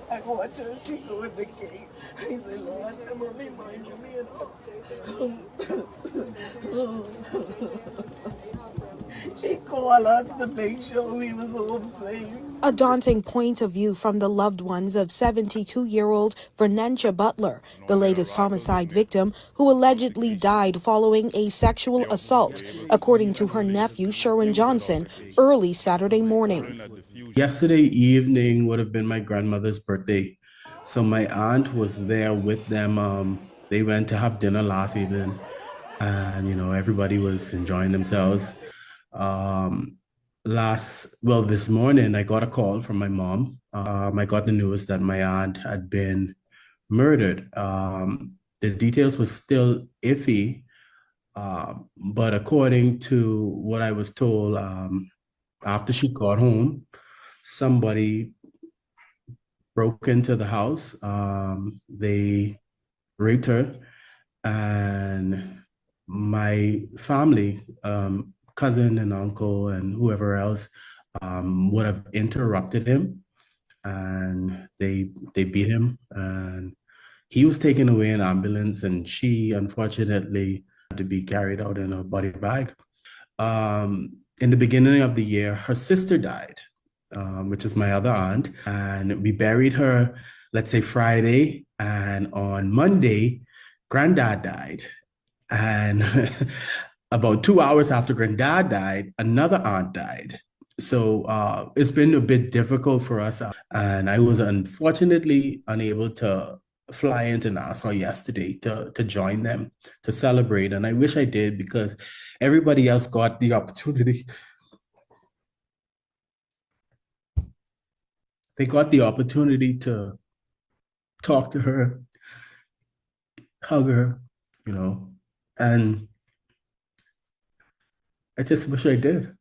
I watched her, she go in the gate. I said, Lord, I'm only minding me and she called us to make sure we was home safe. A daunting point of view from the loved ones of 72-year-old Vernentia Butler, the latest homicide victim who allegedly died following a sexual assault, according to her nephew Sherwin Johnson, early Saturday morning. Yesterday evening would have been my grandmother's birthday. So my aunt was there with them. They went to have dinner last evening and, everybody was enjoying themselves. Um, this morning, I got a call from my mom. I got the news that my aunt had been murdered. The details were still iffy, but according to what I was told, after she got home, somebody broke into the house. They raped her, and my family, cousin and uncle and whoever else, would have interrupted him, and they beat him, and he was taken away in ambulance, and she unfortunately had to be carried out in a body bag. In the beginning of the year, her sister died, which is my other aunt, and we buried her, let's say Friday, and on Monday, granddad died. And about 2 hours after granddad died, another aunt died. So it's been a bit difficult for us. And I was unfortunately unable to fly into Nassau yesterday to join them, to celebrate. And I wish I did, because everybody else got the opportunity. They got the opportunity to talk to her, hug her, and I just wish I did.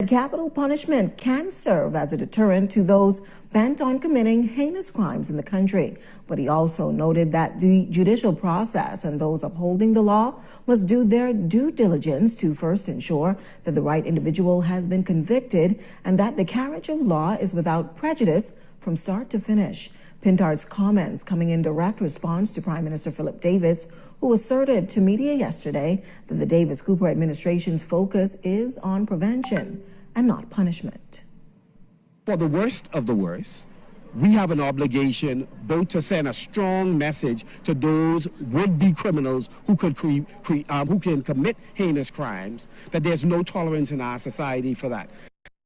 Capital punishment can serve as a deterrent to those bent on committing heinous crimes in the country. But he also noted that the judicial process and those upholding the law must do their due diligence to first ensure that the right individual has been convicted and that the carriage of law is without prejudice from start to finish. Pintard's comments coming in direct response to Prime Minister Philip Davis, who asserted to media yesterday that the Davis-Cooper administration's focus is on prevention and not punishment. For the worst of the worst, we have an obligation both to send a strong message to those would-be criminals who can commit heinous crimes, that there's no tolerance in our society for that.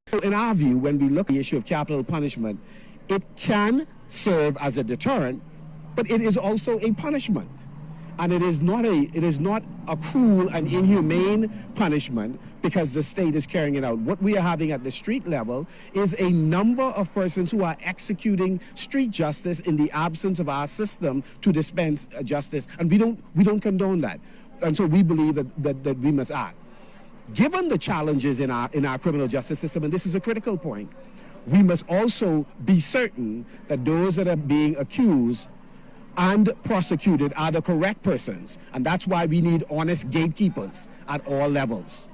So in our view, when we look at the issue of capital punishment, it can serve as a deterrent, but it is also a punishment. And it is not a cruel and inhumane punishment because the state is carrying it out. What we are having at the street level is a number of persons who are executing street justice in the absence of our system to dispense justice, and we don't condone that. And so we believe that we must act. Given the challenges in our criminal justice system, and this is a critical point, we must also be certain that those that are being accused and prosecuted are the correct persons. And that's why we need honest gatekeepers at all levels.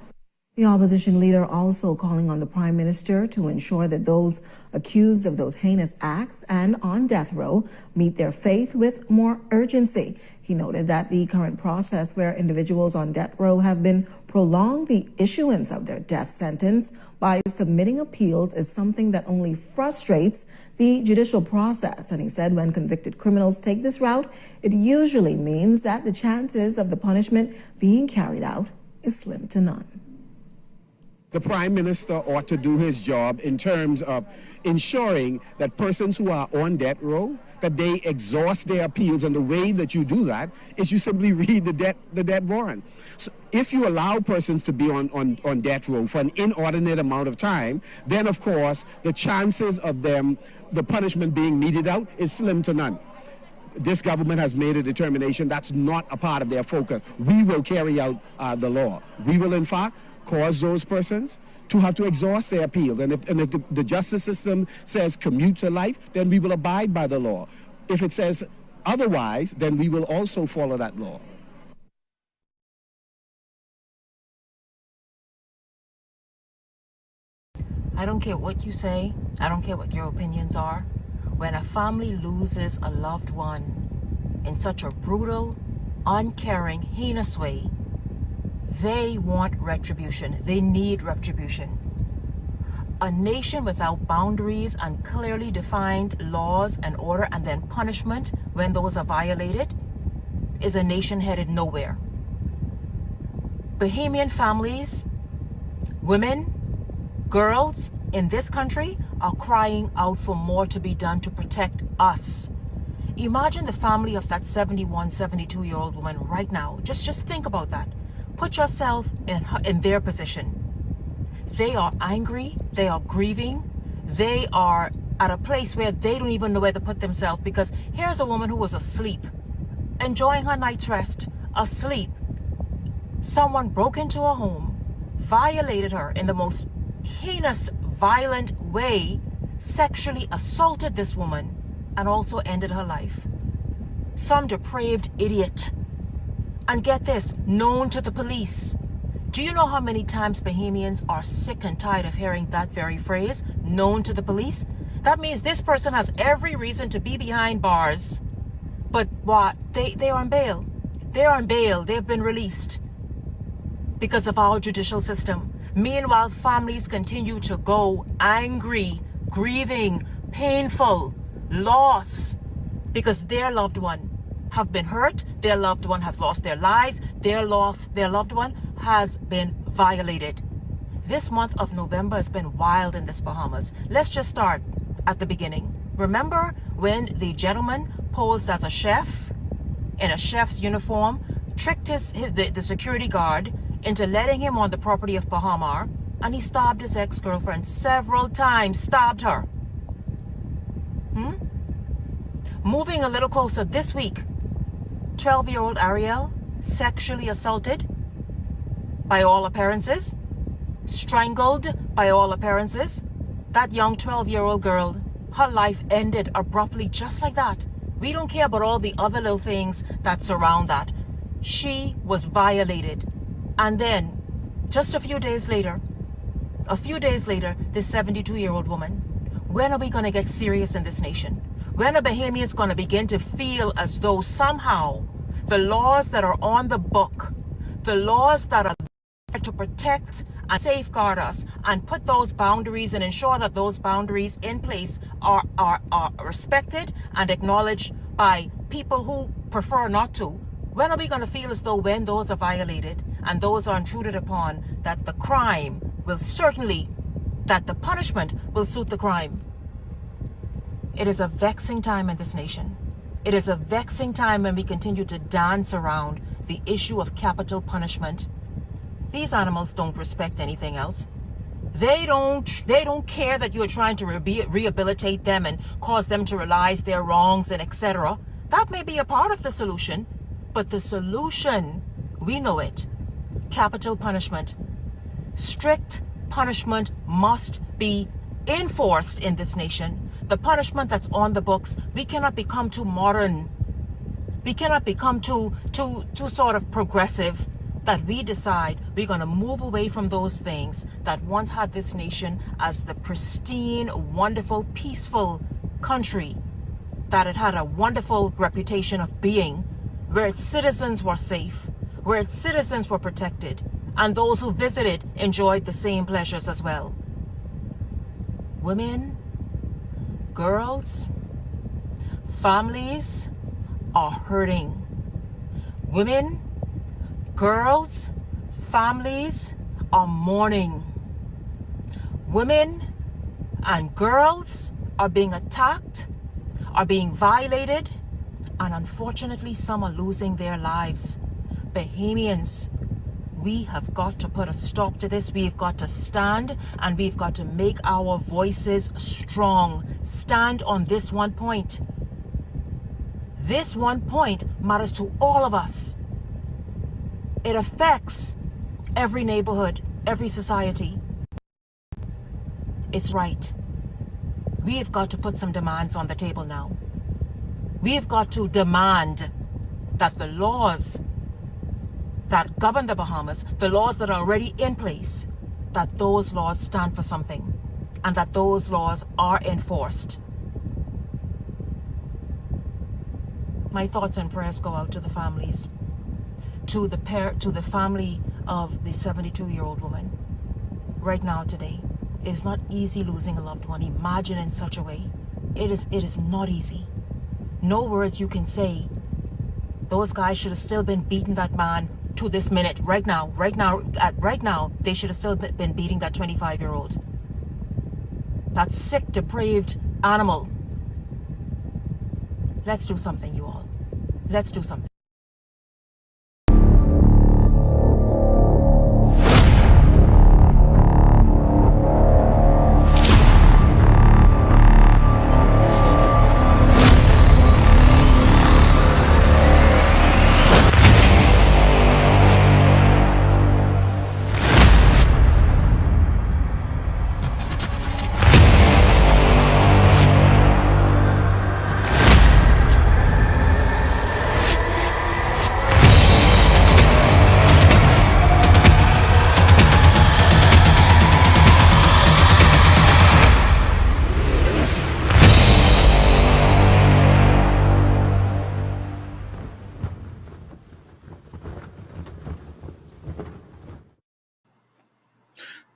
The opposition leader also calling on the Prime Minister to ensure that those accused of those heinous acts and on death row meet their fate with more urgency. He noted that the current process where individuals on death row have been prolonged the issuance of their death sentence by submitting appeals is something that only frustrates the judicial process. And he said when convicted criminals take this route, it usually means that the chances of the punishment being carried out is slim to none. The Prime Minister ought to do his job in terms of ensuring that persons who are on death row, that they exhaust their appeals, and the way that you do that is you simply read the death warrant. So if you allow persons to be on death row for an inordinate amount of time, then of course the chances of them, the punishment being meted out is slim to none. This government has made a determination that's not a part of their focus. We will carry out the law. We will in fact cause those persons to have to exhaust their appeals. And if the justice system says commute to life, then we will abide by the law. If it says otherwise, then we will also follow that law. I don't care what you say. I don't care what your opinions are. When a family loses a loved one in such a brutal, uncaring, heinous way, they want retribution. They need retribution. A nation without boundaries and clearly defined laws and order and then punishment when those are violated is a nation headed nowhere. Bahamian families, women, girls in this country are crying out for more to be done to protect us. Imagine the family of that 71, 72-year-old woman right now. Just think about that. Put yourself in their position. They are angry, they are grieving, they are at a place where they don't even know where to put themselves, because here's a woman who was asleep, enjoying her night's rest, asleep. Someone broke into her home, violated her in the most heinous, violent way, sexually assaulted this woman, and also ended her life. Some depraved idiot. And get this, known to the police. Do you know how many times Bahamians are sick and tired of hearing that very phrase, known to the police? That means this person has every reason to be behind bars. But what? They are on bail. They are on bail. They've been released because of our judicial system. Meanwhile, families continue to go angry, grieving, painful, loss, because their loved one have been hurt, their loved one has lost their lives, their loved one has been violated. This month of November has been wild in this Bahamas. Let's just start at the beginning. Remember when the gentleman posed as a chef in a chef's uniform, tricked the security guard into letting him on the property of Bahamar, and he stabbed his ex-girlfriend several times, stabbed her. Moving a little closer this week, 12-year-old Ariel sexually assaulted by all appearances, strangled by all appearances. That young 12-year-old girl, her life ended abruptly just like that. We don't care about all the other little things that surround that. She was violated. And then, just a few days later, this 72-year-old woman. When are we going to get serious in this nation? When are Bahamians going to begin to feel as though somehow the laws that are on the book, the laws that are there to protect and safeguard us and put those boundaries and ensure that those boundaries in place are respected and acknowledged by people who prefer not to? When are we going to feel as though when those are violated and those are intruded upon, that the crime will certainly, that the punishment will suit the crime? It is a vexing time in this nation. It is a vexing time when we continue to dance around the issue of capital punishment. These animals don't respect anything else. They don't care that you're trying to rehabilitate them and cause them to realize their wrongs and etc. That may be a part of the solution, but the solution, we know it. Capital punishment. Strict punishment must be enforced in this nation. The punishment that's on the books, we cannot become too modern. We cannot become too sort of progressive. that we decide we're going to move away from those things that once had this nation as the pristine, wonderful, peaceful country that it had a wonderful reputation of being, where its citizens were safe, where its citizens were protected, and those who visited enjoyed the same pleasures as well. Women, girls, families are hurting. Women, girls, families are mourning. Women and girls are being attacked, are being violated, and unfortunately some are losing their lives. Bahamians, we have got to put a stop to this. We've got to stand, and we've got to make our voices strong. Stand on this one point. This one point matters to all of us. It affects every neighborhood, every society. It's right. We've got to put some demands on the table now. We've got to demand that the laws that govern the Bahamas, the laws that are already in place, that those laws stand for something, and that those laws are enforced. My thoughts and prayers go out to the families, to the family of the 72-year-old woman. Right now, today, it is not easy losing a loved one. Imagine in such a way. It is not easy. No words you can say. Those guys should have still been beating that man to this minute, right now, they should have still been beating that 25-year-old. That sick, depraved animal. Let's do something, you all. Let's do something.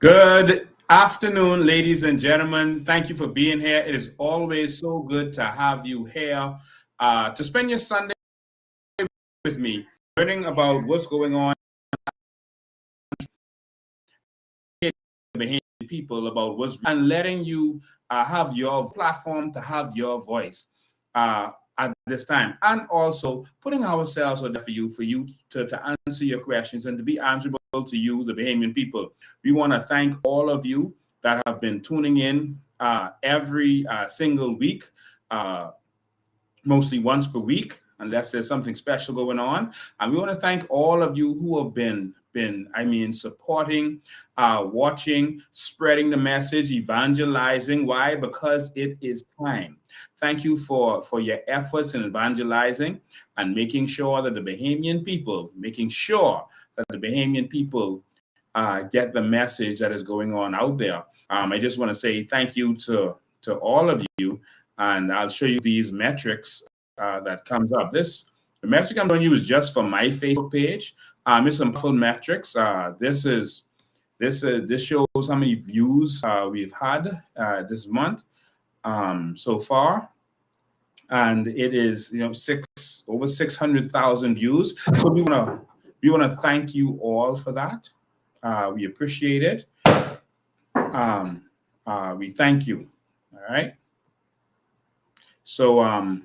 Good afternoon, ladies and gentlemen. Thank you for being here. It is always so good to have you here to spend your Sunday with me, learning about what's going on in the Bahamian people, about what's, and letting you have your platform to have your voice at this time, and also putting ourselves out there for you to answer your questions and to be answerable to you, the Bahamian people. We want to thank all of you that have been tuning in every single week, mostly once per week, unless there's something special going on. And we want to thank all of you who have been supporting, watching, spreading the message, evangelizing. Why? Because it is time. Thank you for your efforts in evangelizing and making sure that the Bahamian people, get the message that is going on out there. I just want to say thank you to all of you, and I'll show you these metrics that comes up. The metric I'm going to use just for my Facebook page. It's some full metrics. This shows how many views we've had this month so far, and it is over 600,000 views. So we want to thank you all for that. We appreciate it. We thank you. All right. So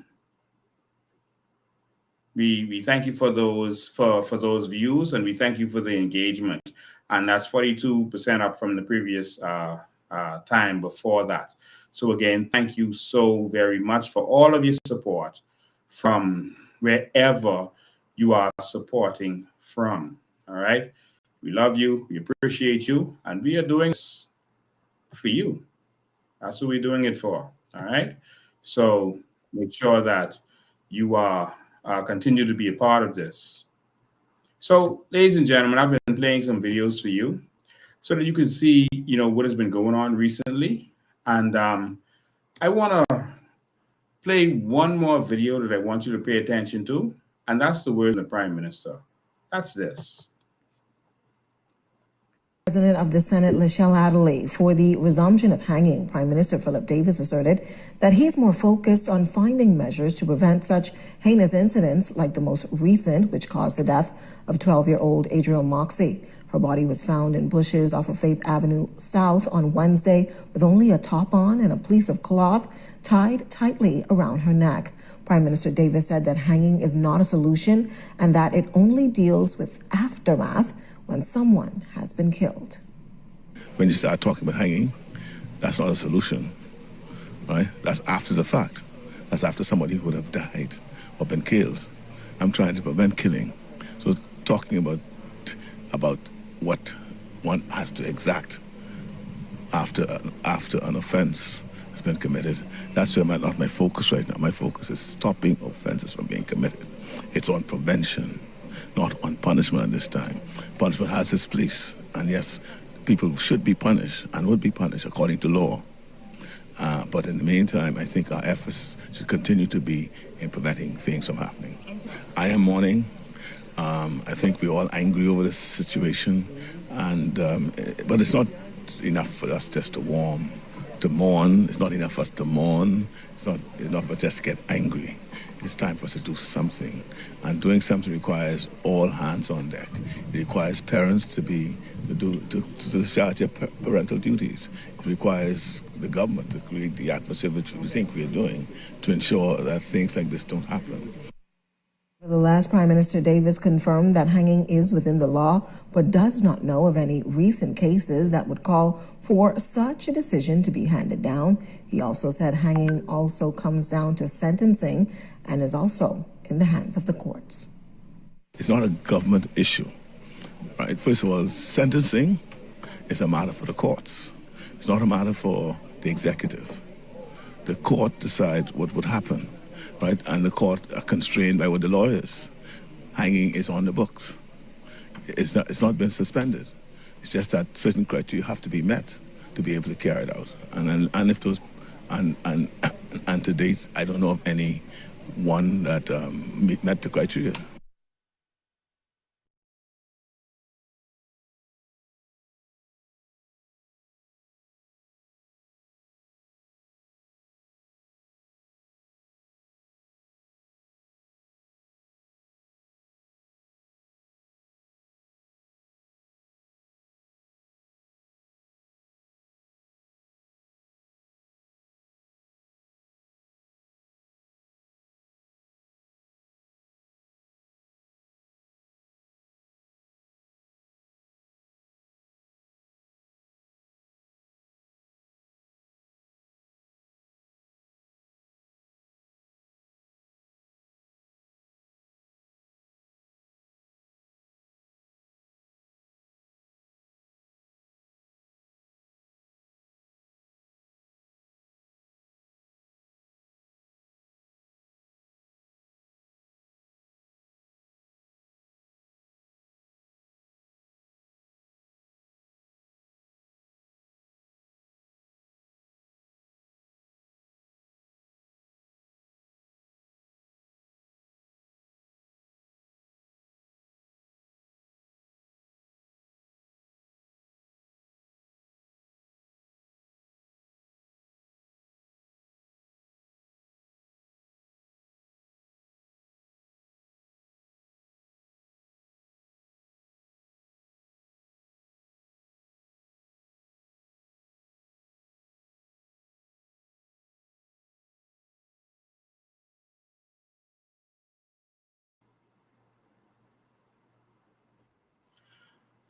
we thank you for those views, and we thank you for the engagement. And that's 42% up from the previous time before that. So again, thank you so very much for all of your support from wherever you are supporting from. All right. We love you. We appreciate you. And we are doing this for you. That's what we're doing it for. All right. So make sure that you are continue to be a part of this. So, ladies and gentlemen, I've been playing some videos for you so that you can see, what has been going on recently. And I want to play one more video that I want you to pay attention to, and that's the words of the Prime Minister. That's this. President of the Senate, Michelle Adderley, for the resumption of hanging, Prime Minister Philip Davis asserted that he's more focused on finding measures to prevent such heinous incidents like the most recent, which caused the death of 12-year-old Adriel Moxie. Her body was found in bushes off of Faith Avenue South on Wednesday with only a top on and a piece of cloth tied tightly around her neck. Prime Minister Davis said that hanging is not a solution and that it only deals with aftermath when someone has been killed. When you start talking about hanging, that's not a solution, right? That's after the fact. That's after somebody would have died or been killed. I'm trying to prevent killing. So talking about what one has to exact after an offense has been committed, that's where not my focus right now. My focus is stopping offenses from being committed. It's on prevention, not on punishment at this time. Punishment has its place, and yes, people should be punished and would be punished according to law. But in the meantime, I think our efforts should continue to be in preventing things from happening. I am mourning. I think we're all angry over this situation, but it's not enough for us just to mourn. It's not enough for us to mourn. It's not enough for us just to get angry. It's time for us to do something. And doing something requires all hands on deck. It requires parents to discharge their parental duties. It requires the government to create the atmosphere which we think we are doing to ensure that things like this don't happen. Nevertheless, Prime Minister Davis confirmed that hanging is within the law, but does not know of any recent cases that would call for such a decision to be handed down. He also said hanging also comes down to sentencing and is also in the hands of the courts. It's not a government issue, right? First of all, sentencing is a matter for the courts. It's not a matter for the executive. The court decides what would happen. Right, and the court are constrained by what the law is. Hanging is on the books. It's not been suspended. It's just that certain criteria have to be met to be able to carry it out. And if those and to date, I don't know of any one that met the criteria.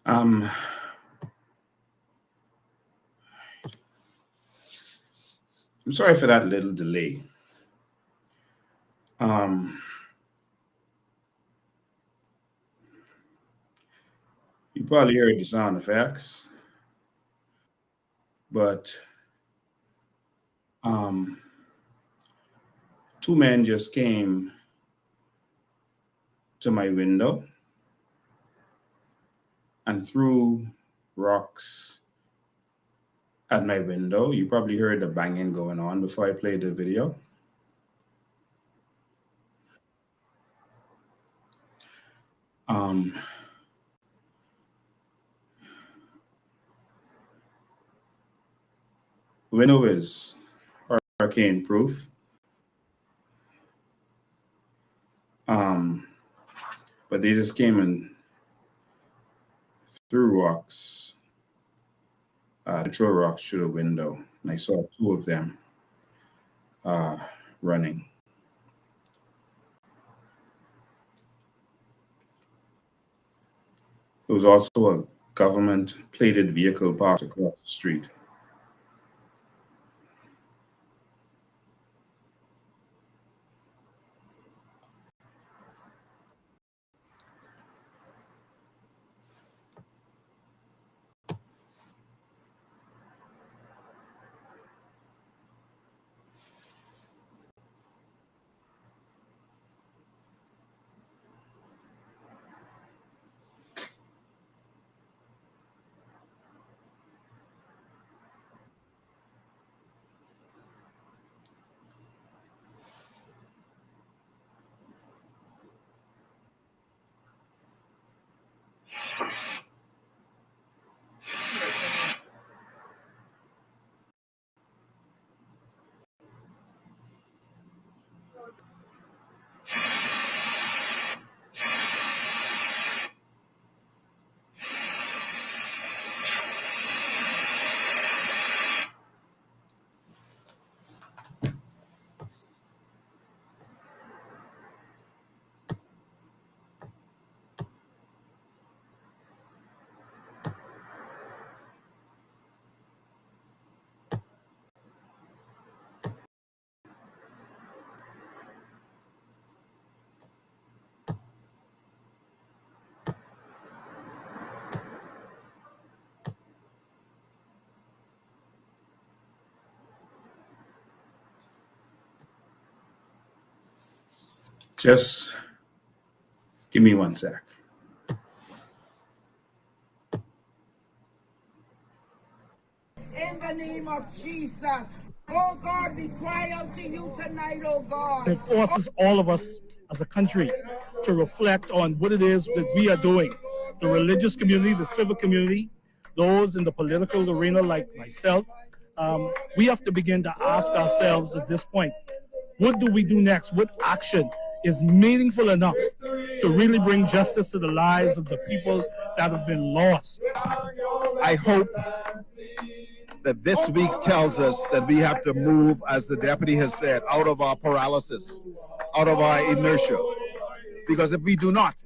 I'm sorry for that little delay. You probably heard the sound effects, but two men just came to my window and threw rocks at my window. You probably heard the banging going on before I played the video. Um, window is hurricane proof. Um, but they just came and threw rocks, throw rocks through the window, and I saw two of them running. There was also a government plated vehicle parked across the street. Just give me one sec. In the name of Jesus. Oh God, we cry out to you tonight, oh God. It forces all of us as a country to reflect on what it is that we are doing. The religious community, the civil community, those in the political arena like myself, we have to begin to ask ourselves at this point, what do we do next? What action is meaningful enough to really bring justice to the lives of the people that have been lost? I hope that this week tells us that we have to move, as the deputy has said, out of our paralysis, out of our inertia. Because if we do not,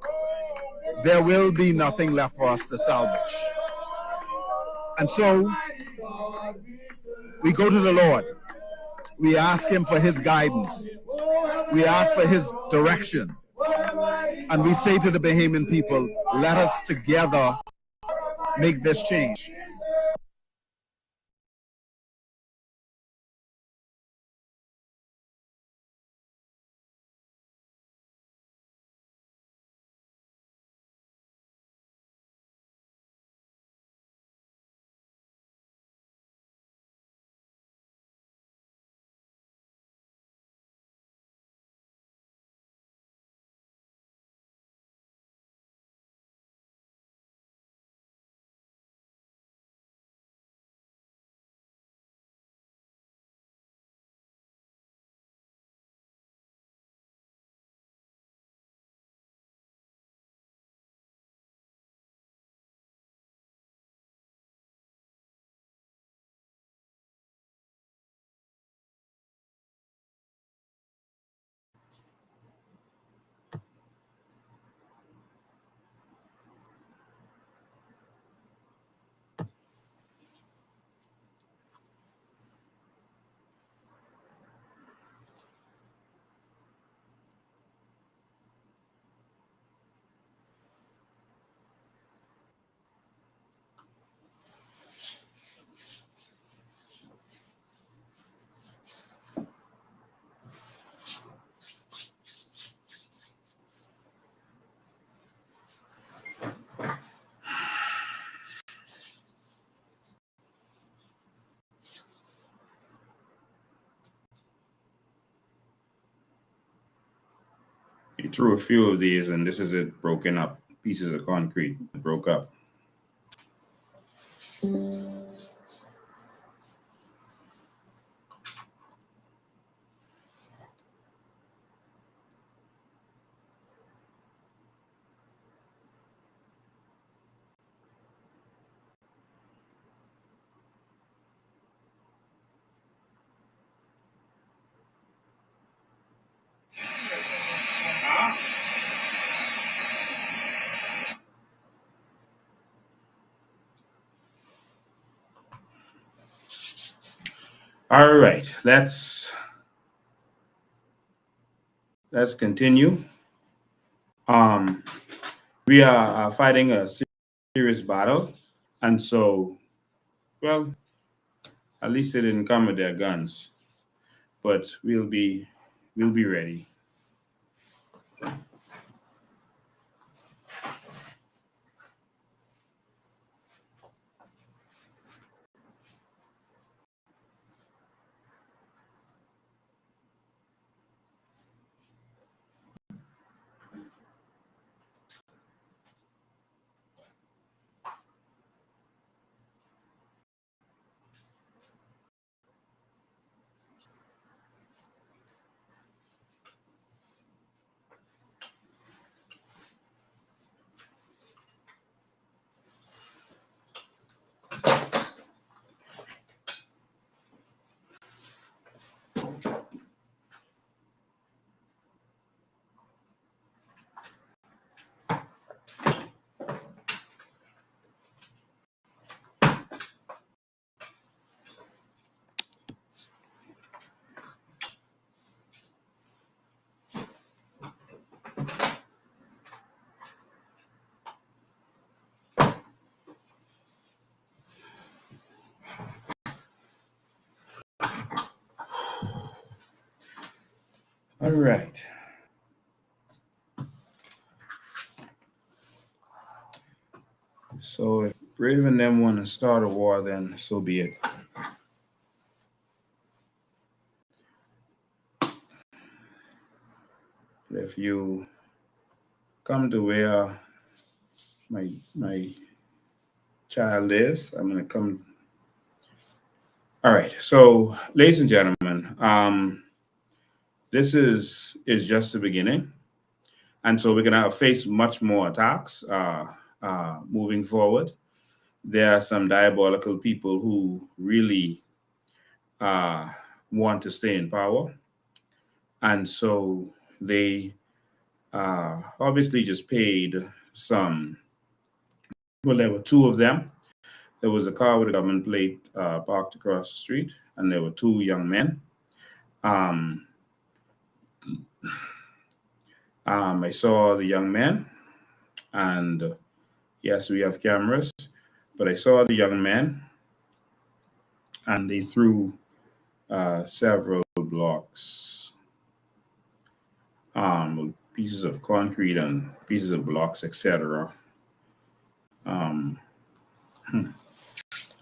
there will be nothing left for us to salvage. And so we go to the Lord. We ask him for his guidance. We ask for his direction. And we say to the Bahamian people, let us together make this change. threw a few of these, and this is it broken up. Pieces of concrete broke up. All right, let's continue. We are fighting a serious battle, and so, well, at least they didn't come with their guns, but we'll be ready. All right. So if Brave and them want to start a war, then so be it. But if you come to where my child is, I'm gonna come. All right. So, ladies and gentlemen, this is just the beginning, and so we're gonna face much more attacks moving forward. There are some diabolical people who really want to stay in power, and so they obviously just paid some. Well, there were two of them. There was a car with a government plate parked across the street, and there were two young men. Um, I saw the young men, and yes, we have cameras, but I saw the young men, and they threw several blocks, pieces of concrete and pieces of blocks, etc. Um,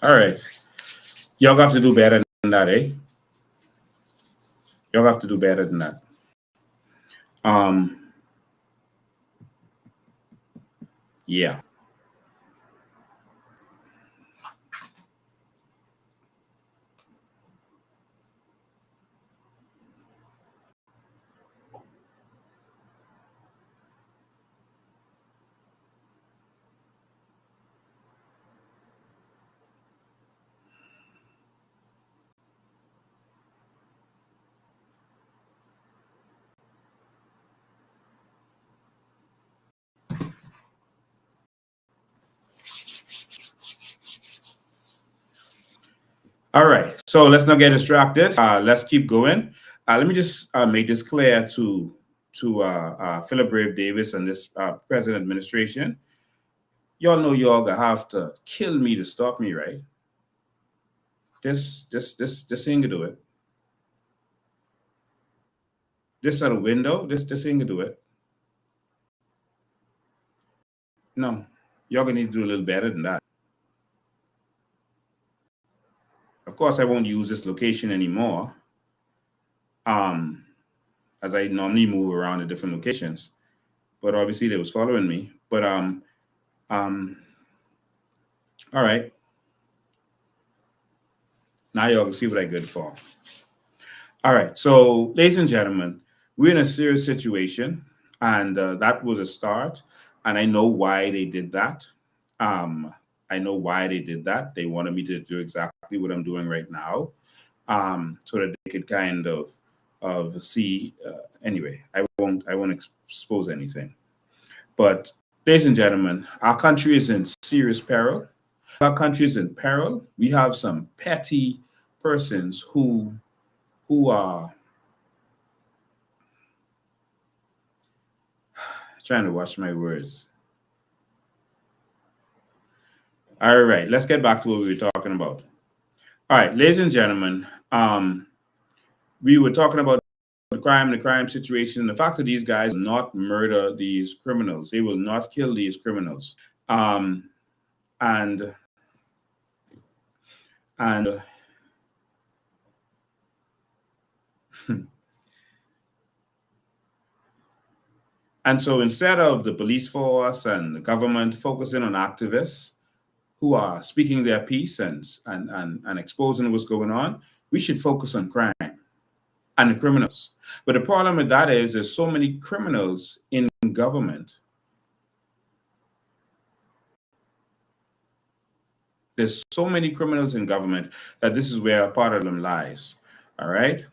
all right, y'all have to do better than that, eh? Y'all have to do better than that. Yeah. All right, so let's not get distracted. Let's keep going. Let me just make this clear to Philip Brave Davis and this present administration. Y'all know y'all gonna have to kill me to stop me, right? This ain't gonna do it. This out a window, this ain't gonna do it. No, y'all gonna need to do a little better than that. Of course, I won't use this location anymore. as I normally move around to different locations. But obviously they was following me. But all right. Now y'all can see what I good for. All right. So, ladies and gentlemen, we're in a serious situation, and that was a start. And I know why they did that. I know why they did that. They wanted me to do exactly what I'm doing right now, so that they could kind of see. Anyway, I won't expose anything. But, ladies and gentlemen, our country is in serious peril. Our country is in peril. We have some petty persons who are trying to watch my words. All right, let's get back to what we were talking about. All right, ladies and gentlemen, we were talking about the crime situation, and the fact that these guys will not murder these criminals. They will not kill these criminals. And and so instead of the police force and the government focusing on activists who are speaking their piece and exposing what's going on, we should focus on crime and the criminals. But the problem with that is there's so many criminals in government. There's so many criminals in government that this is where a part of them lies. All right.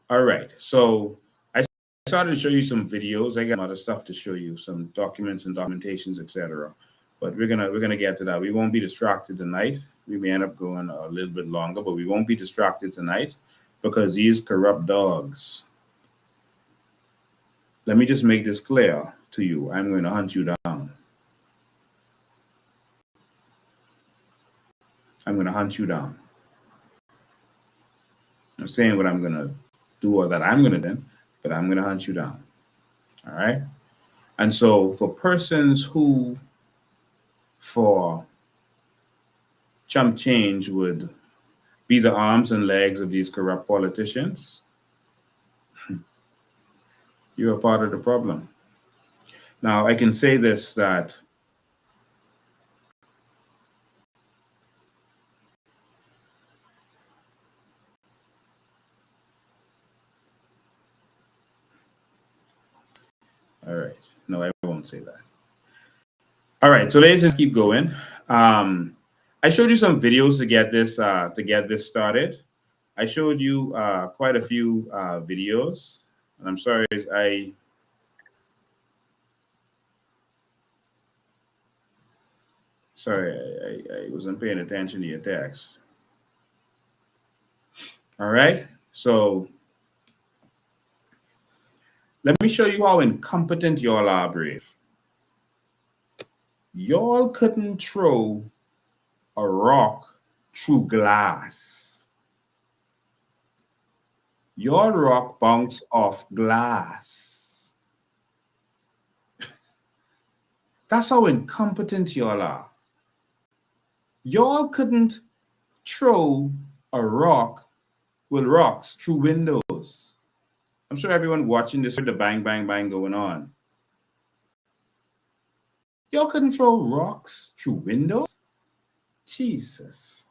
All right. So I started to show you some videos. I got other stuff to show you, some documents and documentations, etc. But we're gonna get to that. We won't be distracted tonight. We may end up going a little bit longer, but we won't be distracted tonight because these corrupt dogs. Let me just make this clear to you. I'm going to hunt you down. I'm going to hunt you down. I'm saying what I'm going to do or that I'm going to do, but I'm going to hunt you down. All right? And so for persons who, for chump change, would be the arms and legs of these corrupt politicians, you're a part of the problem. Now, I can say this, that all right. No, I won't say that. All right. So let's keep going. I showed you some videos to get this started. I showed you quite a few videos. And I'm sorry, I wasn't paying attention to your text. All right. So let me show you how incompetent y'all are, Brave. Y'all couldn't throw a rock through glass. Your rock bounced off glass. That's how incompetent y'all are. Y'all couldn't throw a rock with rocks through windows. I'm sure everyone watching this heard the bang, bang, bang going on. Y'all couldn't throw rocks through windows? Jesus.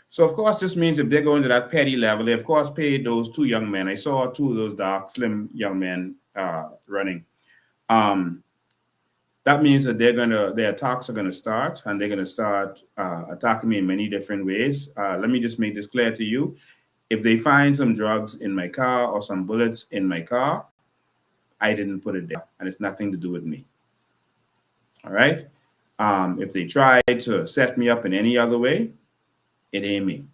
So, of course, this means if they're going to that petty level, they, of course, paid those two young men. I saw two of those dark, slim young men running. That means that their attacks are going to start, and they're going to start attacking me in many different ways. Let me just make this clear to you. If they find some drugs in my car or some bullets in my car, I didn't put it there, and it's nothing to do with me. All right? If they try to set me up in any other way, it ain't me.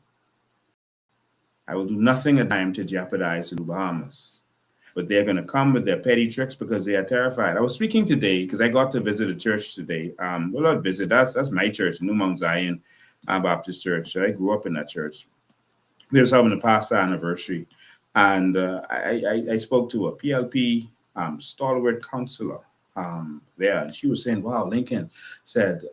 I will do nothing at time to jeopardize the Bahamas. But they're going to come with their petty tricks because they are terrified. I was speaking today because I got to visit a church today. Well, not visit. That's my church, New Mount Zion Baptist Church. I grew up in that church. We was having a pastor anniversary, and I spoke to a PLP stalwart counselor there. And she was saying, wow, Lincoln said,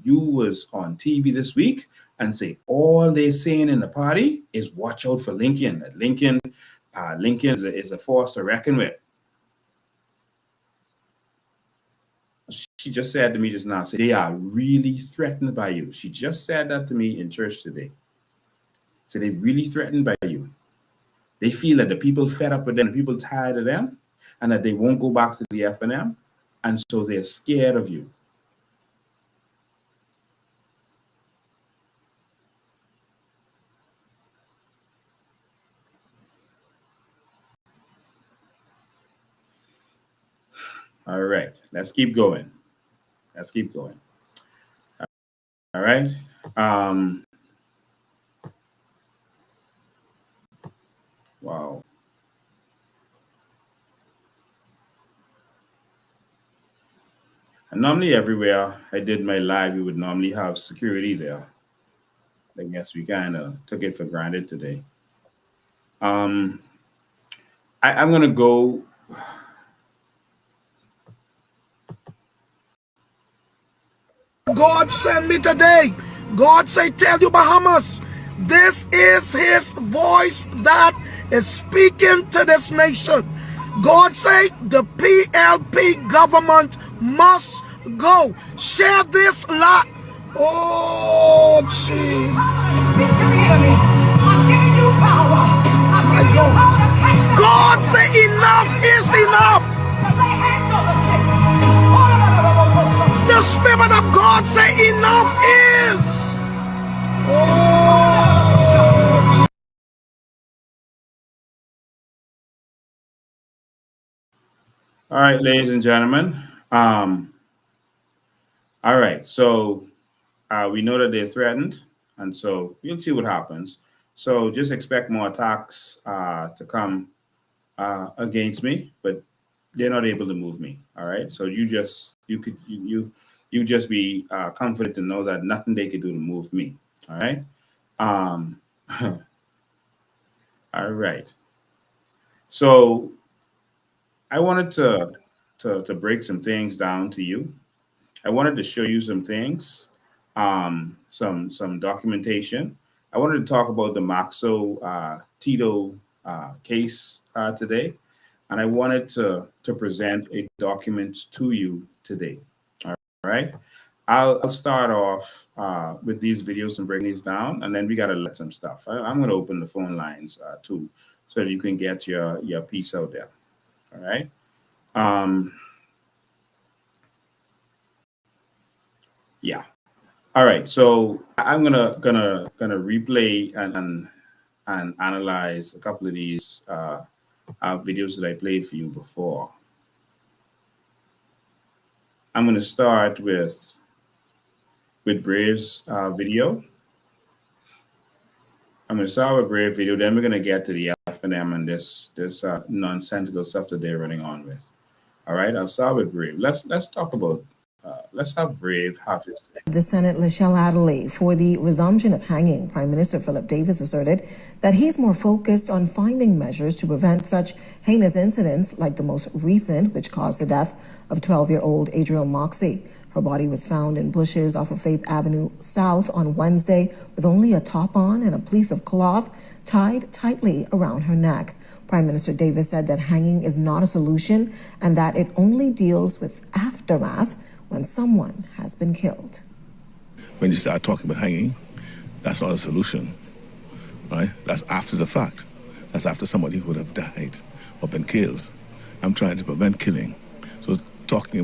you was on TV this week and say all they're saying in the party is watch out for Lincoln. That Lincoln is a force to reckon with. She just said to me just now, say, they are really threatened by you. She just said that to me in church today. So they're really threatened by you. They feel that the people fed up with them, the people tired of them, and that they won't go back to the FNM. And so they're scared of you. All right, let's keep going. Let's keep going. All right. Wow. And normally everywhere I did my live, we would normally have security there. I guess we kind of took it for granted today. I'm going to go. God sent me today. God say, tell you Bahamas, this is his voice that is speaking to this nation. God say the PLP government must go. Share this lot. Oh, gee. My God. God say enough is enough. The Spirit of God say enough is. Oh. All right, ladies and gentlemen. All right, so we know that they're threatened, and so we'll see what happens. So just expect more attacks to come against me, but they're not able to move me. All right, so you just be confident to know that nothing they could do to move me. All right. All right. So I wanted to break some things down to you. I wanted to show you some things, some documentation. I wanted to talk about the Maxo Tito case today, and I wanted to present a document to you today. All right. I'll start off with these videos and break these down, and then we got to let some stuff. I'm going to open the phone lines too, so that you can get your piece out there. All right. Yeah. All right. So I'm gonna replay and analyze a couple of these videos that I played for you before. I'm going to start with Brave's video. I'm going to start with Brave video. Then we're going to get to the FNM and this nonsensical stuff that they're running on with. All right. I'll start with Brave. Let's talk about. Let's have Brave have his thing. The Senate Lachelle Adderley for the resumption of hanging. Prime Minister Philip Davis asserted that he's more focused on finding measures to prevent such heinous incidents like the most recent, which caused the death of 12-year-old Adriel Moxie. Her body was found in bushes off of Faith Avenue South on Wednesday with only a top on and a piece of cloth tied tightly around her neck. Prime Minister Davis said that hanging is not a solution and that it only deals with aftermath when someone has been killed. When you start talking about hanging, that's not a solution, right? That's after the fact. That's after somebody would have died or been killed. I'm trying to prevent killing. So talking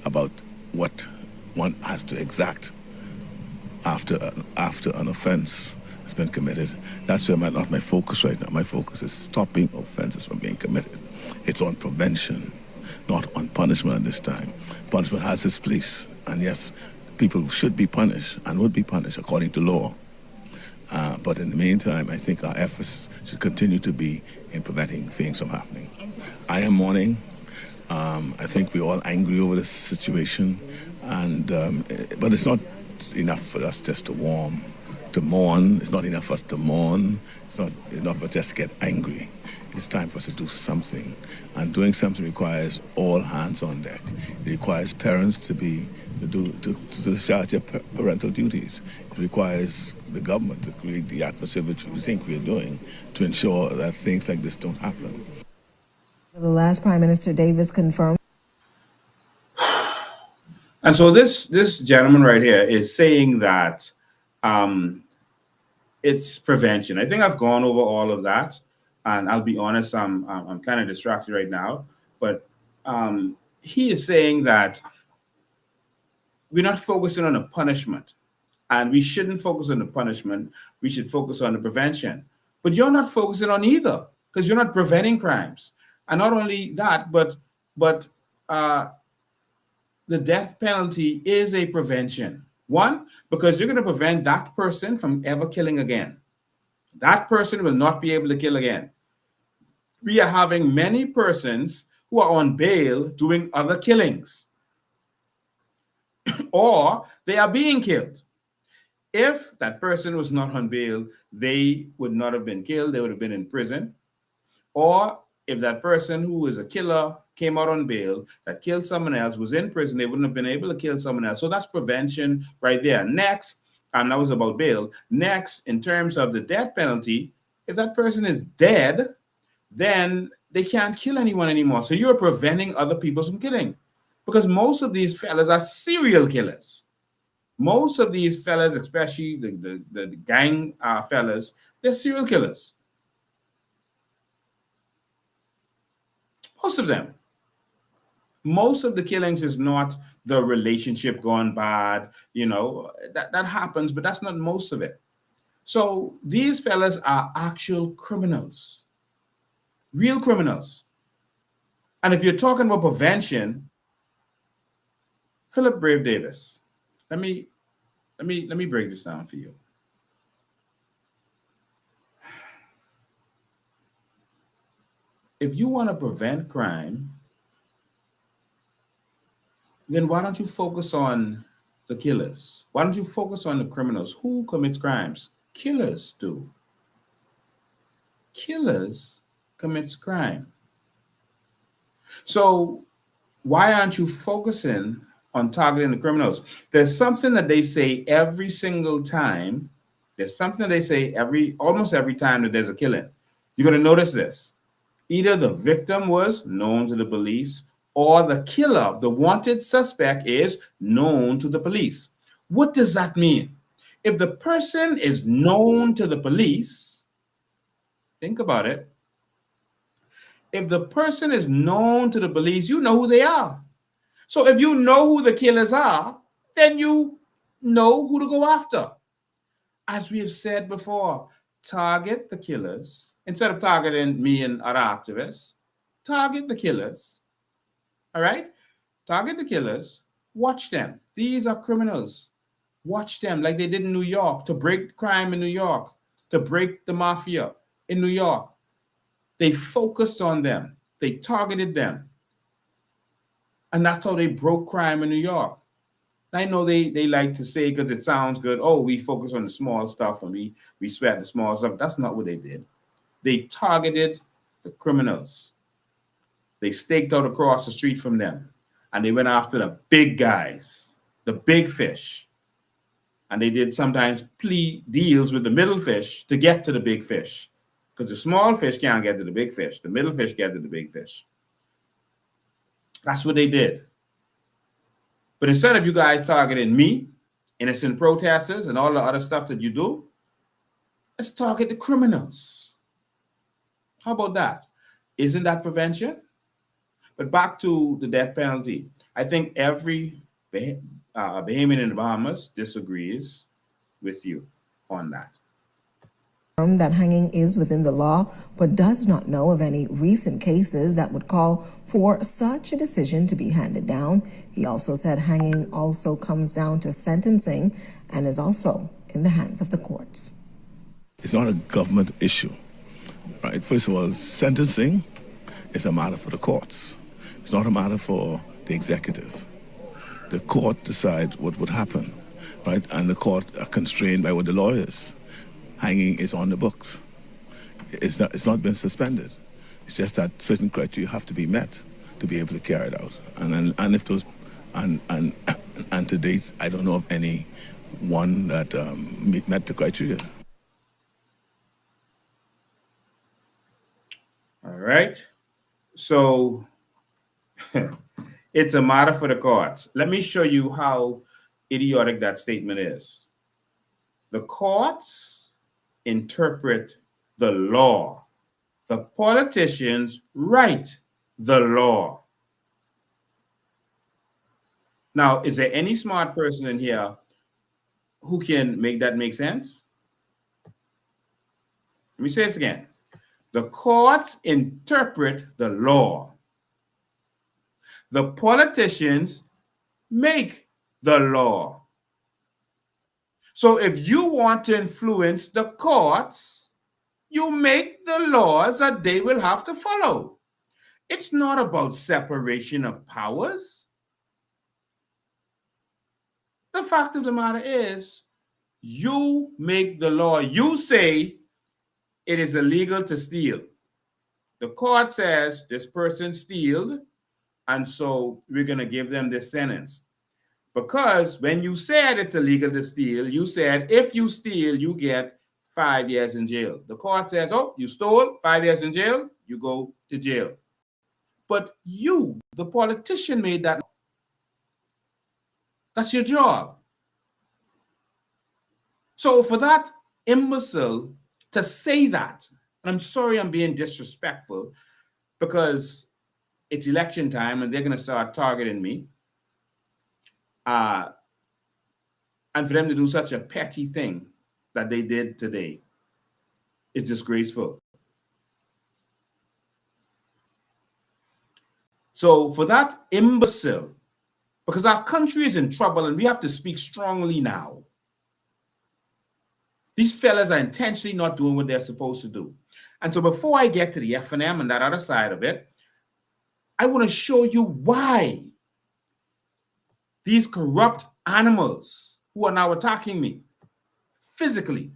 about what one has to exact after an offense has been committed, that's where not my focus right now. My focus is stopping offenses from being committed. It's on prevention, not on punishment at this time. Punishment has its place, and yes, people should be punished and would be punished according to law. But in the meantime, I think our efforts should continue to be in preventing things from happening. I am mourning. I think we're all angry over this situation, and but it's not enough for us just to mourn. It's not enough for us to mourn. It's not enough for us just to get angry. it's time for us to do something. And doing something requires all hands on deck. It requires parents to discharge their parental duties. It requires the government to create the atmosphere which we think we're doing to ensure that things like this don't happen. The last Prime Minister Davis confirmed. And so this gentleman right here is saying that it's prevention. I think I've gone over all of that, and I'll be honest, I'm kind of distracted right now. But he is saying that we're not focusing on the punishment, and we shouldn't focus on the punishment. We should focus on the prevention. But you're not focusing on either, because you're not preventing crimes. And not only that, but the death penalty is a prevention. One, because you're going to prevent that person from ever killing again. That person will not be able to kill again. We are having many persons who are on bail doing other killings, or they are being killed. If that person was not on bail, they would not have been killed. They would have been in prison. Or if that person who is a killer came out on bail that killed someone else, was in prison, they wouldn't have been able to kill someone else. So that's prevention right there. Next, and that was about bail. Next, in terms of the death penalty, if that person is dead, then they can't kill anyone anymore. So you're preventing other people from killing, because most of these fellas are serial killers. Most of these fellas, especially the gang fellas, they're serial killers. Most of them. Most of the killings is not the relationship gone bad, that happens, but that's not most of it. So these fellas are actual criminals, real criminals. And if you're talking about prevention, Philip Brave Davis, let me break this down for you. If you want to prevent crime, then why don't you focus on the killers? Why don't you focus on the criminals? Who commits crimes? Killers do. Killers commits crime. So why aren't you focusing on targeting the criminals? There's something that they say every single time. There's something that they say almost every time that there's a killing. You're going to notice this. Either the victim was known to the police, or the killer, the wanted suspect, is known to the police. What does that mean? If the person is known to the police, think about it. If the person is known to the police, you know who they are. So if you know who the killers are, then you know who to go after. As we have said before, target the killers. Instead of targeting me and other activists, target the killers. All right? Target the killers. Watch them. These are criminals. Watch them like they did in New York, to break crime in New York, to break the mafia in New York. They focused on them. They targeted them. And that's how they broke crime in New York. I know they like to say, because it sounds good, oh, we focus on the small stuff and we sweat the small stuff. That's not what they did. They targeted the criminals. They staked out across the street from them, and they went after the big guys, the big fish. And they did sometimes plea deals with the middle fish to get to the big fish, because the small fish can't get to the big fish. The middle fish get to the big fish. That's what they did. But instead of you guys targeting me, innocent protesters, and all the other stuff that you do, let's target the criminals. How about that? Isn't that prevention? But back to the death penalty. I think every Bahamian in the Bahamas disagrees with you on that. That hanging is within the law, but does not know of any recent cases that would call for such a decision to be handed down. He also said hanging also comes down to sentencing and is also in the hands of the courts. It's not a government issue, right? First of all, sentencing is a matter for the courts. It's not a matter for the executive. The court decides what would happen, right? And the court are constrained by what the law is. Hanging is on the books. It's not been suspended. It's just that certain criteria have to be met to be able to carry it out. And if those and to date, I don't know of any one that met the criteria. All right. So it's a matter for the courts. Let me show you how idiotic that statement is. The courts interpret the law. The politicians write the law. Now, is there any smart person in here who can make that make sense? Let me say this again. The courts interpret the law. The politicians make the law. So if you want to influence the courts, you make the laws that they will have to follow. It's not about separation of powers. The fact of the matter is, you make the law. You say it is illegal to steal. The court says this person stealed, and so we're going to give them this sentence. Because when you said it's illegal to steal, you said if you steal, you get 5 years in jail. The court says, oh, you stole, 5 years in jail, you go to jail. But you, the politician, made that. That's your job. So for that imbecile to say that, and I'm sorry I'm being disrespectful, because it's election time and they're going to start targeting me. And for them to do such a petty thing that they did today, it's disgraceful. So for that imbecile, because our country is in trouble and we have to speak strongly now. These fellas are intentionally not doing what they're supposed to do. And so before I get to the F&M and that other side of it, I want to show you why these corrupt animals who are now attacking me physically.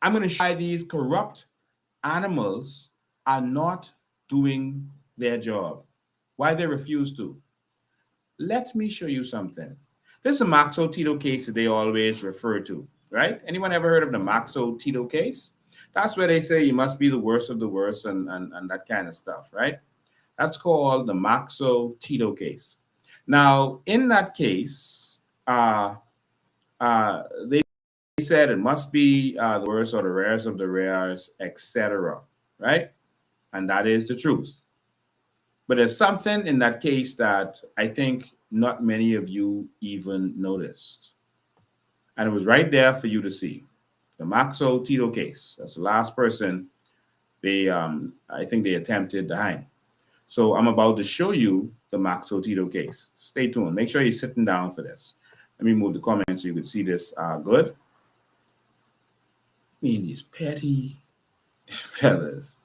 I'm going to show you why these corrupt animals are not doing their job, why they refuse to. Let me show you something. This is a Maxo Tito case that they always refer to, right? Anyone ever heard of the Maxo Tito case? That's where they say you must be the worst of the worst and that kind of stuff, right? That's called the Maxo Tito case. Now, in that case, they said it must be the worst or the rarest of the rares, etc., right? And that is the truth. But there's something in that case that I think not many of you even noticed. And it was right there for you to see. The Maxo Tito case. That's the last person I think they attempted to hang. So I'm about to show you the Maxo Tito case. Stay tuned. Make sure you're sitting down for this. Let me move the comments so you can see this good. I mean, these petty fellas.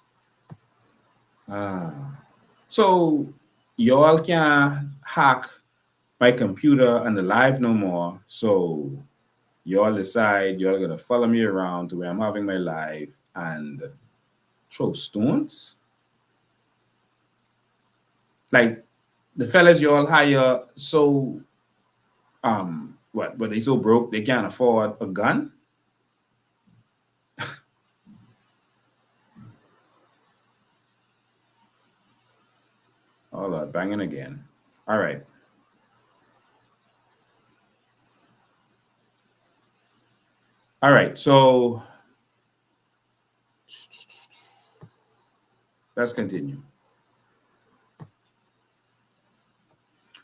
So y'all can't hack my computer and the live no more. So y'all decide y'all gonna follow me around to where I'm having my live and throw stones. Like the fellas y'all hire, so what? But they so broke they can't afford a gun. Oh Lord, banging again. All right. All right, so let's continue.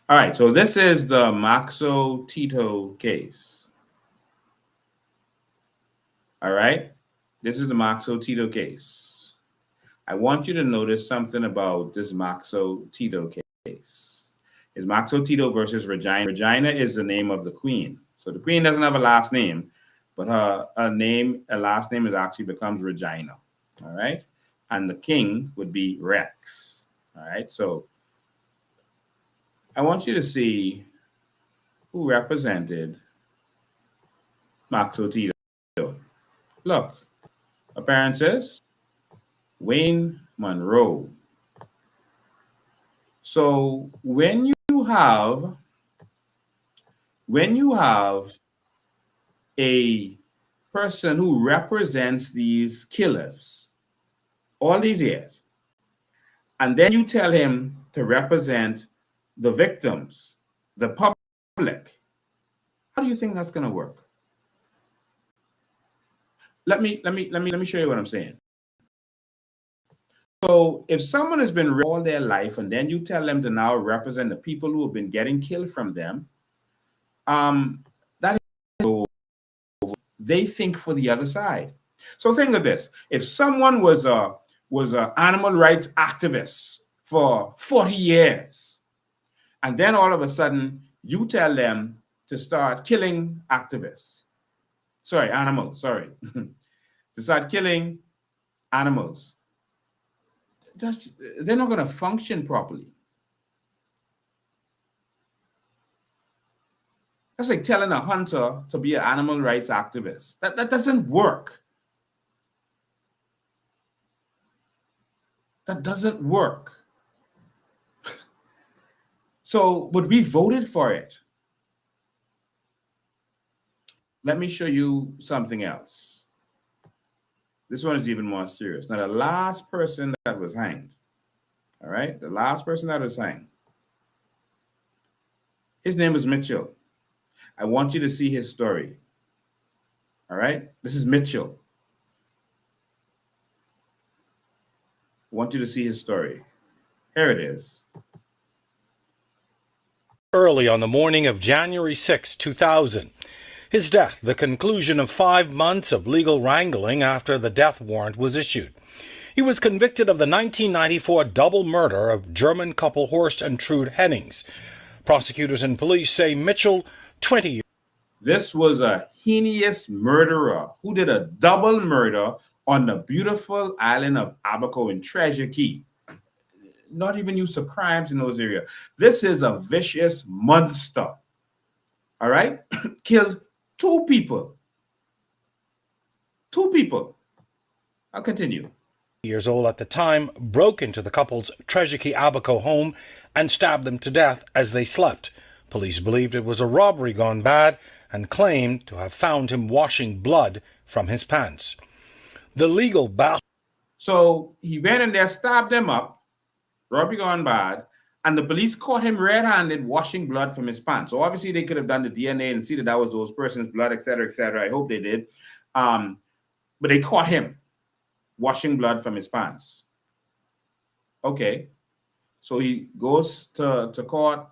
All right, so this is the Maxo Tito case. All right, this is the Maxo Tito case. I want you to notice something about this Maxo Tito case. It's Maxo Tito versus Regina. Regina is the name of the queen. So the queen doesn't have a last name, but her last name is actually becomes Regina. All right, and the king would be Rex. All right, so I want you to see who represented Maxo Tito. Look, appearances, Wayne Monroe. So when you have a person who represents these killers all these years, and then you tell him to represent the victims, the public, how do you think that's going to work? Let me show you what I'm saying. So if someone has been all their life and then you tell them to now represent the people who have been getting killed from them, that is, they think for the other side. So think of this: if someone was an animal rights activist for 40 years, and then all of a sudden you tell them to start killing animals, to start killing animals, they're not going to function properly. That's like telling a hunter to be an animal rights activist. That doesn't work. That doesn't work. So, but we voted for it. Let me show you something else. This one is even more serious. Now, the last person that was hanged, all right? The last person that was hanged, his name was Mitchell. I want you to see his story, all right? This is Mitchell. I want you to see his story. Here it is. Early on the morning of January 6, 2000. His death, the conclusion of 5 months of legal wrangling after the death warrant was issued. He was convicted of the 1994 double murder of German couple Horst and Trude Hennings. Prosecutors and police say Mitchell, 20 years. This was a heinous murderer who did a double murder on the beautiful island of Abaco in Treasure Key. Not even used to crimes in those areas. This is a vicious monster. All right? Killed 2 people. 2 people. I'll continue. Years old at the time, broke into the couple's Treasure Key Abaco home and stabbed them to death as they slept. Police believed it was a robbery gone bad and claimed to have found him washing blood from his pants. The legal battle. So he went in there, stabbed them up, robbery gone bad, and the police caught him red-handed washing blood from his pants. So obviously they could have done the DNA and see that that was those persons' blood, etc., etc. I hope they did. But they caught him washing blood from his pants. Okay. So he goes to court.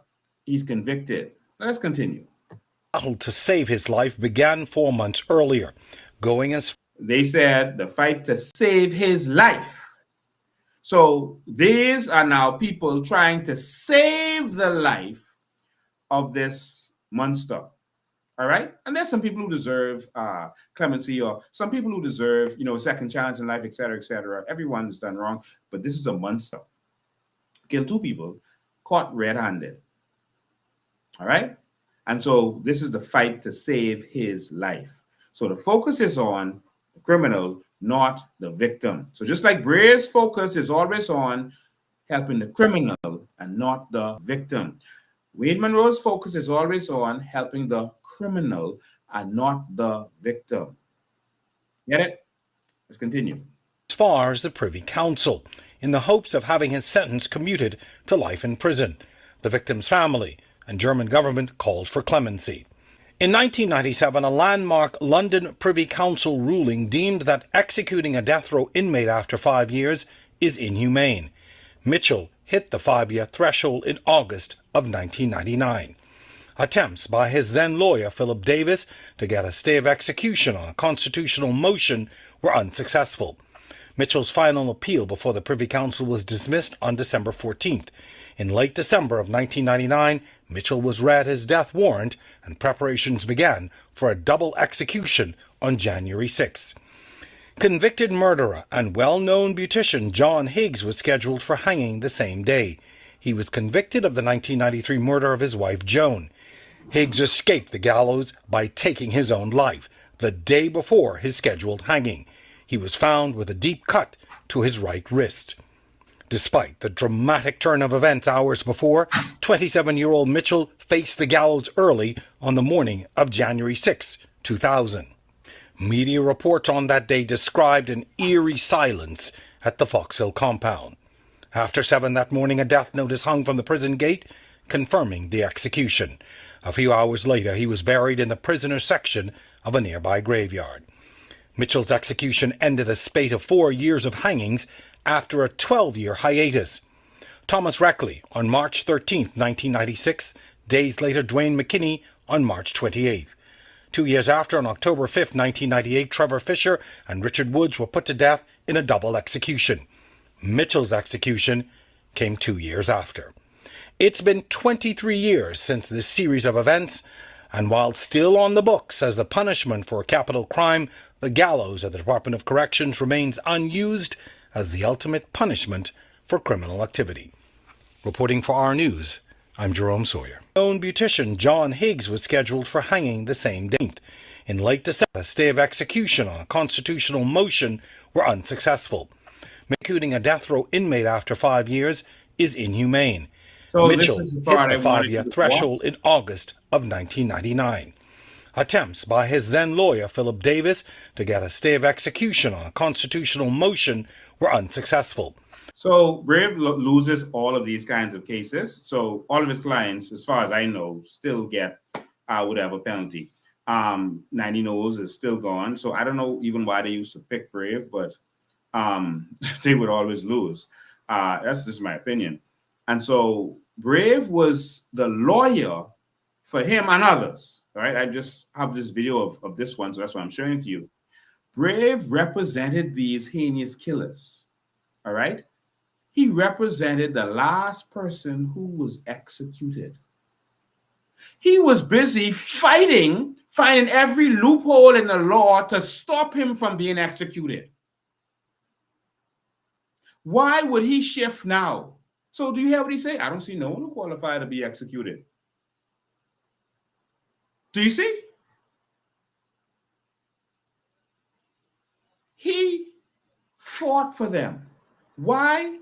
He's convicted. Let's continue. Battle to save his life began 4 months earlier, going as they said the fight to save his life. So these are now people trying to save the life of this monster. All right. And there's some people who deserve clemency, or some people who deserve, a second chance in life, et cetera, et cetera. Everyone's done wrong, but this is a monster. Killed 2 people, caught red-handed. All right. And so this is the fight to save his life. So the focus is on the criminal, not the victim. So just like Bray's focus is always on helping the criminal and not the victim, Wayne Monroe's focus is always on helping the criminal and not the victim. Get it? Let's continue. As far as the Privy Council, in the hopes of having his sentence commuted to life in prison. The victim's family and German government called for clemency. In 1997, a landmark London Privy Council ruling deemed that executing a death row inmate after 5 years is inhumane. Mitchell hit the 5-year threshold in August of 1999. Attempts by his then lawyer, Philip Davis, to get a stay of execution on a constitutional motion were unsuccessful. Mitchell's final appeal before the Privy Council was dismissed on December 14th. In late December of 1999, Mitchell was read his death warrant and preparations began for a double execution on January 6. Convicted murderer and well-known beautician John Higgs was scheduled for hanging the same day. He was convicted of the 1993 murder of his wife Joan. Higgs escaped the gallows by taking his own life the day before his scheduled hanging. He was found with a deep cut to his right wrist. Despite the dramatic turn of events hours before, 27-year-old Mitchell faced the gallows early on the morning of January 6, 2000. Media reports on that day described an eerie silence at the Fox Hill compound. After 7 that morning, a death notice hung from the prison gate, confirming the execution. A few hours later, he was buried in the prisoner section of a nearby graveyard. Mitchell's execution ended a spate of 4 years of hangings after a 12-year hiatus. Thomas Reckley on March 13, 1996. Days later, Dwayne McKinney on March 28th. 2 years after, on October 5, 1998, Trevor Fisher and Richard Woods were put to death in a double execution. Mitchell's execution came 2 years after. It's been 23 years since this series of events, and while still on the books as the punishment for a capital crime, the gallows at the Department of Corrections remains unused as the ultimate punishment for criminal activity. Reporting for our News, I'm Jerome Sawyer. Known beautician John Higgs was scheduled for hanging the same day. In late December, a stay of execution on a constitutional motion were unsuccessful. Executing a death row inmate after 5 years is inhumane. So Mitchell this is hit the part the I wanted 5-year to threshold watch. in August of 1999. Attempts by his then lawyer, Philip Davis, to get a stay of execution on a constitutional motion were unsuccessful. So Brave loses all of these kinds of cases. So all of his clients, as far as I know, still get whatever penalty. 90 No's is still gone. So I don't know even why they used to pick Brave, but they would always lose. That's just my opinion. And so Brave was the lawyer for him and others. All right. I just have this video of this one, so that's why I'm showing it to you. Brave represented these heinous killers. All right. He represented the last person who was executed. He was busy finding every loophole in the law to stop him from being executed. Why would he shift now? So do you hear what he say? I don't see no one who qualified to be executed. Do you see? He fought for them. Why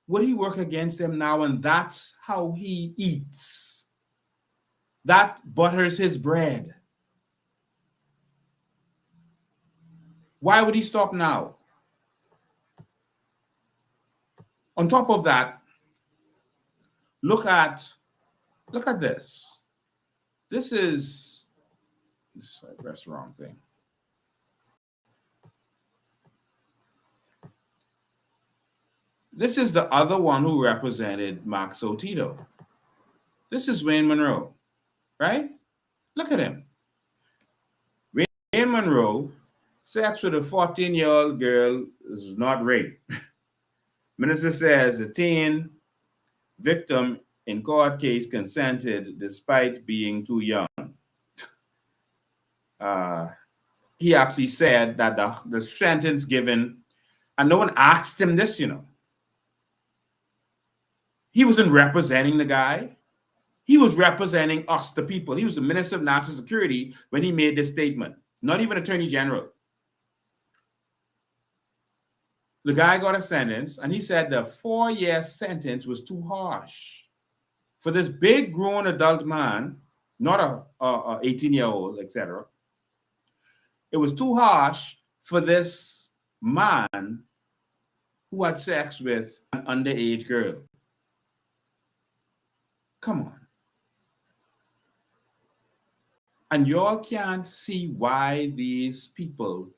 would he work against them now? And that's how he eats. That butters his bread. Why would he stop now? On top of that, look at this. This is, sorry, I pressed the wrong thing. This is the other one who represented Max Otito. This is Wayne Monroe, right? Look at him. Wayne Monroe, sex with a 14-year-old girl is not rape. Minister says the teen victim in court case consented despite being too young. He actually said that the sentence given, and no one asked him this, you know. He wasn't representing the guy. He was representing us, the people. He was the Minister of National Security when he made this statement, not even Attorney General. The guy got a sentence, and he said the 4-year sentence was too harsh for this big grown adult man, not a 18-year-old, etc. It was too harsh for this man who had sex with an underage girl. Come on. And y'all can't see why these people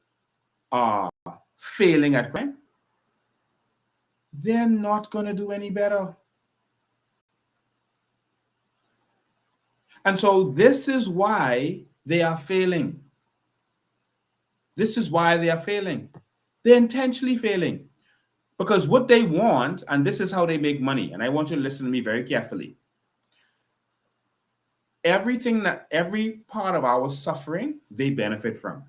are failing at crime. They're not going to do any better. And so this is why they are failing. This is why they are failing. They're intentionally failing. Because what they want, and this is how they make money, and I want you to listen to me very carefully. Every part of our suffering, they benefit from.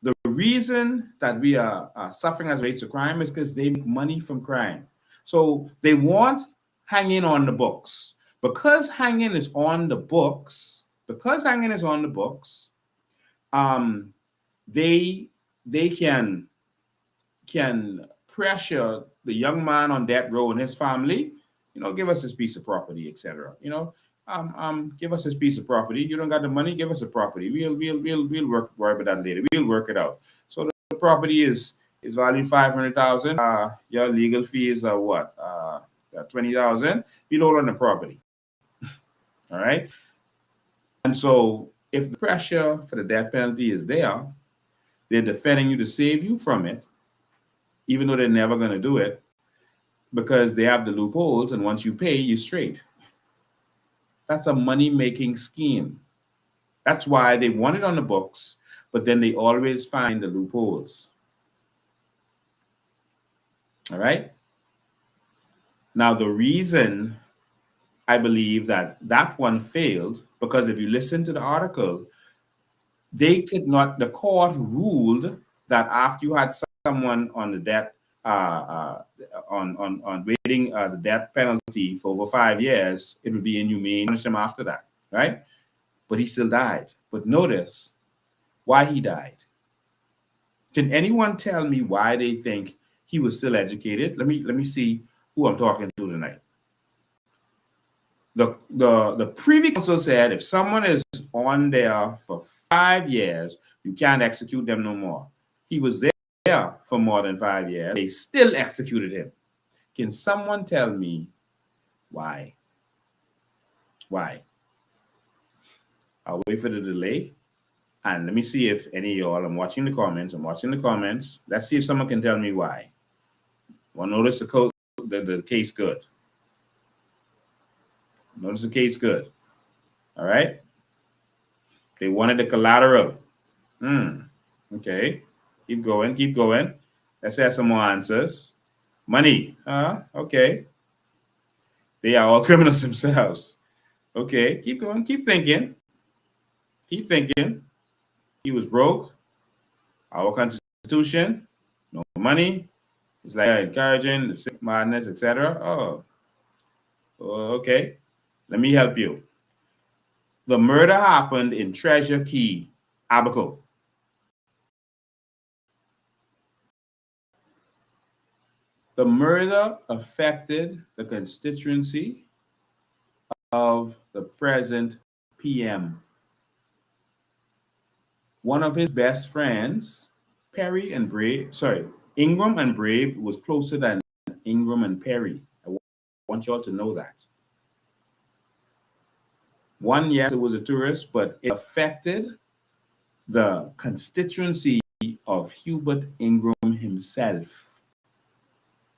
The reason that we are suffering as rates of crime is because they make money from crime. So they want hanging on the books. Because hanging is on the books, they can pressure the young man on death row and his family, give us this piece of property, etc. Give us this piece of property. You don't got the money, give us a property. We'll worry about that later. We'll work it out. So the property is valued $500,000. Your legal fees are what? $20,000. We'll hold on the property. All right. And so if the pressure for the death penalty is there, they're defending you to save you from it, even though they're never going to do it, because they have the loopholes, and once you pay, you're straight. That's a money-making scheme. That's why they want it on the books, but then they always find the loopholes. All right? Now, the reason I believe that one failed, because if you listen to the article, they could not, the court ruled that after you had someone on the death, on waiting the death penalty for over 5 years, it would be inhumane to punish him after that, right? But he still died. But notice why he died. Can anyone tell me why they think he was still educated? Let me see who I'm talking to tonight. The Privy Council said if someone is on there for 5 years, you can't execute them no more. He was there for more than 5 years. They still executed him. Can someone tell me why? Why? I'll wait for the delay. And let me see if any of y'all, I'm watching the comments. Let's see if someone can tell me why. Well, notice the case good. Notice the case good. All right. They wanted the collateral. Okay. Keep going. Let's have some more answers. Money. Okay. They are all criminals themselves. Okay. Keep going. Keep thinking. He was broke. Our constitution. No money. It's like encouraging the sick, madness, etc. Oh, okay. Let me help you. The murder happened in Treasure Key, Abaco. The murder affected the constituency of the present PM. One of his best friends, Ingram and Brave, was closer than Ingram and Perry. I want y'all to know that. One, yes, it was a tourist, but it affected the constituency of Hubert Ingram himself.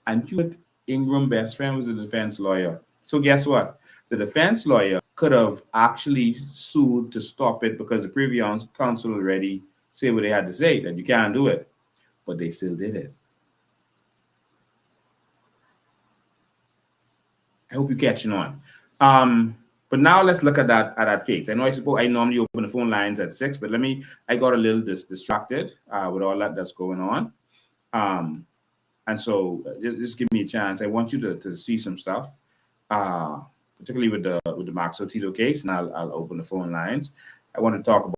And Hubert Ingram's best friend was a defense lawyer. So guess what? The defense lawyer could have actually sued to stop it because the Privy Council already said what they had to say, that you can't do it. But they still did it. I hope you're catching on. But now let's look at that case. I know I normally open the phone lines at 6, but I got a little distracted with all that's going on. And so just give me a chance. I want you to see some stuff, particularly with the Maxwell Tito case, and I'll open the phone lines. I want to talk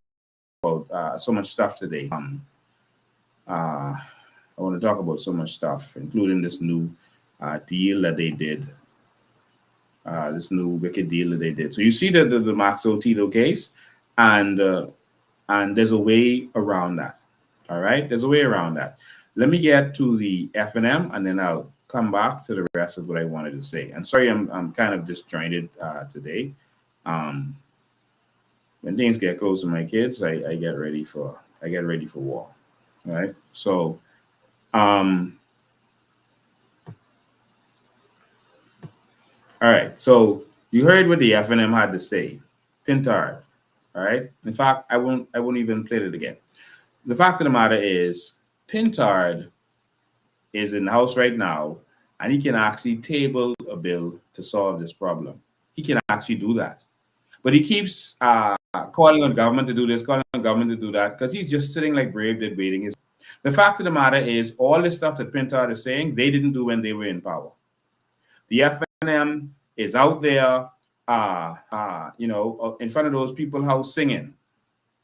about so much stuff today. I want to talk about so much stuff, including this new deal that they did. This new wicked deal that they did. So you see the Maxwell Tito case, and there's a way around that. All right, there's a way around that. Let me get to the F&M, and then I'll come back to the rest of what I wanted to say. And sorry, I'm kind of disjointed today. When things get close to my kids, I get ready for war. All right, so all right, so you heard what the F&M had to say. Pintard, all right? In fact, I won't even play it again. The fact of the matter is, Pintard is in the House right now, and he can actually table a bill to solve this problem. He can actually do that. But he keeps calling on government to do this, calling on government to do that, because he's just sitting like Brave did, waiting. The fact of the matter is, all this stuff that Pintard is saying, they didn't do when they were in power. The F&M is out there, in front of those people's house singing.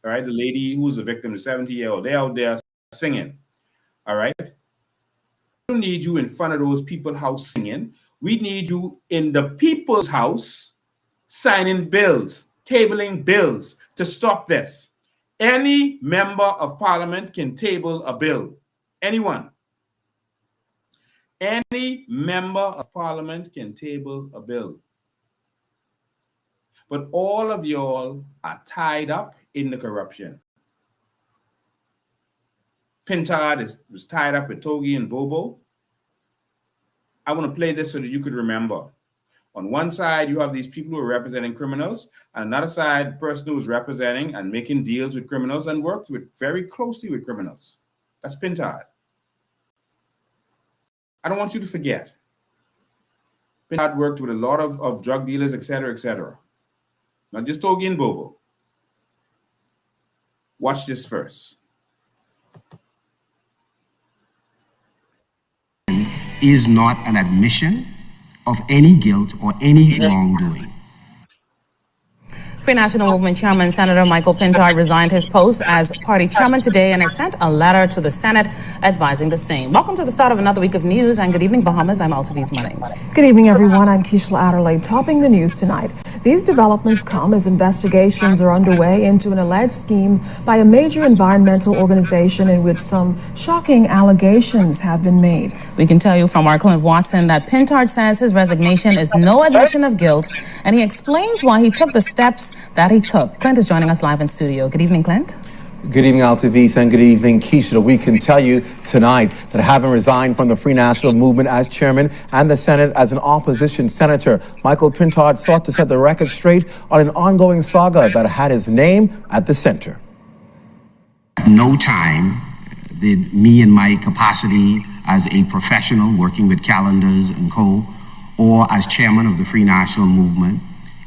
All right, the lady who's the victim, the 70-year-old, they're out there singing. All right. We don't need you in front of those people's house singing. We need you in the people's house signing bills, tabling bills to stop this. Any member of parliament can table a bill. Anyone. Any member of parliament can table a bill. But all of y'all are tied up in the corruption. Pintard was tied up with Togi and Bobo. I want to play this so that you could remember. On one side, you have these people who are representing criminals, and another side, the person who is representing and making deals with criminals and worked very closely with criminals. That's Pintard. I don't want you to forget. Pintard worked with a lot of drug dealers, et cetera, not just Togi and Bobo. Watch this first. Is not an admission of any guilt or any wrongdoing. Free National Movement Chairman Senator Michael Pintard resigned his post as party chairman today and has sent a letter to the Senate advising the same. Welcome to the start of another week of news, and good evening, Bahamas. I'm Altaviz Munnings. Good evening, everyone. I'm Keishla Adderley. Topping the news tonight, these developments come as investigations are underway into an alleged scheme by a major environmental organization in which some shocking allegations have been made. We can tell you from our Clint Watson that Pintard says his resignation is no admission of guilt, and he explains why he took the steps that he took. Clint is joining us live in studio. Good evening, Clint. Good evening, Altaviz, and good evening, Keisha. We can tell you tonight that having resigned from the Free National Movement as chairman and the Senate as an opposition senator, Michael Pintard sought to set the record straight on an ongoing saga that had his name at the center. No time did me in my capacity as a professional working with calendars and co, or as chairman of the Free National Movement,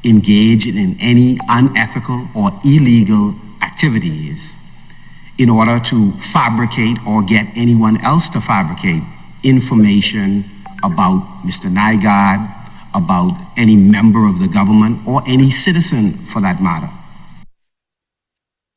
engage in any unethical or illegal activities in order to fabricate or get anyone else to fabricate information about Mr. Nygaard, about any member of the government, or any citizen for that matter.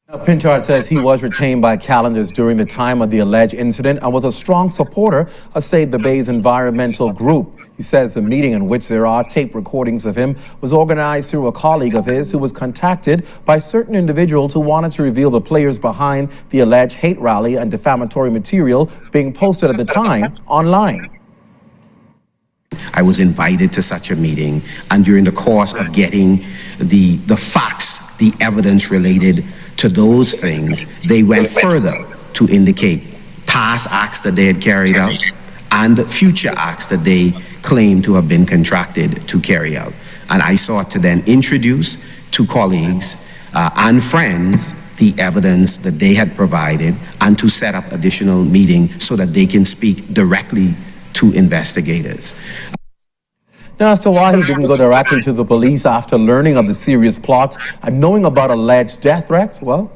Now, Pintard says he was retained by calendars during the time of the alleged incident and was a strong supporter of Save the Bay's environmental group. He says the meeting in which there are tape recordings of him was organized through a colleague of his who was contacted by certain individuals who wanted to reveal the players behind the alleged hate rally and defamatory material being posted at the time online. I was invited to such a meeting, and during the course of getting the facts, the evidence related to those things, they went further to indicate past acts that they had carried out and future acts that they claimed to have been contracted to carry out. And I sought to then introduce to colleagues and friends the evidence that they had provided and to set up additional meetings so that they can speak directly to investigators. Now, as to why he didn't go directly to the police after learning of the serious plots and knowing about alleged death threats, well,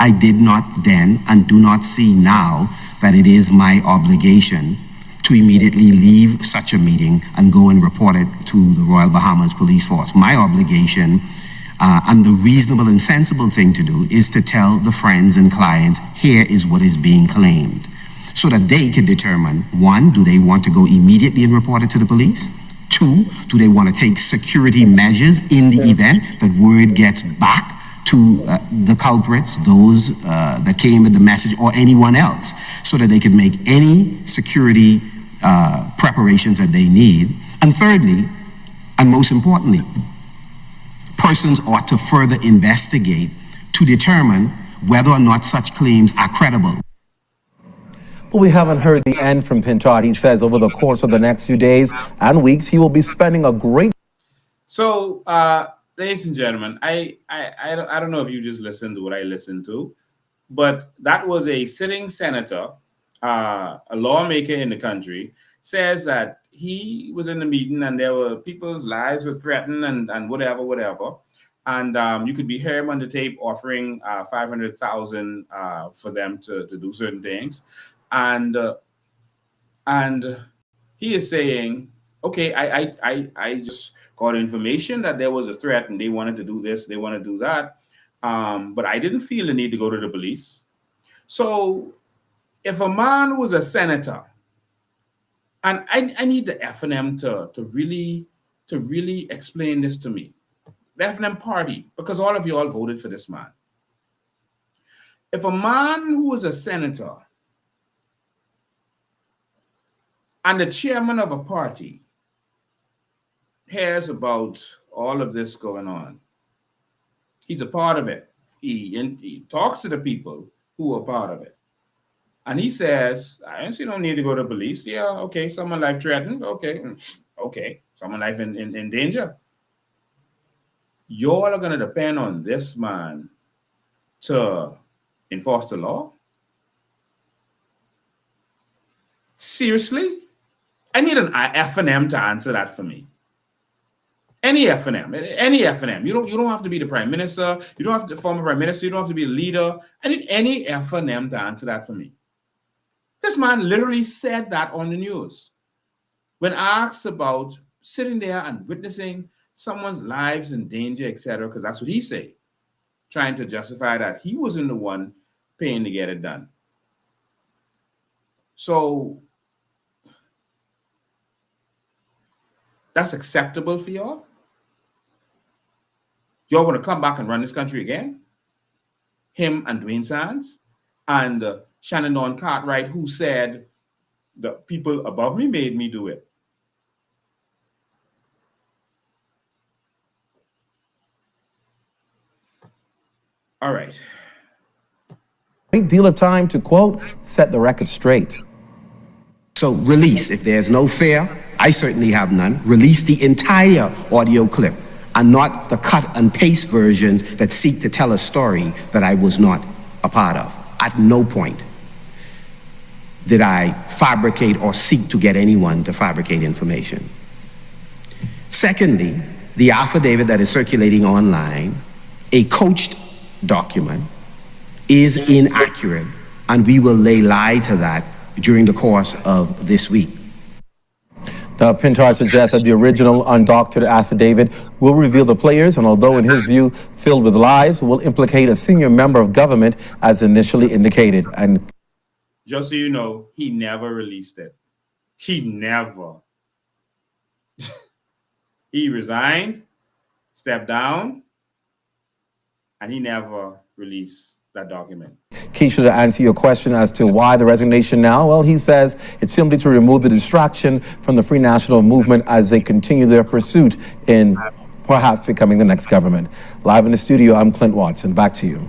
I did not then and do not see now that it is my obligation to immediately leave such a meeting and go and report it to the Royal Bahamas Police Force. My obligation and the reasonable and sensible thing to do is to tell the friends and clients, here is what is being claimed, so that they can determine, one, do they want to go immediately and report it to the police? Two, do they want to take security measures in the event that word gets back to the culprits, those that came with the message, or anyone else, so that they can make any security preparations that they need? And thirdly, and most importantly, persons ought to further investigate to determine whether or not such claims are credible. but we haven't heard the end from Pintard. He says over the course of the next few days and weeks, he will be spending a great... So, ladies and gentlemen, I don't know if you just listened to what I listened to, but that was a sitting senator, a lawmaker in the country, says that he was in the meeting and there were people's lives were threatened and whatever. And you could be heard on the tape offering $500,000 for them to do certain things. And he is saying, okay, I just got information that there was a threat and they wanted to do this, they want to do that. But I didn't feel the need to go to the police. So if a man who is a senator, and I need the F&M to really explain this to me, the F&M party, because all of you all voted for this man. If a man who is a senator and the chairman of a party hears about all of this going on, he's a part of it. He talks to the people who are part of it. And he says, I don't see no need to go to police. Yeah, okay, someone life threatened. Okay, someone life in danger. Y'all are going to depend on this man to enforce the law? Seriously? I need an F&M to answer that for me. Any F&M. You don't have to be the prime minister. You don't have to former prime minister. You don't have to be a leader. I need any F&M to answer that for me. This man literally said that on the news when asked about sitting there and witnessing someone's lives in danger, etc., because that's what he said, trying to justify that he wasn't the one paying to get it done. So that's acceptable for y'all? Y'all want to come back and run this country again? Him and Dwayne Sands and Shannon Dawn Cartwright, who said the people above me made me do it. All right. Great deal of time to, quote, set the record straight. So release, if there's no fear, I certainly have none, release the entire audio clip and not the cut and paste versions that seek to tell a story that I was not a part of. At no point did I fabricate or seek to get anyone to fabricate information. Secondly, the affidavit that is circulating online, a coached document, is inaccurate, and we will lay lie to that during the course of this week. Now, Pintard suggests that the original undoctored affidavit will reveal the players, and although in his view filled with lies, will implicate a senior member of government as initially indicated. And just so you know, he never released it. He never. He resigned, stepped down, and he never released that document. Keisha, to answer your question as to why the resignation now, well, he says it's simply to remove the distraction from the Free National Movement as they continue their pursuit in perhaps becoming the next government. Live in the studio, I'm Clint Watson. Back to you.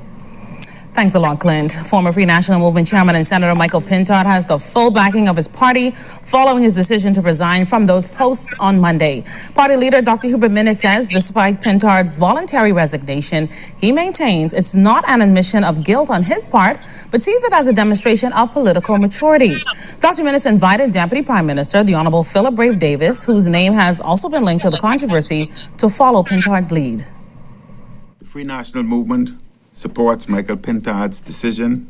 Thanks a lot, Clint. Former Free National Movement Chairman and Senator Michael Pintard has the full backing of his party following his decision to resign from those posts on Monday. Party leader Dr. Hubert Minnis says despite Pintard's voluntary resignation, he maintains it's not an admission of guilt on his part, but sees it as a demonstration of political maturity. Dr. Minnis invited Deputy Prime Minister, the Honorable Philip Brave Davis, whose name has also been linked to the controversy, to follow Pintard's lead. The Free National Movement supports Michael Pintard's decision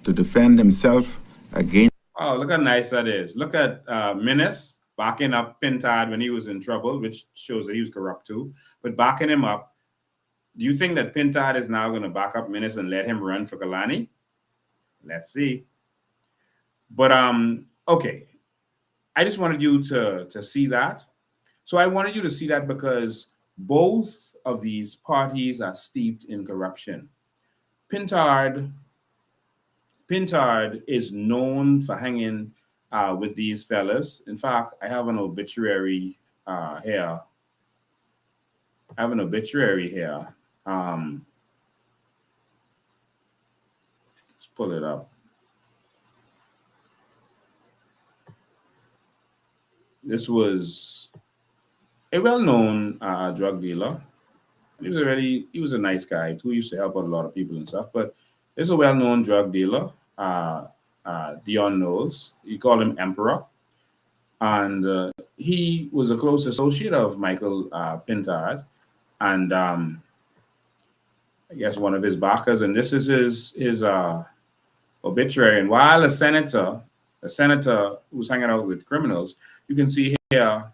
to defend himself against. Oh, look how nice that is. Look at Minnis backing up Pintard when he was in trouble, which shows that he was corrupt too, but backing him up. Do you think that Pintard is now going to back up Minnis and let him run for Kalani? Let's see. But, okay. I just wanted you to see that. So I wanted you to see that because both of these parties are steeped in corruption. Pintard is known for hanging with these fellas. In fact, I have an obituary here. Let's pull it up. This was a well-known drug dealer. He was a nice guy too. He used to help out a lot of people and stuff. But there's a well-known drug dealer, Dion Knowles. You call him Emperor, and he was a close associate of Michael Pintard, and I guess one of his backers. And this is his obituary. And while a senator who was hanging out with criminals, you can see here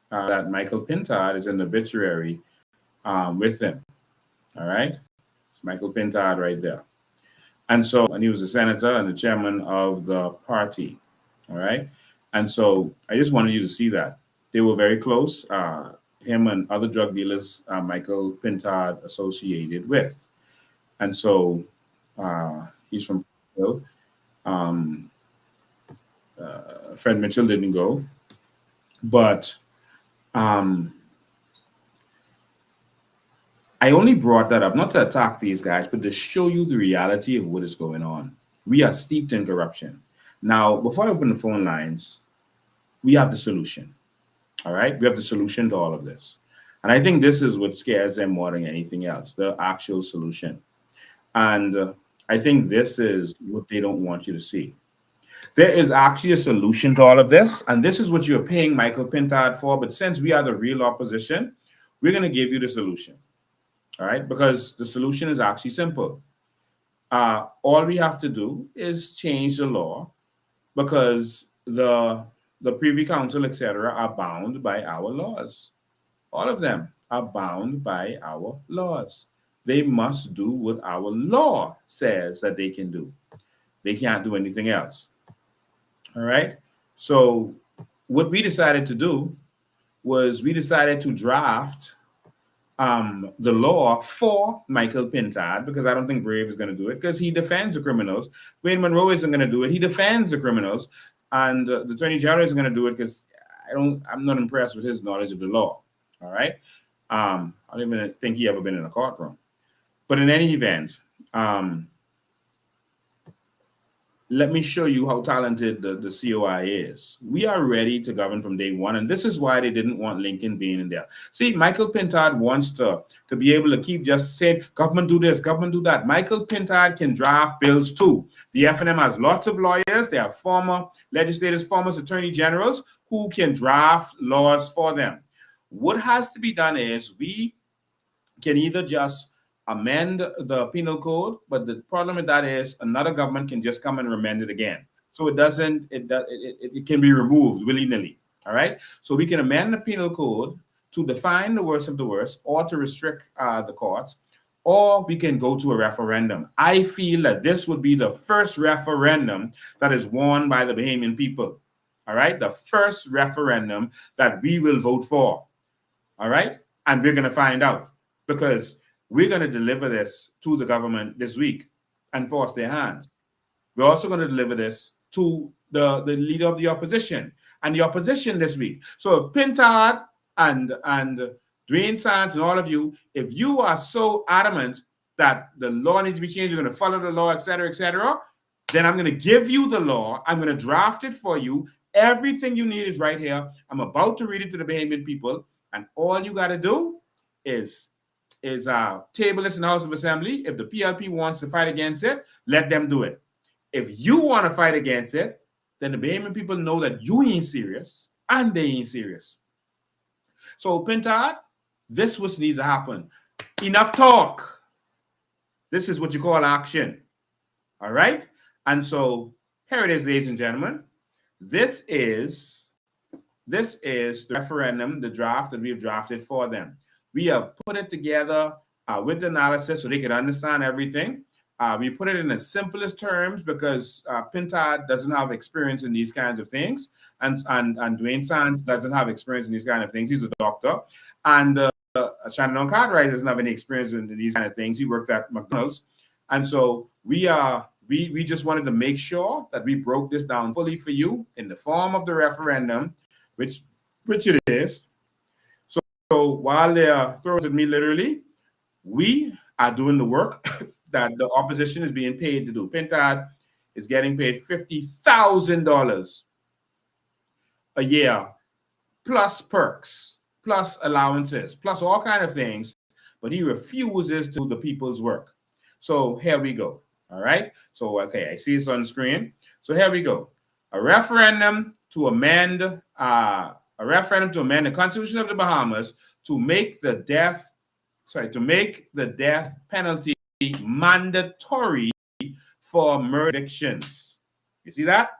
that Michael Pintard is in the obituary with him. All right, it's Michael Pintard right there. And he was a senator and the chairman of the party. All right. And so I just wanted you to see that. They were very close, him and other drug dealers Michael Pintard associated with. And so he's from Fred Mitchell didn't go. But I only brought that up not to attack these guys, but to show you the reality of what is going on. We are steeped in corruption. Now, before I open the phone lines, we have the solution. All right? We have the solution to all of this. And I think this is what scares them more than anything else, the actual solution. And I think this is what they don't want you to see. There is actually a solution to all of this, and this is what you're paying Michael Pintard for. But since we are the real opposition, we're going to give you the solution. All right? Because the solution is actually simple. All we have to do is change the law, because the Privy Council, etc., are bound by our laws. All of them are bound by our laws. They must do what our law says that they can do. They can't do anything else. All right? So what we decided to do was we decided to draft the law for Michael Pintard, because I don't think Brave is going to do it, because he defends the criminals. Wayne Monroe isn't going to do it. He defends the criminals. And the Attorney General isn't going to do it because I'm not impressed with his knowledge of the law. All right? I don't even think he ever been in a courtroom. But in any event, let me show you how talented the COI is. We are ready to govern from day one, and this is why they didn't want Lincoln being in there. See, Michael Pintard wants to be able to keep just saying, government do this, government do that. Michael Pintard can draft bills too. The FNM has lots of lawyers. They have former legislators, former attorney generals who can draft laws for them. What has to be done is we can either just amend the penal code, but the problem with that is another government can just come and amend it again. So it can be removed willy-nilly. All right. So we can amend the penal code to define the worst of the worst, or to restrict the courts, or we can go to a referendum. I feel that this would be the first referendum that is won by the Bahamian people. All right. The first referendum that we will vote for. All right. And we're going to find out, because we're going to deliver this to the government this week and force their hands. We're also going to deliver this to the leader of the opposition and the opposition this week. So if Pintard and Dwayne Sands and all of you, if you are so adamant that the law needs to be changed, you're going to follow the law, etc., then I'm going to give you the law. I'm going to draft it for you. Everything you need is right here. I'm about to read it to the Bahamian people, and all you got to do is table this in the House of Assembly. If the PLP wants to fight against it, let them do it. If you want to fight against it, then the Bahamian people know that you ain't serious and they ain't serious. So Pintard, this is what needs to happen. Enough talk. This is what you call action. All right? And so here it is, ladies and gentlemen. This is the referendum, the draft that we've drafted for them. We have put it together with the analysis so they can understand everything. We put it in the simplest terms because Pintard doesn't have experience in these kinds of things, and Dwayne Sands doesn't have experience in these kind of things. He's a doctor, and Shannon Cartwright doesn't have any experience in these kind of things. He worked at McDonald's, and so we just wanted to make sure that we broke this down fully for you in the form of the referendum, which it is. So while they are throwing at me literally, we are doing the work that the opposition is being paid to do. Pintard is getting paid $50,000 a year, plus perks, plus allowances, plus all kinds of things, but he refuses to do the people's work. So here we go. All right. So, okay, I see this on the screen. So here we go. A referendum to amend the Constitution of the Bahamas to make the death penalty mandatory for murder convictions. You see that?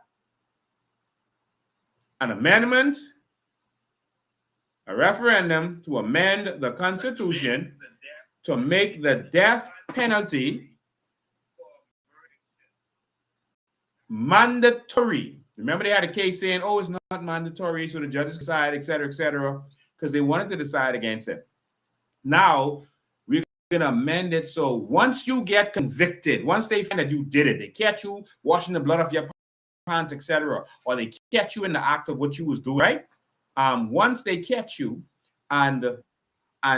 An amendment, a referendum to amend the Constitution to make the death penalty mandatory. Remember, they had a case saying, oh, it's not mandatory, so the judges decide, et cetera, because they wanted to decide against it. Now, we're going to amend it so once you get convicted, once they find that you did it, they catch you washing the blood off your pants, etc., or they catch you in the act of what you was doing, right? Once they catch you and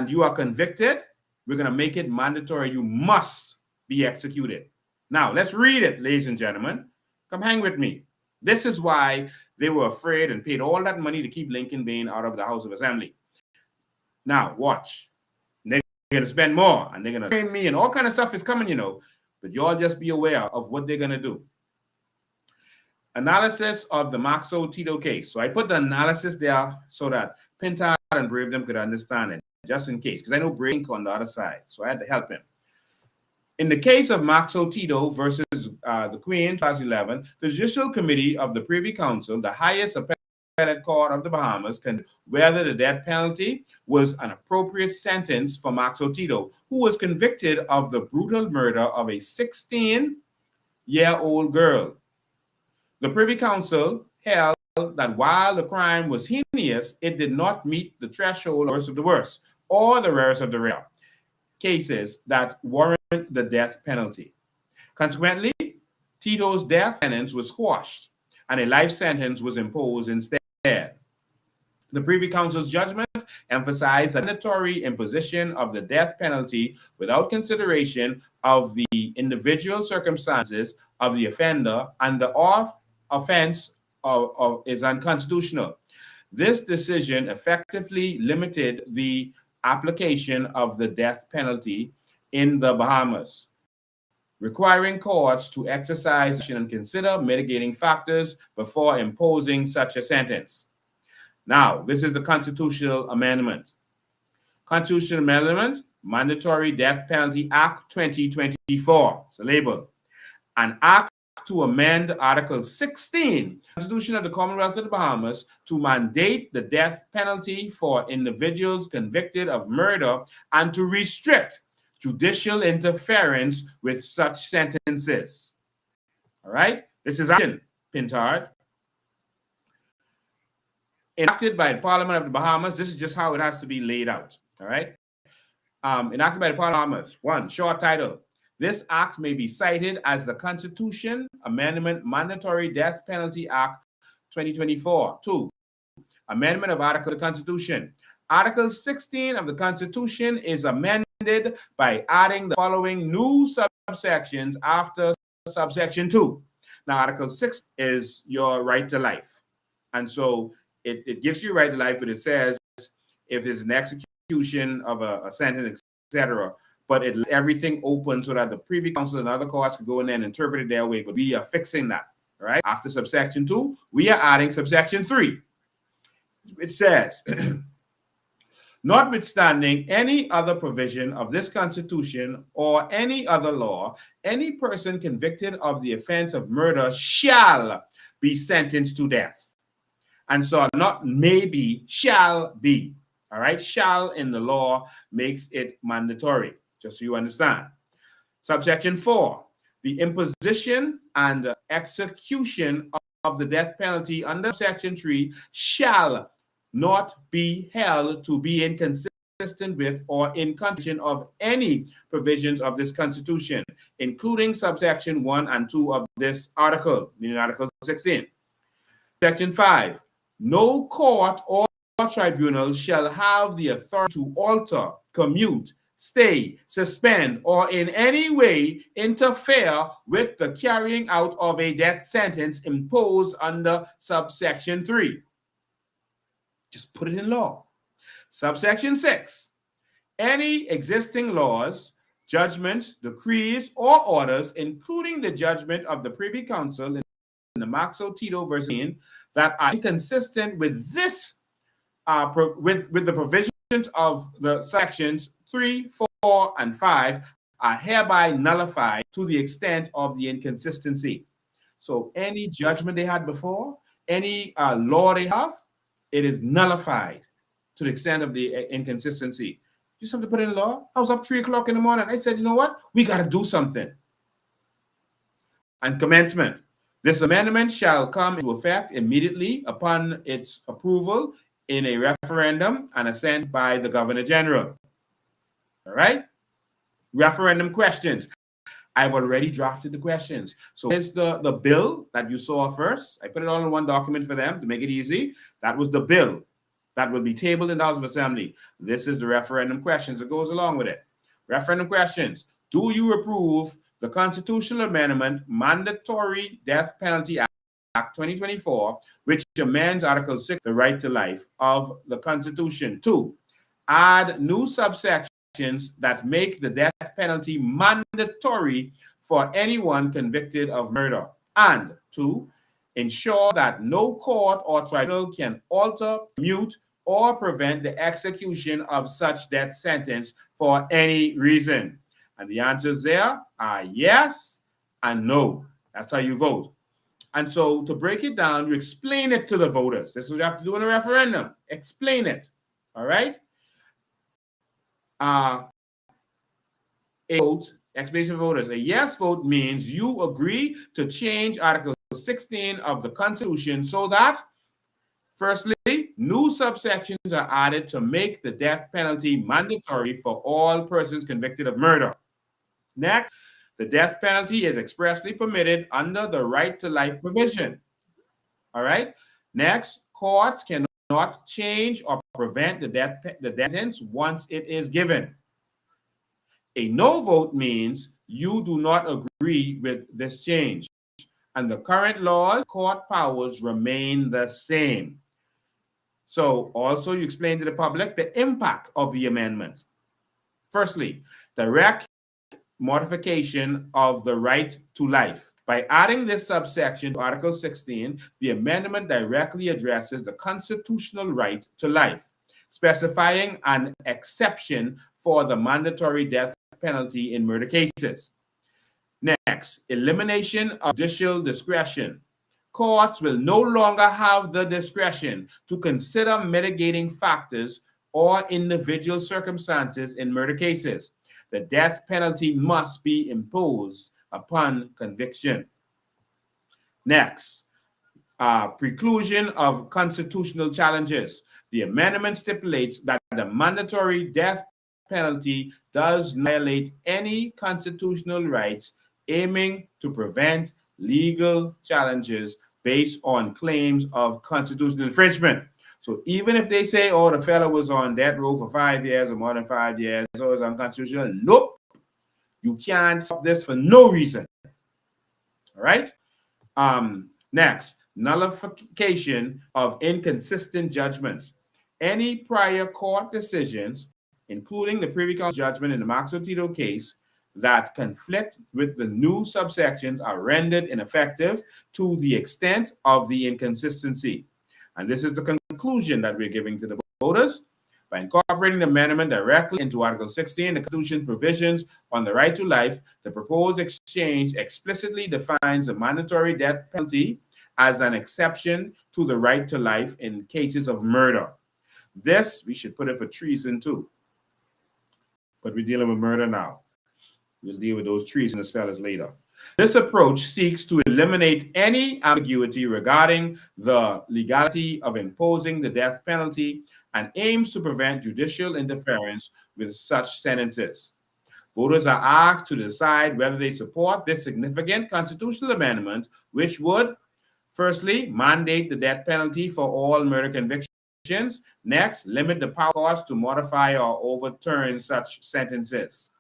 you are convicted, we're going to make it mandatory. You must be executed. Now, let's read it, ladies and gentlemen. Come hang with me. This is why they were afraid and paid all that money to keep Lincoln Bain out of the House of Assembly. Now, watch. They're going to spend more, and they're going to train me, and all kind of stuff is coming, you know. But y'all just be aware of what they're going to do. Analysis of the Maxo Tito case. So I put the analysis there so that Pintard and Brave them could understand it, just in case, because I know Brave on the other side, so I had to help him. In the case of Maxo Tito versus the Queen, 2011, the Judicial Committee of the Privy Council, the highest appellate court of the Bahamas, can whether the death penalty was an appropriate sentence for Maxo Tito, who was convicted of the brutal murder of a 16-year-old girl. The Privy Council held that while the crime was heinous, it did not meet the threshold of the worst of the worst or the rarest of the rare cases that warrant the death penalty. Consequently, Tito's death sentence was squashed and a life sentence was imposed instead. The Privy Council's judgment emphasized the mandatory imposition of the death penalty without consideration of the individual circumstances of the offender, and the offense is unconstitutional. This decision effectively limited the application of the death penalty in the Bahamas, requiring courts to exercise and consider mitigating factors before imposing such a sentence. Now, this is the constitutional amendment. Constitutional Amendment, Mandatory Death Penalty Act 2024. It's a label. An act to amend Article 16, Constitution of the Commonwealth of the Bahamas, to mandate the death penalty for individuals convicted of murder and to restrict judicial interference with such sentences. All right? This is action, Pintard. Enacted by the Parliament of the Bahamas. This is just how it has to be laid out. All right? Enacted by the Parliament of the Bahamas. 1, short title. This act may be cited as the Constitution Amendment Mandatory Death Penalty Act 2024. 2, amendment of Article of the Constitution. Article 16 of the Constitution is amended by adding the following new subsections after subsection 2. Now, Article 6 is your right to life. And so it gives you right to life, but it says if it's an execution of a sentence, etc., but it everything open so that the Privy Council and other courts can go in there and interpret it their way. But we are fixing that, all right? After subsection 2, we are adding subsection 3. It says, notwithstanding any other provision of this Constitution or any other law, any person convicted of the offense of murder shall be sentenced to death. And so not maybe, shall be. All right? Shall in the law makes it mandatory, just so you understand. Subsection 4, the imposition and execution of the death penalty under Section 3 shall not be held to be inconsistent with or in contradiction of any provisions of this Constitution, including subsection 1 and 2 of this article, meaning Article 16. Section 5, no court or tribunal shall have the authority to alter, commute, stay, suspend, or in any way interfere with the carrying out of a death sentence imposed under subsection 3. Just put it in law. Subsection 6, any existing laws, judgments, decrees, or orders, including the judgment of the Privy Council in the Maxo Tito version, that are inconsistent with this, with the provisions of the sections 3, 4, and 5 are hereby nullified to the extent of the inconsistency. So any judgment they had before, any law they have, it is nullified to the extent of the inconsistency. You just have to put in law. I was up 3 o'clock in the morning. I said, you know what? We got to do something. And commencement. This amendment shall come into effect immediately upon its approval in a referendum and assent by the Governor General. All right? Referendum questions. I've already drafted the questions. So here's the bill that you saw first. I put it all in one document for them to make it easy. That was the bill that will be tabled in the House of Assembly. This is the referendum questions that goes along with it. Referendum questions. Do you approve the constitutional amendment Mandatory Death Penalty Act 2024, which amends Article 6, the right to life of the Constitution? 2, add new subsections that make the death penalty mandatory for anyone convicted of murder. And 2, ensure that no court or tribunal can alter, mute, or prevent the execution of such death sentence for any reason. And the answers there are yes and no. That's how you vote. And so to break it down, you explain it to the voters. This is what you have to do in a referendum. Explain it. All right? A vote, explanation of voters. A yes vote means you agree to change Article 16 of the Constitution so that, firstly, new subsections are added to make the death penalty mandatory for all persons convicted of murder. Next, the death penalty is expressly permitted under the right to life provision. All right? Next, courts cannot change or prevent the death sentence once it is given. A no vote means you do not agree with this change, and the current laws, court powers remain the same. So also you explain to the public the impact of the amendment. Firstly, direct modification of the right to life. By adding this subsection to Article 16, the amendment directly addresses the constitutional right to life, specifying an exception for the mandatory death penalty in murder cases. Next, elimination of judicial discretion. Courts will no longer have the discretion to consider mitigating factors or individual circumstances in murder cases. The death penalty must be imposed upon conviction. Next, preclusion of constitutional challenges. The amendment stipulates that the mandatory death penalty does violate any constitutional rights, aiming to prevent legal challenges based on claims of constitutional infringement. So even if they say, oh, the fellow was on death row for 5 years or more than 5 years, so it's unconstitutional, nope. You can't stop this for no reason. All right? Next, nullification of inconsistent judgments. Any prior court decisions, including the Privy Council judgment in the Max Tito case, that conflict with the new subsections are rendered ineffective to the extent of the inconsistency. And this is the conclusion that we're giving to the voters. By incorporating the amendment directly into Article 16, the Constitution provisions on the right to life, the proposed exchange explicitly defines the mandatory death penalty as an exception to the right to life in cases of murder. This, we should put it for treason too. But we're dealing with murder now. We'll deal with those treasonous fellas later. This approach seeks to eliminate any ambiguity regarding the legality of imposing the death penalty and aims to prevent judicial interference with such sentences. Voters are asked to decide whether they support this significant constitutional amendment, which would, firstly, mandate the death penalty for all murder convictions. Next, limit the powers to modify or overturn such sentences.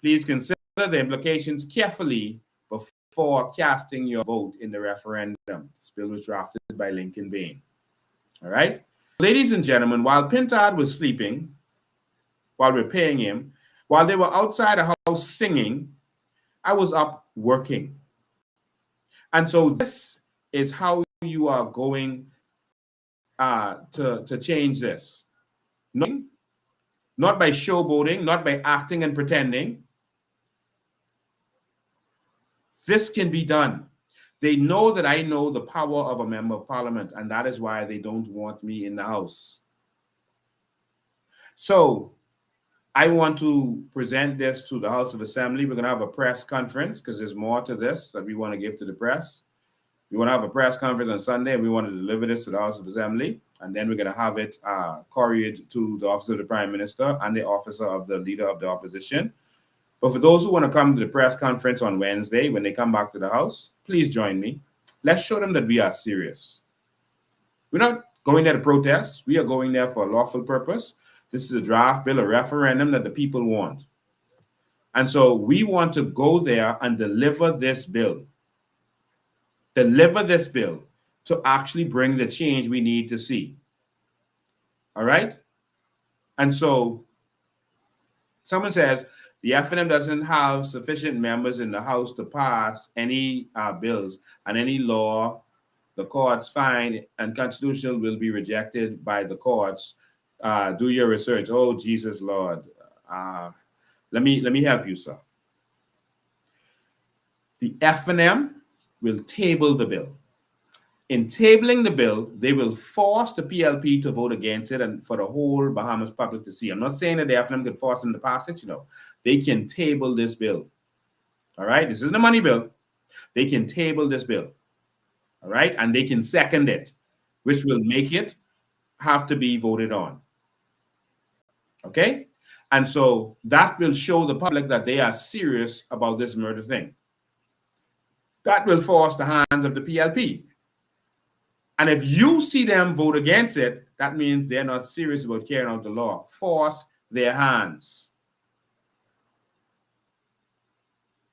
Please consider the implications carefully before casting your vote in the referendum. This bill was drafted by Lincoln Bain. All right? Ladies and gentlemen, while Pintard was sleeping, while we're paying him, while they were outside the house singing, I was up working. And so this is how you are going to change this. Not by showboating, not by acting and pretending. This can be done. They know that I know the power of a member of parliament, and that is why they don't want me in the house. So I want to present this to the House of Assembly. We're going to have a press conference because there's more to this that we want to give to the press. We want to have a press conference on Sunday, and we want to deliver this to the House of Assembly, and then we're going to have it couriered to the Office of the Prime Minister and the Office of the Leader of the Opposition. But for those who want to come to the press conference on Wednesday, when they come back to the House, please join me. Let's show them that we are serious. We're not going there to protest. We are going there for a lawful purpose. This is a draft bill, a referendum that the people want. And so we want to go there and deliver this bill. Deliver this bill to actually bring the change we need to see. All right? And so someone says, the FNM doesn't have sufficient members in the House to pass any bills, and any law the courts find unconstitutional will be rejected by the courts. Do your research. Oh, Jesus, Lord. Let me help you, sir. The FNM will table the bill. In tabling the bill, they will force the PLP to vote against it and for the whole Bahamas public to see. I'm not saying that the FNM could force them to pass it, They can table this bill. All right? This isn't a money bill. They can table this bill. All right? And they can second it, which will make it have to be voted on. Okay? And so that will show the public that they are serious about this murder thing. That will force the hands of the PLP. And if you see them vote against it, that means they're not serious about carrying out the law. Force their hands.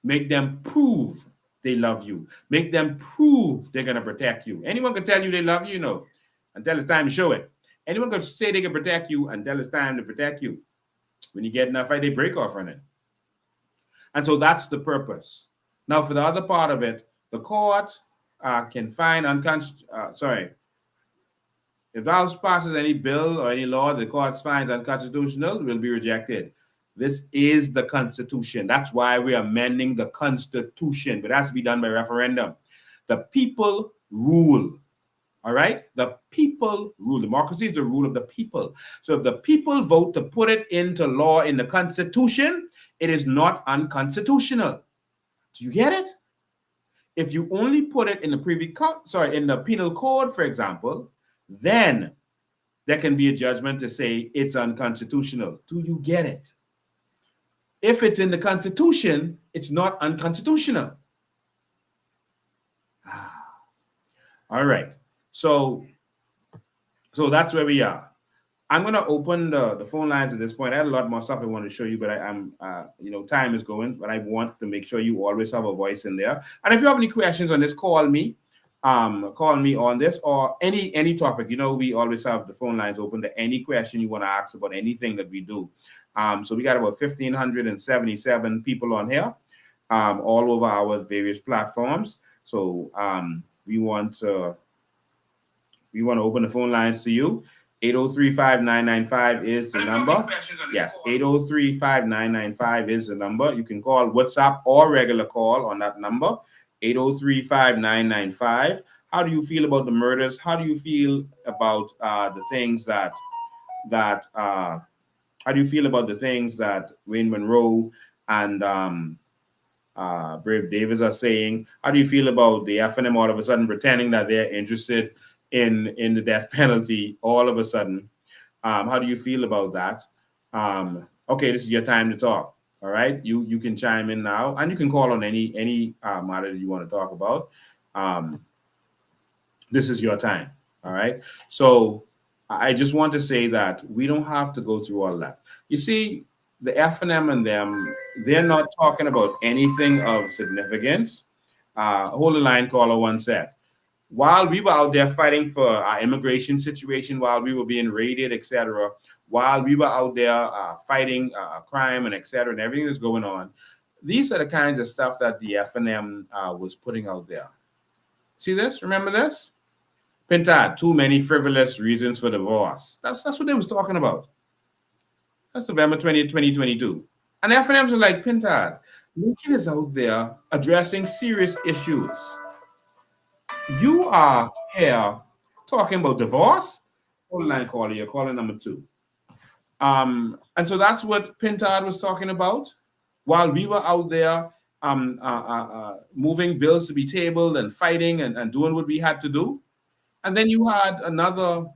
Make them prove they love you. Make them prove they're going to protect you. Anyone can tell you they love you, until it's time to show it. Anyone can say they can protect you until it's time to protect you. When you get in a fight, they break off running. And so that's the purpose. Now, for the other part of it, the court can find if the House passes any bill or any law the court finds unconstitutional, will be rejected. This is the Constitution. That's why we are amending the Constitution, but it has to be done by referendum. The people rule. All right? The people rule. Democracy is the rule of the people. So if the people vote to put it into law in the Constitution, it is not unconstitutional. Do you get it? If you only put it in the in the penal code, for example, then there can be a judgment to say it's unconstitutional. Do you get it? If it's in the Constitution, it's not unconstitutional. All right. So that's where we are. I'm going to open the phone lines at this point. I had a lot more stuff I want to show you, but time is going, but I want to make sure you always have a voice in there. And if you have any questions on this, call me on this or any topic. We always have the phone lines open to any question you want to ask about anything that we do. So we got about 1,577 people on here, all over our various platforms. So we want to open the phone lines to you. 803-5995 is the number. Yes, 803-5995 is the number. You can call WhatsApp or regular call on that number, 803-5995. How do you feel about the murders? How do you feel about the things that Wayne Monroe and Brave Davis are saying? How do you feel about the FNM all of a sudden pretending that they're interested in the death penalty all of a sudden? How do you feel about that? Okay, this is your time to talk. All right, you can chime in now, and you can call on any matter that you want to talk about. This is your time. All right. So I just want to say that we don't have to go through all that. You see, the FNM and them, they're not talking about anything of significance. Hold the line, caller one sec. While we were out there fighting for our immigration situation, while we were being raided, etc., while we were out there fighting crime and etc., and everything that's going on, these are the kinds of stuff that the FNM was putting out there. See this? Remember this? Pintard, too many frivolous reasons for divorce. That's what they was talking about. That's November 20th, 2022. And the FNMs are like, Pintard, Lincoln is out there addressing serious issues. You are here talking about divorce. Hold the line, caller. You're calling number 2. And so that's what Pintard was talking about. While we were out there moving bills to be tabled and fighting and doing what we had to do. And then you had another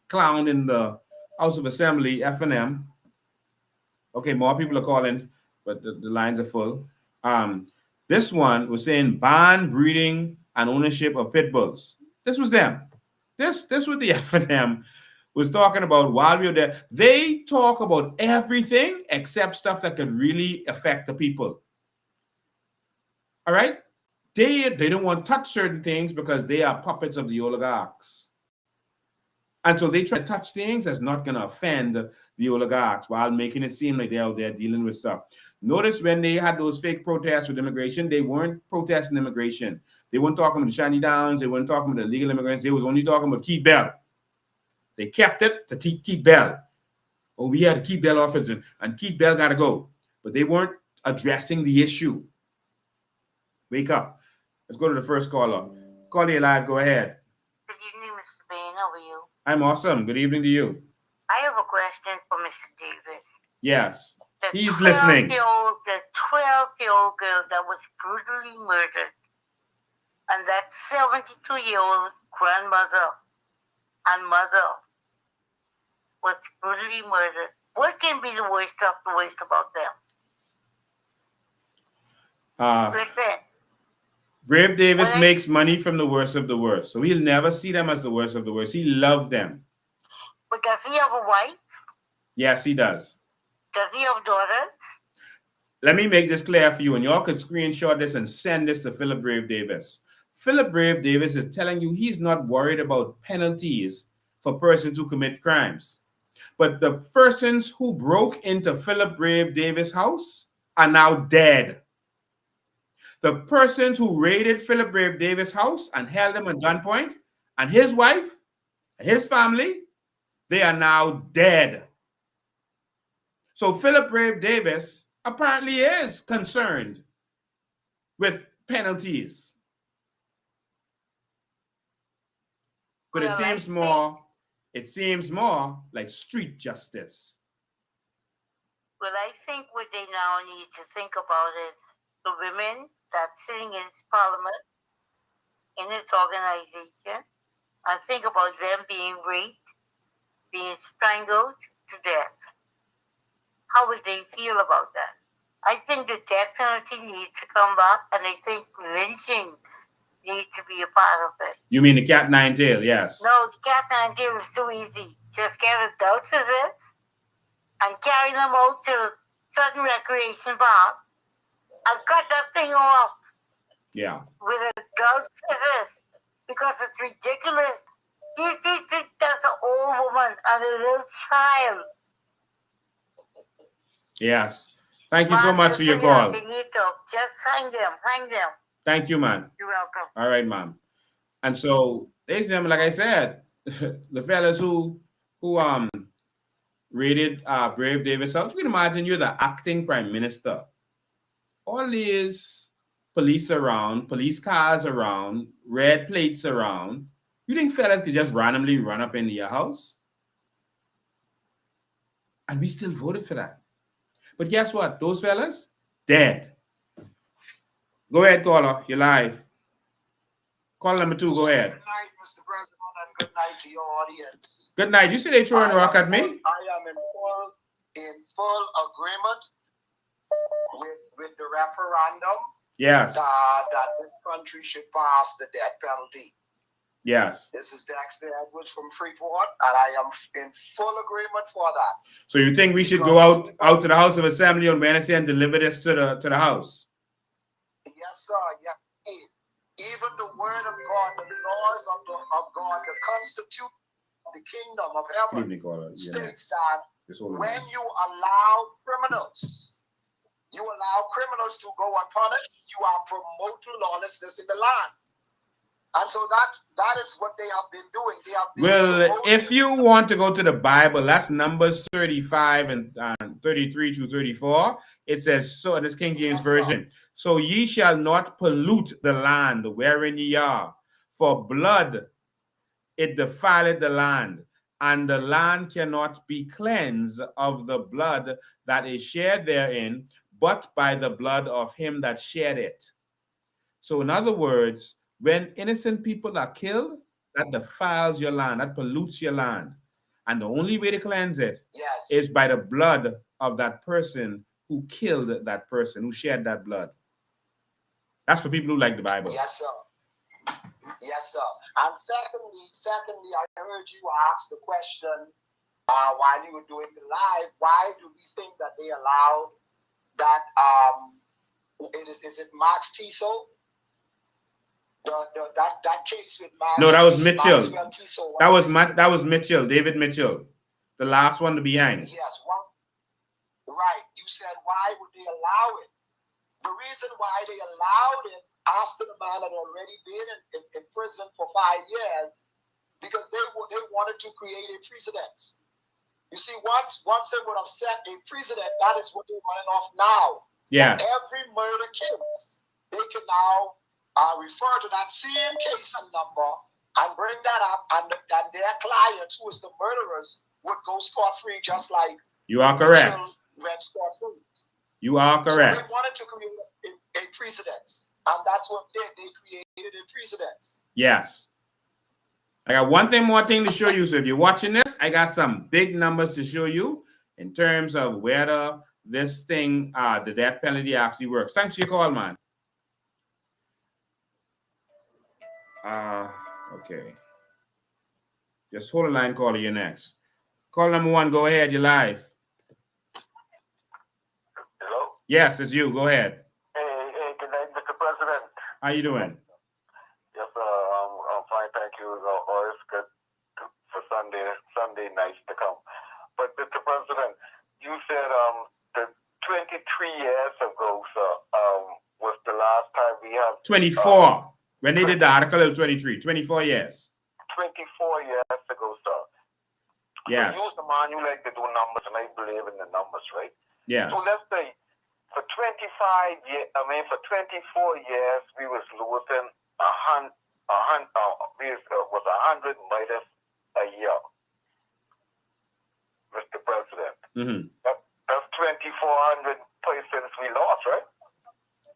clown in the House of Assembly, FNM. Okay, more people are calling, but the lines are full. This one was saying ban breeding and ownership of pit bulls. This was them. This was the FNM was talking about while we were there. They talk about everything except stuff that could really affect the people. All right? They don't want to touch certain things because they are puppets of the oligarchs. And so they try to touch things that's not going to offend the oligarchs while making it seem like they're out there dealing with stuff. Notice when they had those fake protests with immigration, they weren't protesting immigration. They weren't talking about the Shanty Downs. They weren't talking about the illegal immigrants. They was only talking about Keith Bell. They kept it to Keith Bell. Oh, we had to Keith Bell office and Keith Bell got to go. But they weren't addressing the issue. Wake up. Let's go to the first caller. Call you live. Go ahead. Good evening, Mr. Bain. How are you? I'm awesome. Good evening to you. I have a question for Mr. Davis. Yes. He's The listening. 12-year-old girl that was brutally murdered, and that 72-year-old grandmother and mother was brutally murdered. What can be the worst of the worst about them? Listen. Brave Davis makes money from the worst of the worst. So he'll never see them as the worst of the worst. He loved them. But does he have a wife? Yes, he does. Does he have daughters? Let me make this clear for you, and y'all could screenshot this and send this to Philip Brave Davis. Philip Brave Davis is telling you he's not worried about penalties for persons who commit crimes. But the persons who broke into Philip Brave Davis' house are now dead. The persons who raided Philip Brave Davis' house and held him at gunpoint, and his wife, and his family, they are now dead. So Philip Brave Davis apparently is concerned with penalties. But Well, it seems more like street justice. Well, I think what they now need to think about is the women that's sitting in its parliament, in its organization, and think about them being raped, being strangled to death. How would they feel about that? I think the death penalty needs to come back, and I think lynching needs to be a part of it. You mean the cat nine tail? Yes. No, the cat nine tail is too easy. Just get adults of it and carry them out to certain recreation park and cut that thing off Yeah. with adults of it because it's ridiculous. That's an old woman and a little child. Yes. Thank you so much for your call. They need to just hang them. Thank you, man. You're welcome. All right, ma'am. And so they them, like I said, the fellas who raided Brave Davis house. You can imagine you're the acting prime minister. All these police around, police cars around, red plates around. You think fellas could just randomly run up into your house? And we still voted for that. But guess what? Those fellas, dead. Go ahead, caller. You're live. Call number 2, go ahead. Good night, Mr. President, and good night to your audience. Good night. You see they throwing rock at me? I am in full agreement with the referendum. Yes. That this country should pass the death penalty. Yes. This is Dexter Edwards from Freeport, and I am in full agreement for that. So you think we should go out to the House of Assembly on Wednesday and deliver this to the House? Yes, sir. Yeah. Even the word of God, the laws of God, the constitution of the kingdom of heaven states that when you allow criminals to go unpunished, you are promoting lawlessness in the land. And so that is what they have been doing. They have been Well, if you want to go to the Bible, that's Numbers 35 and 33 to 34. It says, so in this King James Version, so ye shall not pollute the land wherein ye are, for blood it defileth the land, and the land cannot be cleansed of the blood that is shed therein, but by the blood of him that shed it. So in other words, when innocent people are killed, that defiles your land, that pollutes your land. And the only way to cleanse it is by the blood of that person who killed that person, who shed that blood. That's for people who like the Bible. Yes, sir. Yes, sir. And secondly, I heard you ask the question while you were doing the live, why do we think that they allowed that is it Max Tiso? That case with Max. No, that was Mitchell. Tiso, That was Mitchell, David Mitchell, the last one to be hanged. Yes, right. You said why would they allow it? The reason why they allowed it after the man had already been in prison for 5 years, because they wanted to create a precedent. You see, once they would have set a precedent, that is what they're running off now. Yes. Every murder case, they can now refer to that same case and number and bring that up, and their clients, who is the murderers, would go scot-free, just like You are correct. went scot-free. You are correct. So they wanted to create a precedent, and that's what they did. They created a precedent. Yes. I got one more thing to show you. So if you're watching this, I got some big numbers to show you in terms of whether this thing, the death penalty actually works. Thanks for your call, man. Okay. Just hold the line, caller. You're next. Call number 1. Go ahead. You're live. Hello? Yes, it's you. Go ahead. Hey, good night, Mr. President. How you doing? Yes, I'm fine, thank you. Always good for Sunday nights to come. But Mr. President, you said that 23 years ago, sir, was the last time we have 24. When they did the article, it was 23. 24 years. 24 years ago, sir. Yes. So you're the man, you like to do numbers, and I believe in the numbers, right? Yes. So let's say for 24 years, we was losing 100 murders a year, Mr. President. Mm-hmm. That's 2,400 persons we lost, right?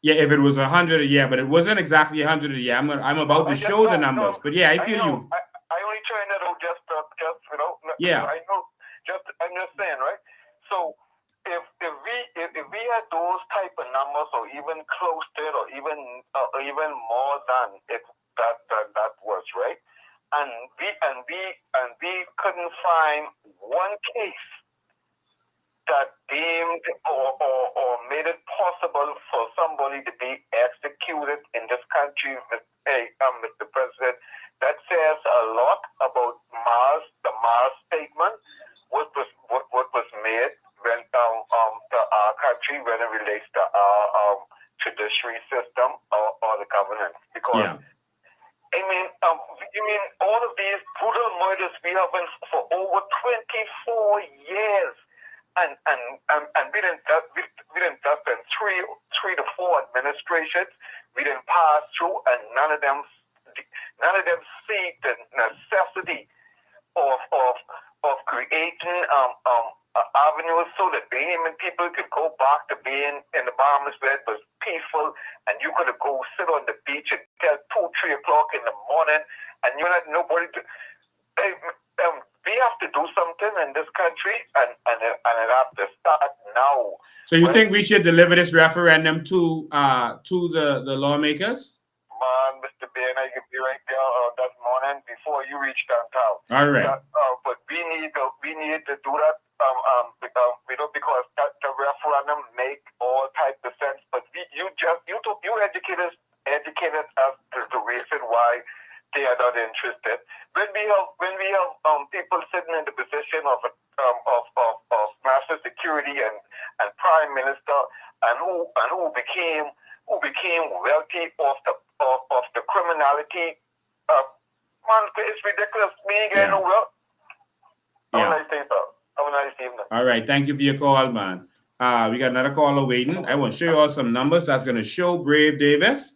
Yeah, if it was 100 a year, but it wasn't exactly 100 a year. I'm about to show the numbers, but yeah, I feel you. I only trying that out just Yeah. I know. I'm just saying, right? So if we had those type of numbers, or even close to it, or even more than it that was, right? And we couldn't find one case that deemed or made it possible for somebody to be executed in this country, Mr. President. That says a lot about the Mars statement, what was made when to our country when it relates to our judiciary system or the governance. Because I mean, all of these brutal murders we have been for over 24 years. And we didn't just in three to four administrations. We didn't pass through, and none of them see the necessity of creating avenues so that Bahamian people could go back to being in the bottomless bed was peaceful, and you could go sit on the beach until 2-3 o'clock in the morning, and you had nobody to. We have to do something in this country, and it have to start now. So you think we should deliver this referendum to the lawmakers? Man, Mr. Ben, I could be right there that morning before you reach downtown. All right. But we need to do that. Because the referendum make all types of sense. But you educated us the reason why they are not interested. When we have people sitting in the position of national security and prime minister, and who became wealthy off the criminality, man, it's ridiculous. We ain't getting no wealth. Have a nice day, sir. Have a nice evening. All right, thank you for your call, man. We got another caller waiting. I want to show you all some numbers that's going to show Brave Davis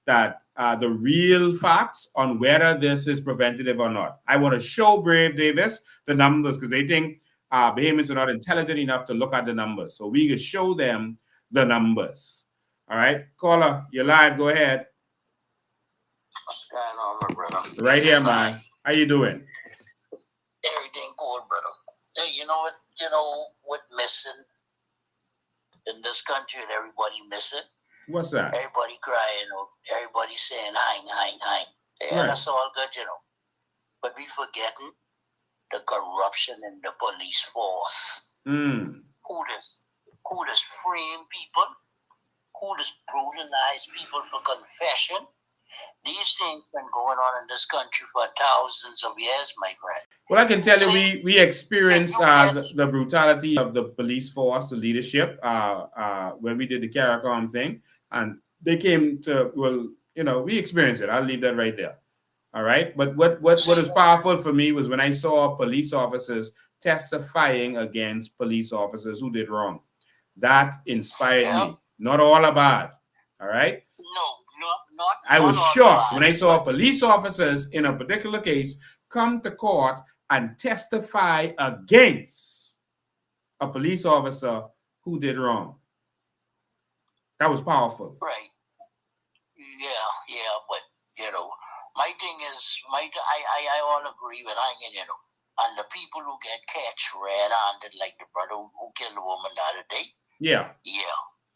that the real facts on whether this is preventative or not. I want to show Brave Davis the numbers because they think Bahamians are not intelligent enough to look at the numbers. So we can show them the numbers. All right, caller, you're live. Go ahead. What's going on, my brother? Right here, man. How you doing? Everything good, brother. Hey, you know what? You know what missing in this country and everybody missing? What's that? Everybody crying or everybody saying hein. Yeah, Right. that's all good, you know. But we forgetting the corruption in the police force. Mm. Who does frame people? Who does brutalize people for confession? These things been going on in this country for thousands of years, my friend. Well, I can tell you, we experienced the brutality of the police force, the leadership, when we did the CARICOM thing, and they came to, well, you know, we experienced it. I'll leave that right there. All right. But what was powerful for me was when I saw police officers testifying against police officers who did wrong. That inspired me. Not all are bad. All right. I was shocked when I saw police officers in a particular case come to court and testify against a police officer who did wrong. That was powerful. Right. Yeah, but you know, my thing is, I all agree with hanging, you know, and the people who get catch red-handed, like the brother who killed the woman the other day. Yeah.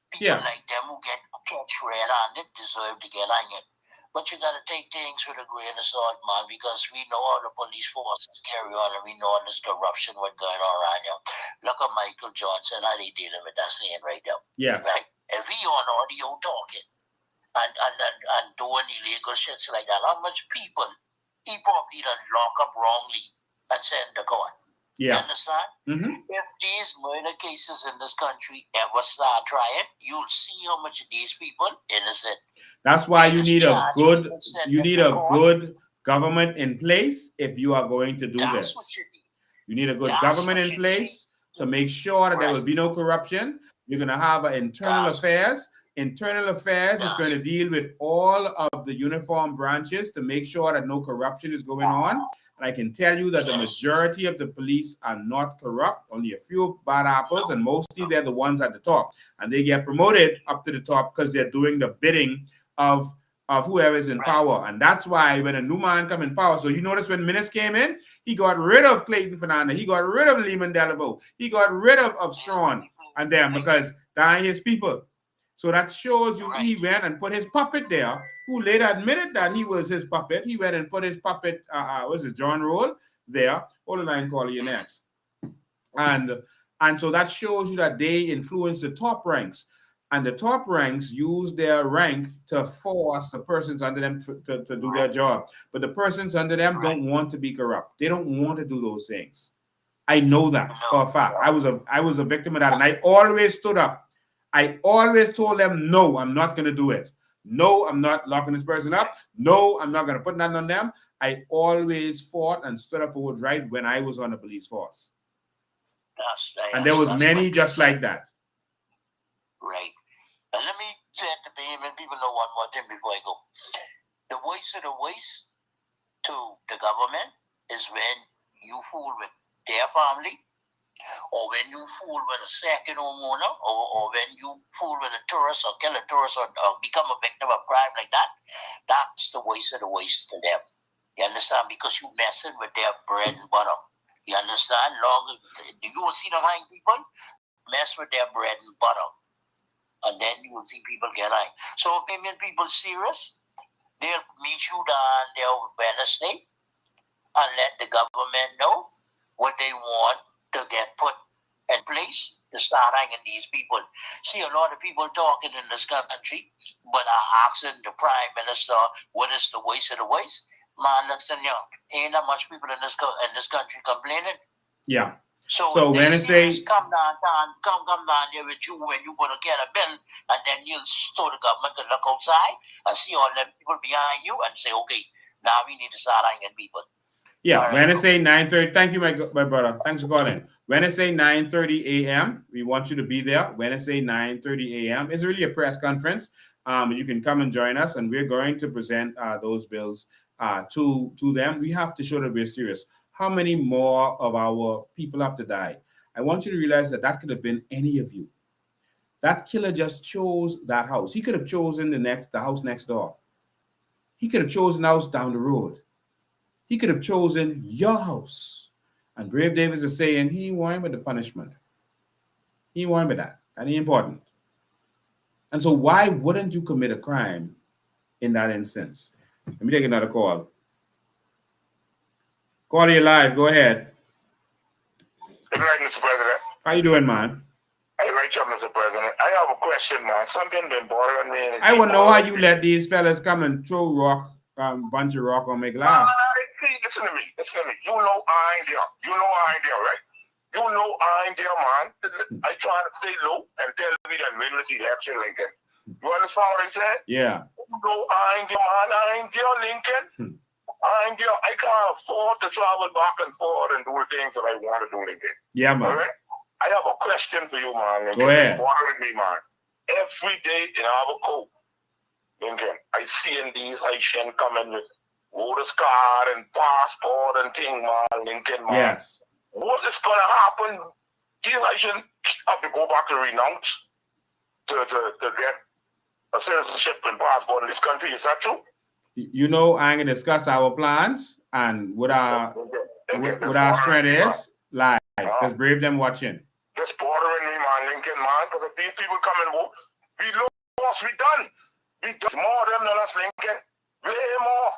People like them who get catch red-handed deserve to get hanging. But you got to take things with a grain of salt, man, because we know how the police forces carry on, and we know all this corruption what's going on around here. Look at Michael Johnson, how they dealing with that saying right now. Yes. Right? If he on audio talking and doing illegal shits like that, how much people he probably done lock up wrongly and send to court. Yeah. You understand? Mm-hmm. If these murder cases in this country ever start trying, you'll see how much of these people innocent. That's why you need a good government in place if you are going to do this. You need a good government in place to make sure that there will be no corruption. You're going to have an internal affairs. Internal affairs is going to deal with all of the uniform branches to make sure that no corruption is going on. And I can tell you that the majority of the police are not corrupt, only a few bad apples, and mostly they're the ones at the top. And they get promoted up to the top because they're doing the bidding of whoever is in power. And that's why when a new man come in power, so you notice when Minnis came in, he got rid of Clayton Fernandez, he got rid of Lehman Delaveau, he got rid of Strawn and them because they're his people. So that shows you he went and put his puppet there, who later admitted that he was his puppet. He went and put his puppet, what's his, John Roll, there. Hold on, I can call you next. And so that shows you that they influence the top ranks. And the top ranks use their rank to force the persons under them to do their job. But the persons under them don't want to be corrupt. They don't want to do those things. I know that for a fact. I was a victim of that. And I always stood up. I always told them, no, I'm not going to do it. No, I'm not locking this person up. No, I'm not going to put nothing on them. I always fought and stood up for what's right when I was on the police force. And there was many just like that. Right. And let me let the payment people know one more thing before I go. The voice of the voice to the government is when you fool with their family, or when you fool with a second homeowner, or when you fool with a tourist or kill a tourist or become a victim of crime like that. That's the voice of the voice to them. You understand? Because you messing with their bread and butter. You understand? You will see the high people mess with their bread and butter. And then you will see people get high. So if they make people serious, they'll meet you down there Wednesday and let the government know what they want to get put in place to start hanging these people. See, a lot of people talking in this country, but are asking the Prime Minister, what is the voice of the voice? Man, listen, ain't that much people in this country complaining. Yeah. So when I say come down there with you when you're going to get a bill, and then you'll show the government to look outside and see all them people behind you and say, okay, now we need to start hanging people. Yeah, when I say 9:30, thank you, my brother. Thanks for calling. When I say 9:30 a.m., we want you to be there. When I say 9:30 a.m., it's really a press conference. You can come and join us, and we're going to present those bills to them. We have to show that we're serious. How many more of our people have to die? I want you to realize that could have been any of you. That killer just chose that house. He could have chosen the house next door. He could have chosen the house down the road. He could have chosen your house. And Brave Davis is saying he won with the punishment. He won with that. That ain't important. And so why wouldn't you commit a crime in that instance? Let me take another call. Call you live. Go ahead. Good night, Mr. President. How you doing, man? Hey, Rachel, Mr. President. I have a question, man. Something been bothering me. I want to know how you let these fellas come and throw rock, bunch of rock on my glass. See, listen to me. You know I ain't there. Right? You know I ain't there, man. I try to stay low and tell me that win this election, Lincoln. You understand what I said? Yeah. You know I ain't there, man. I ain't there, Lincoln. I ain't there. I can't afford to travel back and forth and do the things that I want to do, Lincoln. Yeah, man. All right? I have a question for you, man. Lincoln. Go ahead. It's bothering me, man. Every day in Abaco, Lincoln, I see these Haitians coming with voter's card and passport and thing, man, Lincoln, man. Yes. What is going to happen? These Haitians have to go back to renounce to get a citizenship and passport in this country. Is that true? You know, I'm going to discuss our plans and what our strength is live. Because Brave them watching. Just bothering me, man, Lincoln, man. Because if these people come and vote, we lost, we done. We done more of them than us, Lincoln. Way more.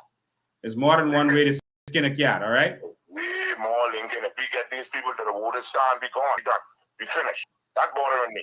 There's more than one way to skin a cat, all right? Way more, Lincoln. If we get these people to the voter stand, we gone. We done. We finished. That's bothering me.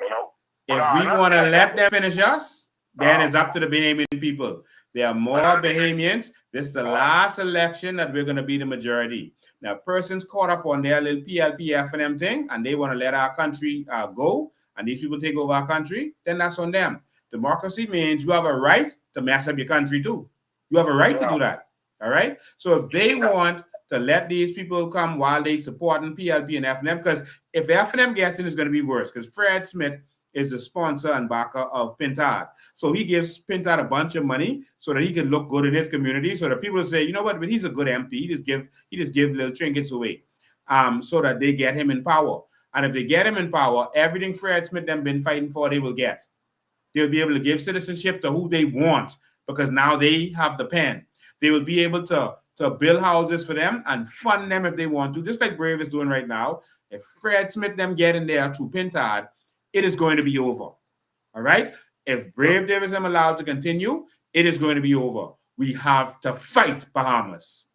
You know? If we want to let them finish us, then it's up to the Bahamian people. There are more Bahamians. This is the last election that we're going to be the majority. Now, if persons caught up on their little PLP F&M thing and they want to let our country go and these people take over our country, then that's on them. Democracy means you have a right to mess up your country too. You have a right to do that. All right? So if they want to let these people come while they supporting PLP and F&M, because if F&M gets in, it's going to be worse because Fred Smith is the sponsor and backer of Pintard. So he gives Pintard a bunch of money so that he can look good in his community, so that people will say, you know what, but he's a good MP. He just give little trinkets away, so that they get him in power. And if they get him in power, everything Fred Smith them been fighting for, they will get. They'll be able to give citizenship to who they want because now they have the pen. They will be able to build houses for them and fund them if they want to, just like Brave is doing right now. If Fred Smith them get in there through Pintard, it is going to be over. All right? If Brave Davis am allowed to continue, it is going to be over. We have to fight Bahamas.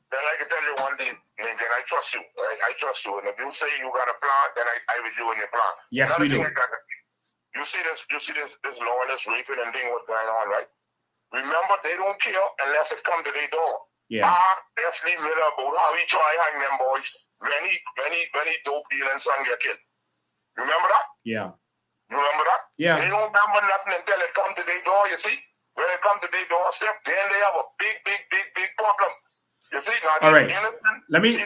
Then I can tell you one thing, Lincoln, I trust you. Right? I trust you. And if you say you got a plan, then I will do in your plan. Yes, we do. You see this lawless raping and thing what's going on, right? Remember, they don't care unless it come to their door. Yeah. Leslie Miller about how he try hang them boys when he dope dealing son get killed. Remember that? Yeah. You remember that? Yeah. They don't remember nothing until it come to their door, you see? When it come to their doorstep, then they have a big problem. You see? Now, all right. Let me.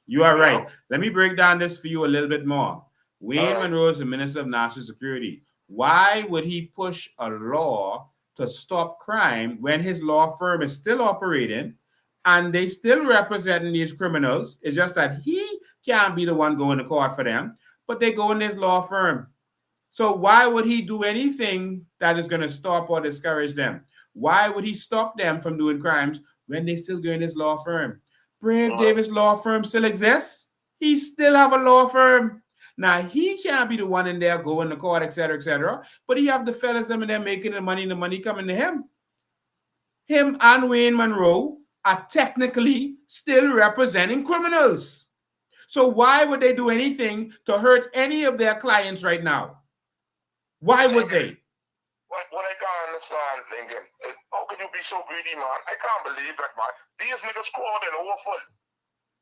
You are right. Let me break down this for you a little bit more. Wayne Monroe is the Minister of National Security. Why would he push a law to stop crime when his law firm is still operating and they still representing these criminals? It's just that he can't be the one going to court for them, but they go in this law firm. So why would he do anything that is going to stop or discourage them? Why would he stop them from doing crimes when they still go in his law firm? Brave Davis law firm still exists. He still have a law firm. Now, he can't be the one in there going to court, et cetera, but he have the fellas in there making the money coming to him. Him and Wayne Monroe are technically still representing criminals. So why would they do anything to hurt any of their clients right now? Why would they? What I can't understand, Lincoln, is how can you be so greedy, man? I can't believe that, man. These niggas crawling overfull.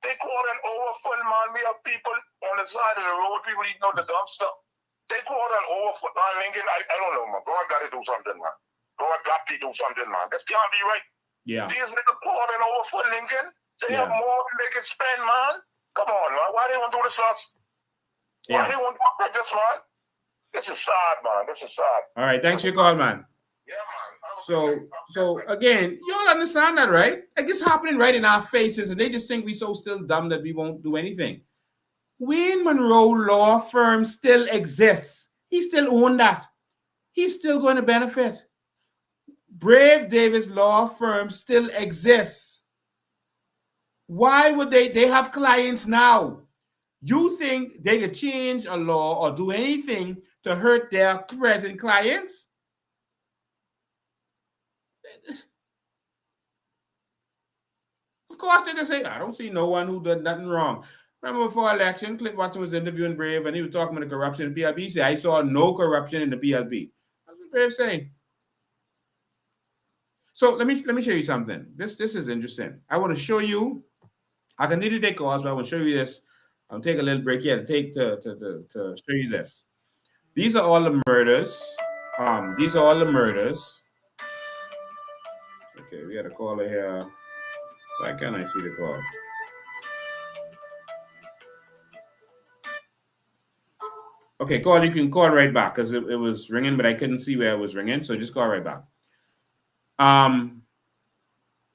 They crawling overfull, man. We have people on the side of the road, people eating out the dumpster. They crawling overfull, man, Lincoln. I don't know, man. God got to do something, man. God got to do something, man. This can't be right. Yeah. These niggas crawling overfull, Lincoln. They have more than they can spend, man. Come on, man. Why they want to do this to us? Why they want to do this, man? This is sad, man. This is sad. All right. Thanks for your call, man. Yeah, man. So again, you all understand that, right? Like it's happening right in our faces, and they just think we so still dumb that we won't do anything. Wayne Monroe Law Firm still exists. He still owns that. He's still going to benefit. Brave Davis Law Firm still exists. Why would they have clients now? You think they could change a law or do anything to hurt their present clients? Of course, they can say, I don't see no one who did nothing wrong. Remember before election, Clint Watson was interviewing Brave and he was talking about the corruption in the PLP. He said, I saw no corruption in the PLP. That's what Brave saying. So let me show you something. This is interesting. I want to show you. I can need to take calls, but I want to show you this. I'll take a little break here to show you this. These are all the murders. These are all the murders. Okay, we got a caller here. Why can't I see the call? Okay, call. You can call right back because it was ringing, but I couldn't see where it was ringing. So just call right back.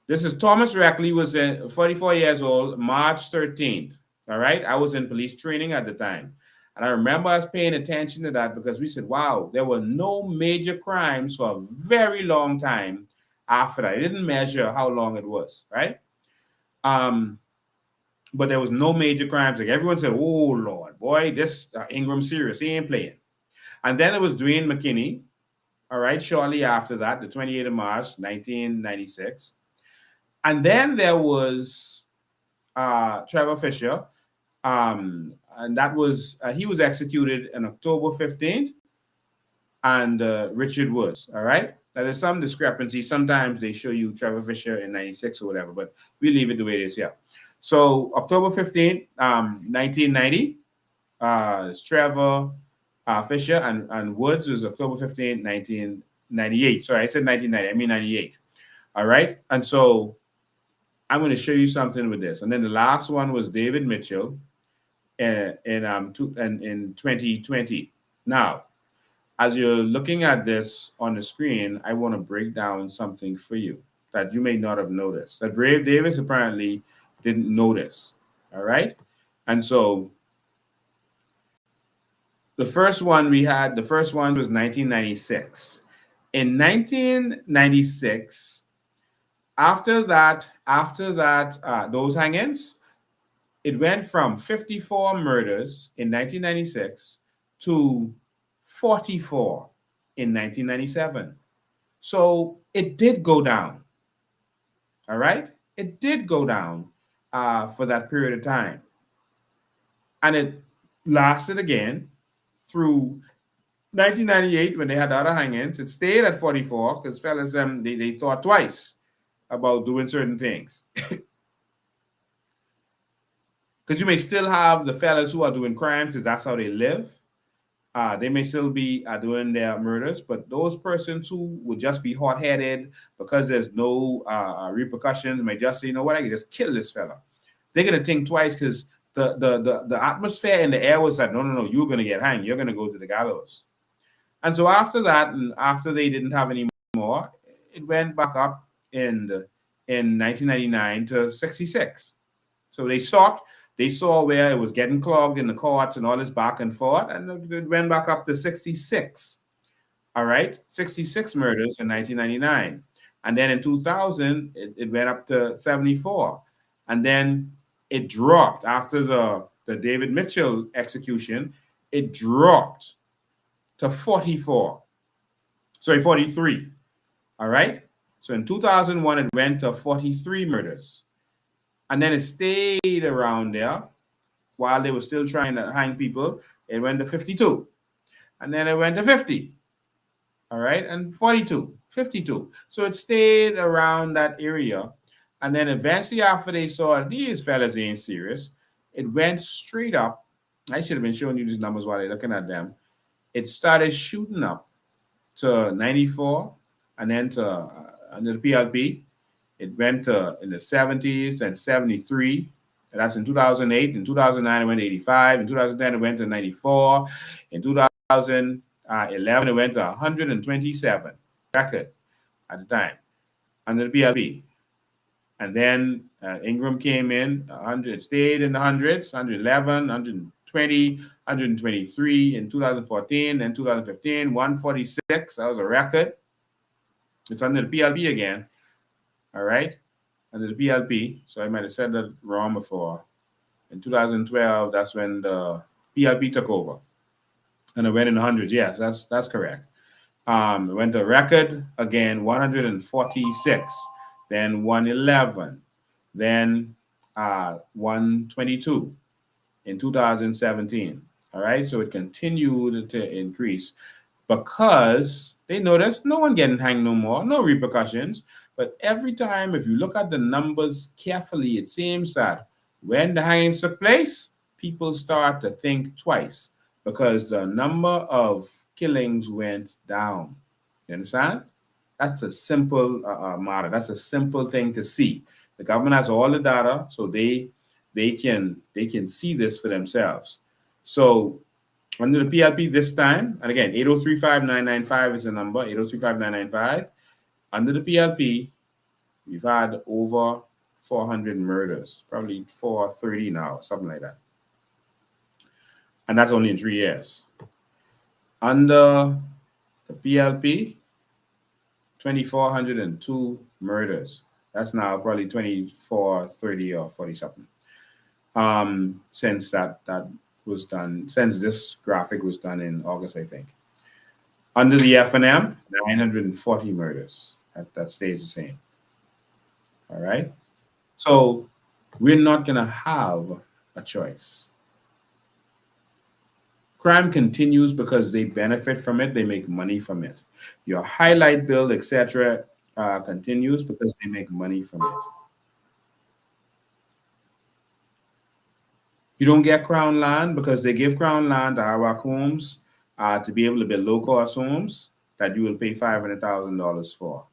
This is Thomas Reckley, was 44 years old, March 13th. All right. I was in police training at the time. And I remember us paying attention to that because we said, wow, there were no major crimes for a very long time after that. I didn't measure how long it was, right? But there was no major crimes. Like everyone said, oh, Lord, boy, this Ingram serious. He ain't playing. And then it was Dwayne McKinney. All right. Shortly after that, the 28th of March, 1996. And then there was Trevor Fisher. And that was, he was executed on October 15th. And Richard Woods. All right. Now, there's some discrepancy. Sometimes they show you Trevor Fisher in 96 or whatever, but we leave it the way it is here. So October 15th, 1990, it's Trevor Fisher and Woods was October 15th, 1998. Sorry, I said 1990. I mean 98. All right. And so I'm going to show you something with this. And then the last one was David Mitchell in 2020. Now, as you're looking at this on the screen, I want to break down something for you that you may not have noticed. That Brave Davis apparently didn't notice. All right. And so the first one was 1996. In 1996, after that, those hangings, it went from 54 murders in 1996 to 44 in 1997. So it did go down. All right. It did go down for that period of time. And it lasted again through 1998 when they had the other hangings. It stayed at 44 because fellas, they thought twice about doing certain things. Because you may still have the fellas who are doing crimes because that's how they live. They may still be doing their murders, but those persons who would just be hot-headed because there's no repercussions, may just say, you know what, I can just kill this fella. They're going to think twice because the atmosphere in the air was like, no, you're going to get hanged. You're going to go to the gallows. And so after that, and after they didn't have any more, it went back up in 1999 to 66. So they stopped. They saw where it was getting clogged in the courts and all this back and forth, and it went back up to 66. All right, 66 murders in 1999. And then in 2000, it went up to 74. And then it dropped after the David Mitchell execution. It dropped to 43. All right. So in 2001, it went to 43 murders. And then it stayed around there while they were still trying to hang people. It went to 52. And then it went to 50. All right. And 42, 52. So it stayed around that area. And then eventually after they saw these fellas ain't serious, it went straight up. I should have been showing you these numbers while they're looking at them. It started shooting up to 94 and then to under the PLP. It went to in the 70s and 73. And that's in 2008. In 2009, it went to 85. In 2010, it went to 94. In 2011, it went to 127 record at the time under the PLP. And then Ingram came in, 100, stayed in the hundreds, 111, 120, 123 in 2014, then 2015, 146. That was a record. It's under the PLP again. All right, under the PLP. So I might have said that wrong before. In 2012, that's when the PLP took over, and it went in the hundreds. Yes, that's correct. It went to record again, 146, then 111, then 122 in 2017. All right, so it continued to increase because they noticed no one getting hanged no more, no repercussions. But every time, if you look at the numbers carefully, it seems that when the hangings took place, people start to think twice because the number of killings went down. You understand? That's a simple matter. That's a simple thing to see. The government has all the data, so they can see this for themselves. So under the PLP this time, and again, 8035995 is the number, 8035995. Under the PLP, we've had over 400 murders, probably 430 now, something like that. And that's only in 3 years. Under the PLP, 2,402 murders. That's now probably 24, 30 or 40 something. Since that was done, since this graphic was done in August, I think. Under the FNM, 940 murders. That stays the same. All right. So we're not going to have a choice. Crime continues because they benefit from it. They make money from it. Your highlight bill, etc., continues because they make money from it. You don't get Crown land because they give Crown land to Arawak homes to be able to build low-cost homes that you will pay $500,000 for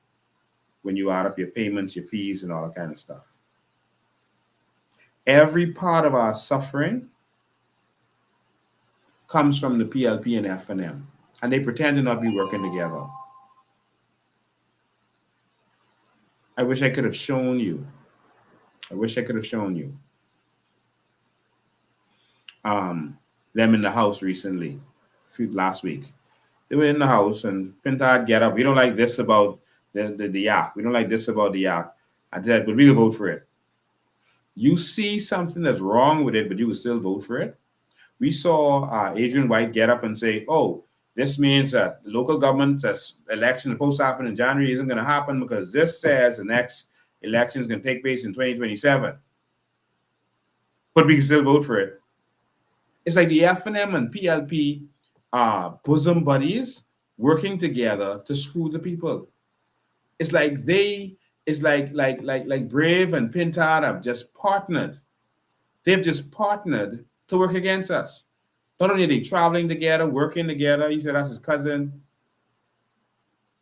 when you add up your payments, your fees, and all that kind of stuff. Every part of our suffering comes from the PLP and FNM, and they pretend to not be working together. I wish I could have shown you. I wish I could have shown you them in the house recently, last week. They were in the house and Pintard get up. We don't like this about the yak. We don't like this about the yak. I said, but we will vote for it. You see something that's wrong with it, but you will still vote for it. We saw Adrian White get up and say, oh, this means that the local government election supposed to happen in January isn't going to happen because this says the next election is going to take place in 2027. But we can still vote for it. It's like the FNM and PLP bosom buddies working together to screw the people. It's like like Brave and Pintard have just partnered. They've just partnered to work against us. Not only are they traveling together, working together, he said that's his cousin.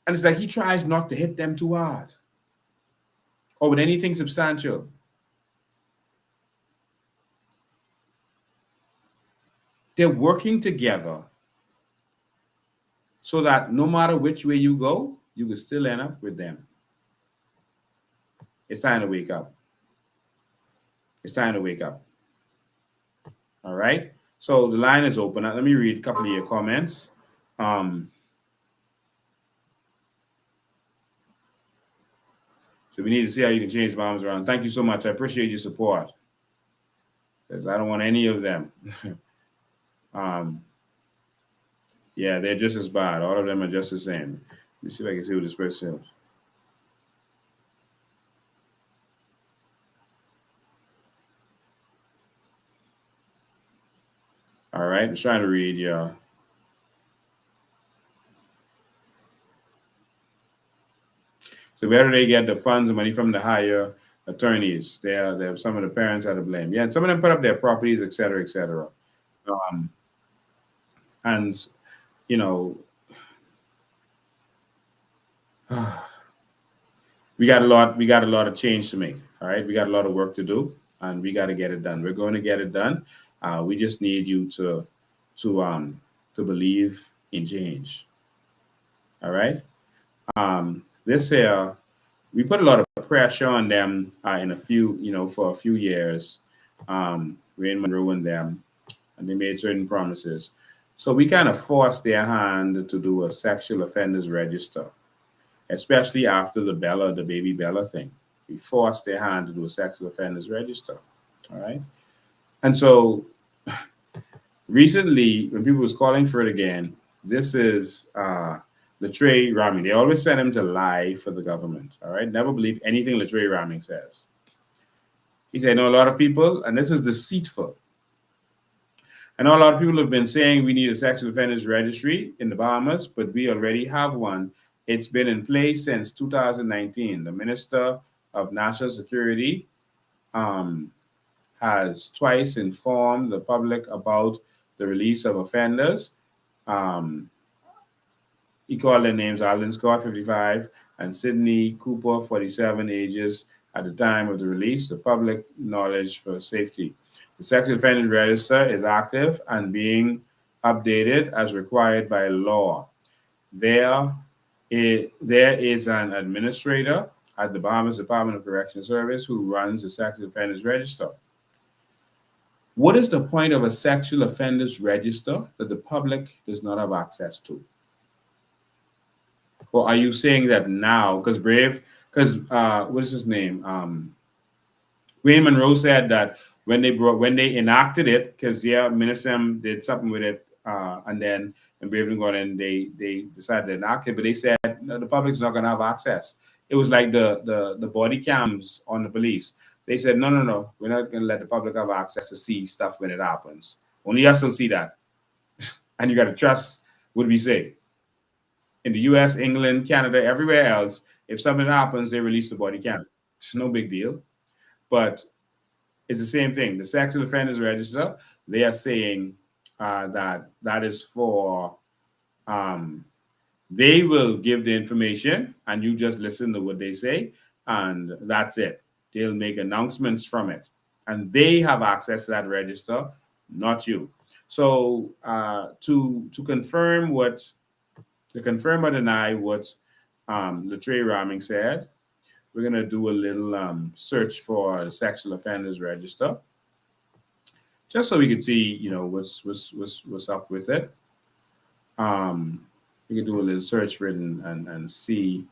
And it's like he tries not to hit them too hard or with anything substantial. They're working together so that no matter which way you go, you can still end up with them. It's time to wake up. It's time to wake up. All right. So the line is open. Let me read a couple of your comments. So we need to see how you can change bombs around. Thank you so much. I appreciate your support. Because I don't want any of them. Yeah, they're just as bad. All of them are just the same. Let me see if I can see what this person is. All right, I'm trying to read, yeah. So where do they get the funds and money from? The hire attorneys? They're some of the parents are to blame. Yeah, and some of them put up their properties, et cetera, et cetera. And you know, we got a lot of change to make. All right, we got a lot of work to do, and we got to get it done. We're going to get it done. We just need you to believe in change. All right. This here, we put a lot of pressure on them for a few years. Wayne Monroe and them, and they made certain promises. So we kind of forced their hand to do a sexual offenders register, especially after the baby Bella thing. We forced their hand to do a sexual offenders register. All right. And so recently, when people was calling for it again, this is Latreille Raming. They always send him to lie for the government. All right. Never believe anything Latreille Raming says. He said, no, a lot of people, and this is deceitful. I know a lot of people have been saying we need a sexual offenders registry in the Bahamas, but we already have one. It's been in place since 2019. The Minister of National Security has twice informed the public about the release of offenders. He called their names Alden Scott, 55, and Sidney Cooper, 47, ages at the time of the release. The public knowledge for safety. The Sexual Offenders Register is active and being updated as required by law. There is an administrator at the Bahamas Department of Correctional Service who runs the Sexual Offenders Register. What is the point of a sexual offenders register that the public does not have access to? Or are you saying that now, what is his name? Wayne Monroe said that when they enacted it, because Minister did something with it, and then in Brave and Gordon they decided to enact it, but they said no, the public's not gonna have access. It was like the body cams on the police. They said no, we're not gonna let the public have access to see stuff when it happens. Only us will see that. And you gotta trust what we say. In the US, England, Canada, everywhere else, if something happens, they release the body cam. It's no big deal. But it's the same thing. The Sexual Offenders Register, they are saying that is for, they will give the information and you just listen to what they say and that's it. They'll make announcements from it. And they have access to that register, not you. So to confirm or deny what Latreille Raming said, we're going to do a little search for the Sexual Offenders Register, just so we can see, what's up with it. We can do a little search for it and see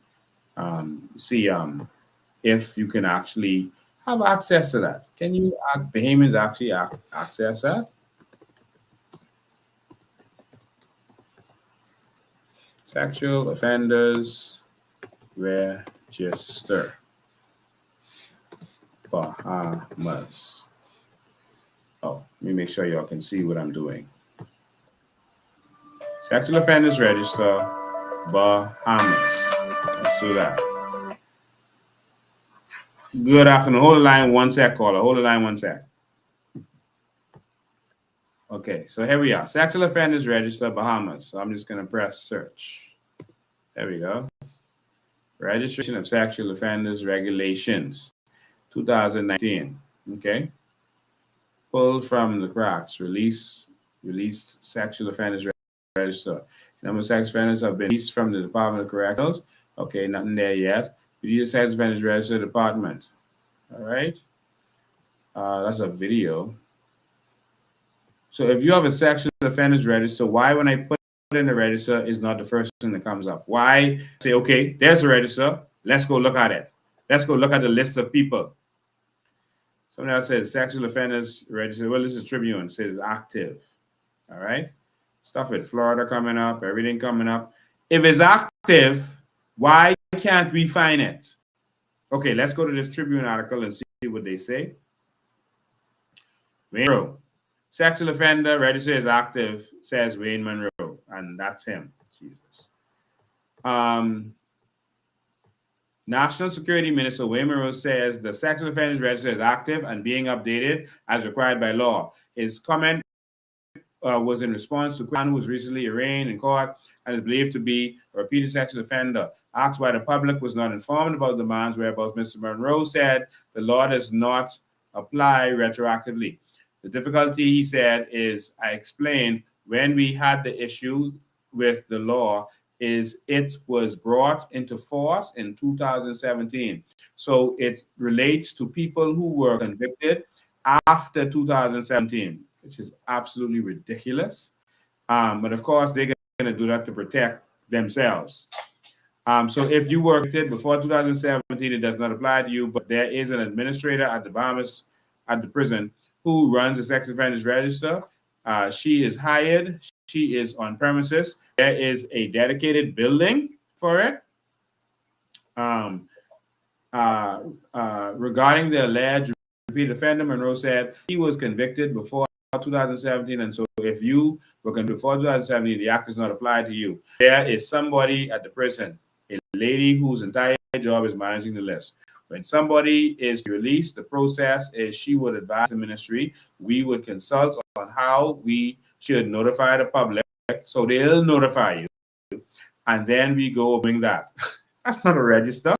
if you can actually have access to that. Can you Bahamians actually access that? Sexual Offenders Register, Bahamas. Oh, let me make sure y'all can see what I'm doing. Sexual Offenders Register, Bahamas. Let's do that. Good afternoon. Hold the line one sec, caller. Hold the line one sec. Okay, so here we are. Sexual Offenders Register, Bahamas. So I'm just going to press search. There we go. Registration of Sexual Offenders Regulations, 2019. Okay. Pulled from the cracks. Released Sexual Offenders Register. Number of sex offenders have been released from the Department of Corrections. Okay, nothing there yet. We need a Sex Offenders Register Department. All right. That's a video. So if you have a Sexual Offenders Register, why when I put in the register is not the first thing that comes up? Why say, okay, there's a register. Let's go look at it. Let's go look at the list of people. Somebody else says Sexual Offenders Register. Well, this is Tribune. It says active. All right. Stuff with Florida coming up, everything coming up. If it's active, why can't we find it? Okay, let's go to this Tribune article and see what they say. Wayne Monroe. Sexual Offender Register is active, says Wayne Monroe. And that's him. Jesus. National Security Minister Wayne Monroe says the Sexual Offenders Register is active and being updated as required by law. His comment was in response to a man who was recently arraigned in court and is believed to be a repeated sexual offender. Asked why the public was not informed about the man's whereabouts, Mr. Monroe said the law does not apply retroactively. The difficulty, he said, is I explained when we had the issue with the law is it was brought into force in 2017. So it relates to people who were convicted after 2017. which is absolutely ridiculous. But of course, they're going to do that to protect themselves. So if you were convicted before 2017, it does not apply to you, but there is an administrator at the Bahamas, at the prison, who runs the sex offenders register. She is hired. She is on premises. There is a dedicated building for it. Regarding the alleged repeat offender, Monroe said he was convicted before 2017, and so if you were convicted before 2017, the act is not applied to you. There is somebody at the prison, a lady whose entire job is managing the list. When somebody is released, the process is she would advise the ministry. We would consult on how we should notify the public, so they'll notify you, and then we go bring that. That's not a register.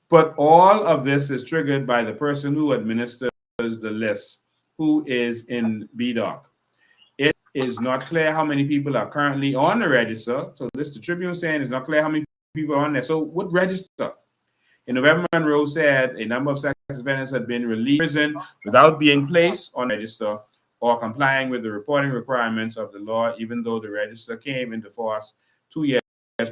But all of this is triggered by the person who administers the list, who is in BDOC. It is not clear how many people are currently on the register. So this, the Tribune saying, it's not clear how many people are on there. So what register? In November, Monroe said a number of sex offenders had been released from prison without being placed on the register or complying with the reporting requirements of the law, even though the register came into force 2 years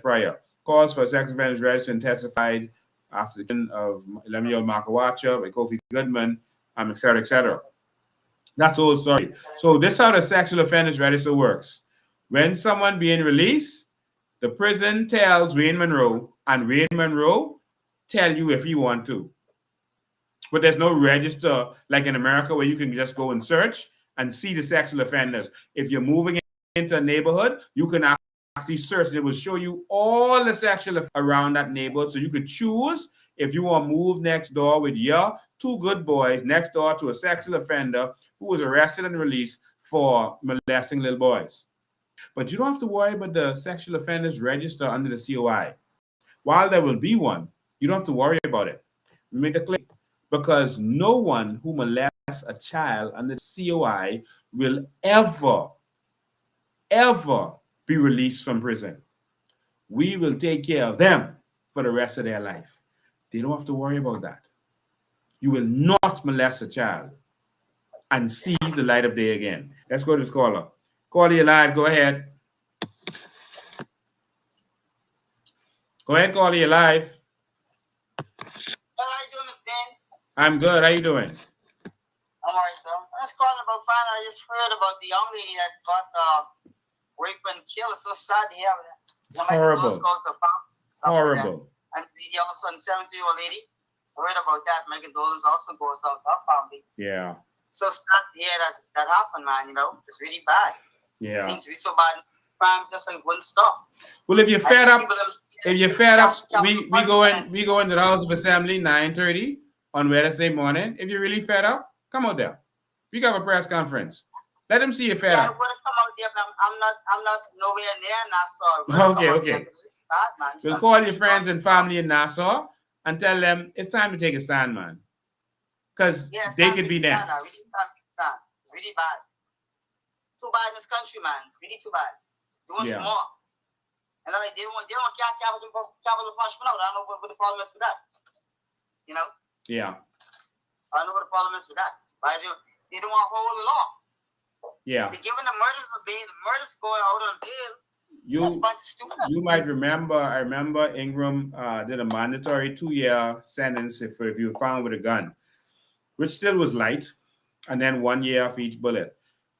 prior. Calls for sex offenders register testified after the killing of Lemuel Makawacha by Kofi Goodman, et cetera, et cetera. That's the whole story. So this is how the sexual offenders register works. When someone being released, the prison tells Wayne Monroe, and Wayne Monroe tell you if you want to. But there's no register like in America where you can just go and search and see the sexual offenders. If you're moving into a neighborhood, you can actually search. It will show you all the sexual around that neighborhood, so you could choose if you want to move next door with your two good boys next door to a sexual offender who was arrested and released for molesting little boys. But you don't have to worry about the sexual offenders register under the COI. While there will be one, you don't have to worry about it. Make it clear, because no one who molests a child under the COI will ever be released from prison. We will take care of them for the rest of their life. They don't have to worry about that. You will not molest a child and see the light of day again. Let's go to this caller. Caller, you live. Go ahead. Go ahead, caller, you live. How you doing, Miss Ben? I'm good. How you doing? I'm all right, sir. I was calling about finding. I just heard about the young lady that got raped and killed. It's so sad to hear that. It's horrible. Horrible. And the other son, 70-year-old lady, I read about that. My condolences also goes out to her family. Yeah. So sad to hear that happened, man. You know, it's really bad. Yeah. Things really so bad. Crimes just like wouldn't stop. Well, if you're fed up, we go into the House of Assembly 9:30 on Wednesday morning. If you're really fed up, come out there. We got a press conference. Let them see you fed I up. would have come out there, but I'm not nowhere near Nassau. Okay. We'll call your friends and family in Nassau and tell them it's time to take a stand, man. Because they could be next. Really bad. Too bad in this country, man. It's really too bad. Doing more. And like they don't capital punishment out. I don't know what the problem is with that. You know? Yeah. I don't know what the problem is with that. But they don't want to hold the law. Yeah. They're giving the murders a bail. The murders going out on bail. You might remember, I remember Ingram did a mandatory 2-year sentence if you were found with a gun, which still was light, and then 1 year off each bullet.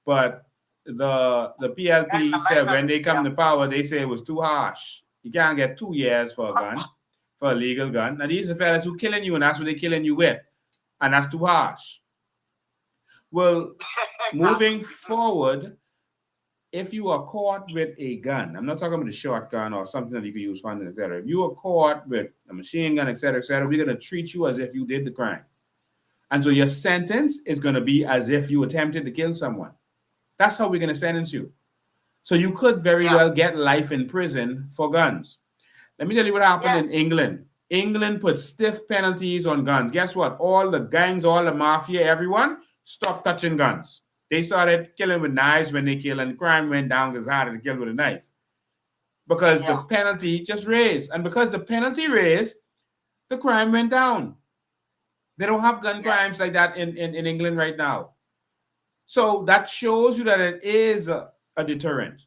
But the PLP said when they come to power, they say it was too harsh. You can't get 2 years for a gun, for a legal gun. Now these are fellas who killing you, and that's what they're killing you with. And that's too harsh. Well, moving forward, if you are caught with a gun, I'm not talking about a shotgun or something that you can use for hunting, etc. If you are caught with a machine gun, etc., we're going to treat you as if you did the crime. And so your sentence is going to be as if you attempted to kill someone. That's how we're going to sentence you. So you could very well get life in prison for guns. Let me tell you what happened in England. England put stiff penalties on guns. Guess what? All the gangs, all the mafia, everyone stopped touching guns. They started killing with knives when they kill, and crime went down because it's harder to kill with a knife. Because the penalty just raised. And because the penalty raised, the crime went down. They don't have gun crimes like that in England right now. So that shows you that it is a deterrent.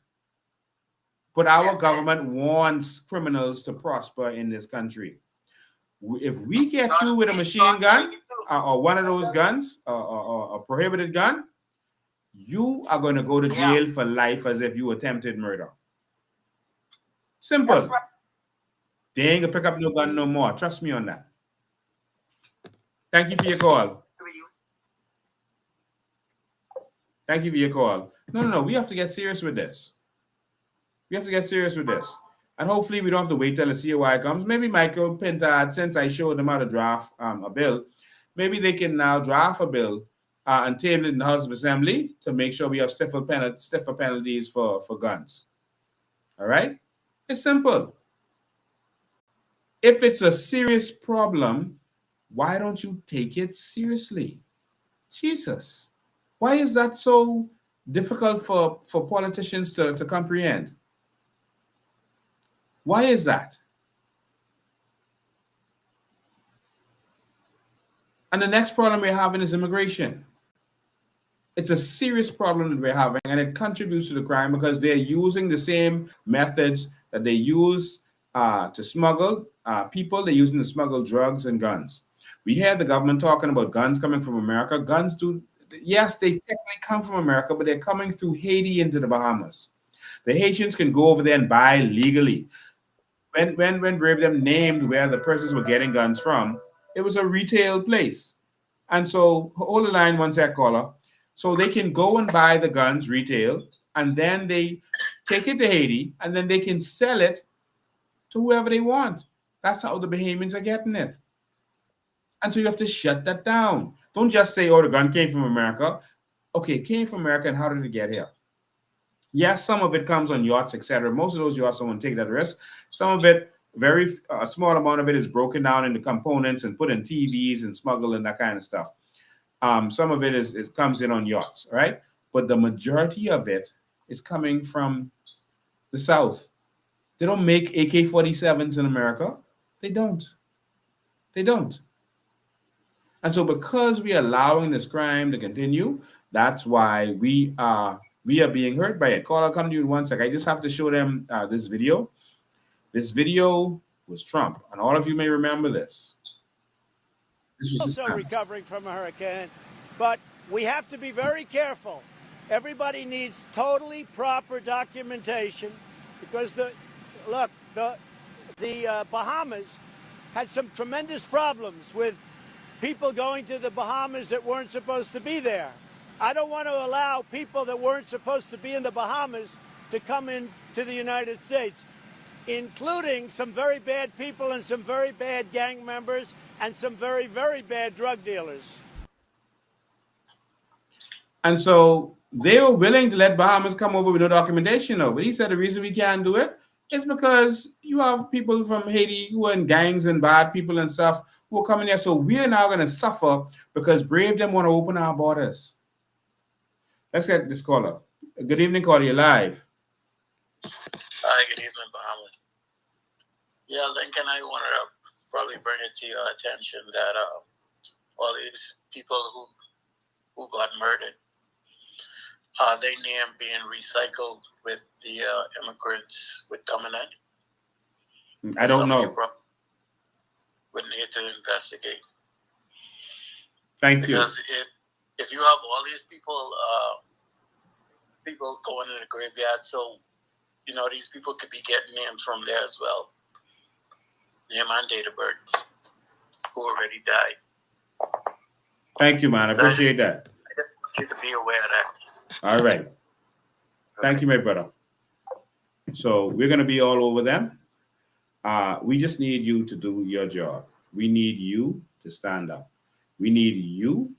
But our government wants criminals to prosper in this country. If we get you with a machine gun or one of those guns, or a prohibited gun, you are going to go to jail for life as if you attempted murder. Simple. They ain't going to pick up no gun no more. Trust me on that. Thank you for your call. Thank you for your call. No. We have to get serious with this. We have to get serious with this. And hopefully we don't have to wait till the COI comes. Maybe Michael Pintard, since I showed them how to draft a bill, maybe they can now draft a bill and table it in the House of Assembly to make sure we have stiffer penalties for guns. All right? It's simple. If it's a serious problem, why don't you take it seriously? Jesus. Why is that so difficult for politicians to comprehend? Why is that? And the next problem we're having is immigration. It's a serious problem that we're having, and it contributes to the crime because they're using the same methods that they use to smuggle people. They're using to smuggle drugs and guns. We hear the government talking about guns coming from America. Guns do, yes, they technically come from America, but they're coming through Haiti into the Bahamas. The Haitians can go over there and buy legally. When Brave them named where the persons were getting guns from, it was a retail place. And so, hold the line one sec, caller. So they can go and buy the guns retail, and then they take it to Haiti, and then they can sell it to whoever they want. That's how the Bahamians are getting it. And so you have to shut that down. Don't just say, oh, the gun came from America. Okay, it came from America, and how did it get here? Yes, some of it comes on yachts, etc. Most of those yachts don't want to take that risk. Some of it, a small amount of it is broken down into components and put in TVs and smuggled and that kind of stuff. Some of it comes in on yachts, right? But the majority of it is coming from the South. They don't make AK-47s in America. They don't. They don't. And so because we are allowing this crime to continue, that's why we are being hurt by it. Call, I'll come to you in 1 sec. I just have to show them this video. This video was Trump, and all of you may remember this. This was also recovering from a hurricane, but we have to be very careful. Everybody needs totally proper documentation because the Bahamas had some tremendous problems with people going to the Bahamas that weren't supposed to be there. I don't want to allow people that weren't supposed to be in the Bahamas to come into the United States, including some very bad people and some very bad gang members and some very, very bad drug dealers. And so they were willing to let Bahamas come over with no documentation, though. But he said the reason we can't do it is because you have people from Haiti who are in gangs and bad people and stuff who are coming there. So we're now going to suffer because Brave them want to open our borders. Let's get this caller. Good evening, caller. You're live. Hi, good evening, Bahamas. Yeah, Lincoln, I wanted to probably bring it to your attention that all these people who got murdered, they name being recycled with the immigrants with coming in. I don't know. We need to investigate. Thank you. Because if you have all these people going in the graveyard, so these people could be getting names from there as well. Name and date of birth, who already died. Thank you, man. I appreciate that. I just want you to be aware of that. All right. Thank you, my brother. So we're going to be all over them. We just need you to do your job. We need you to stand up. We need you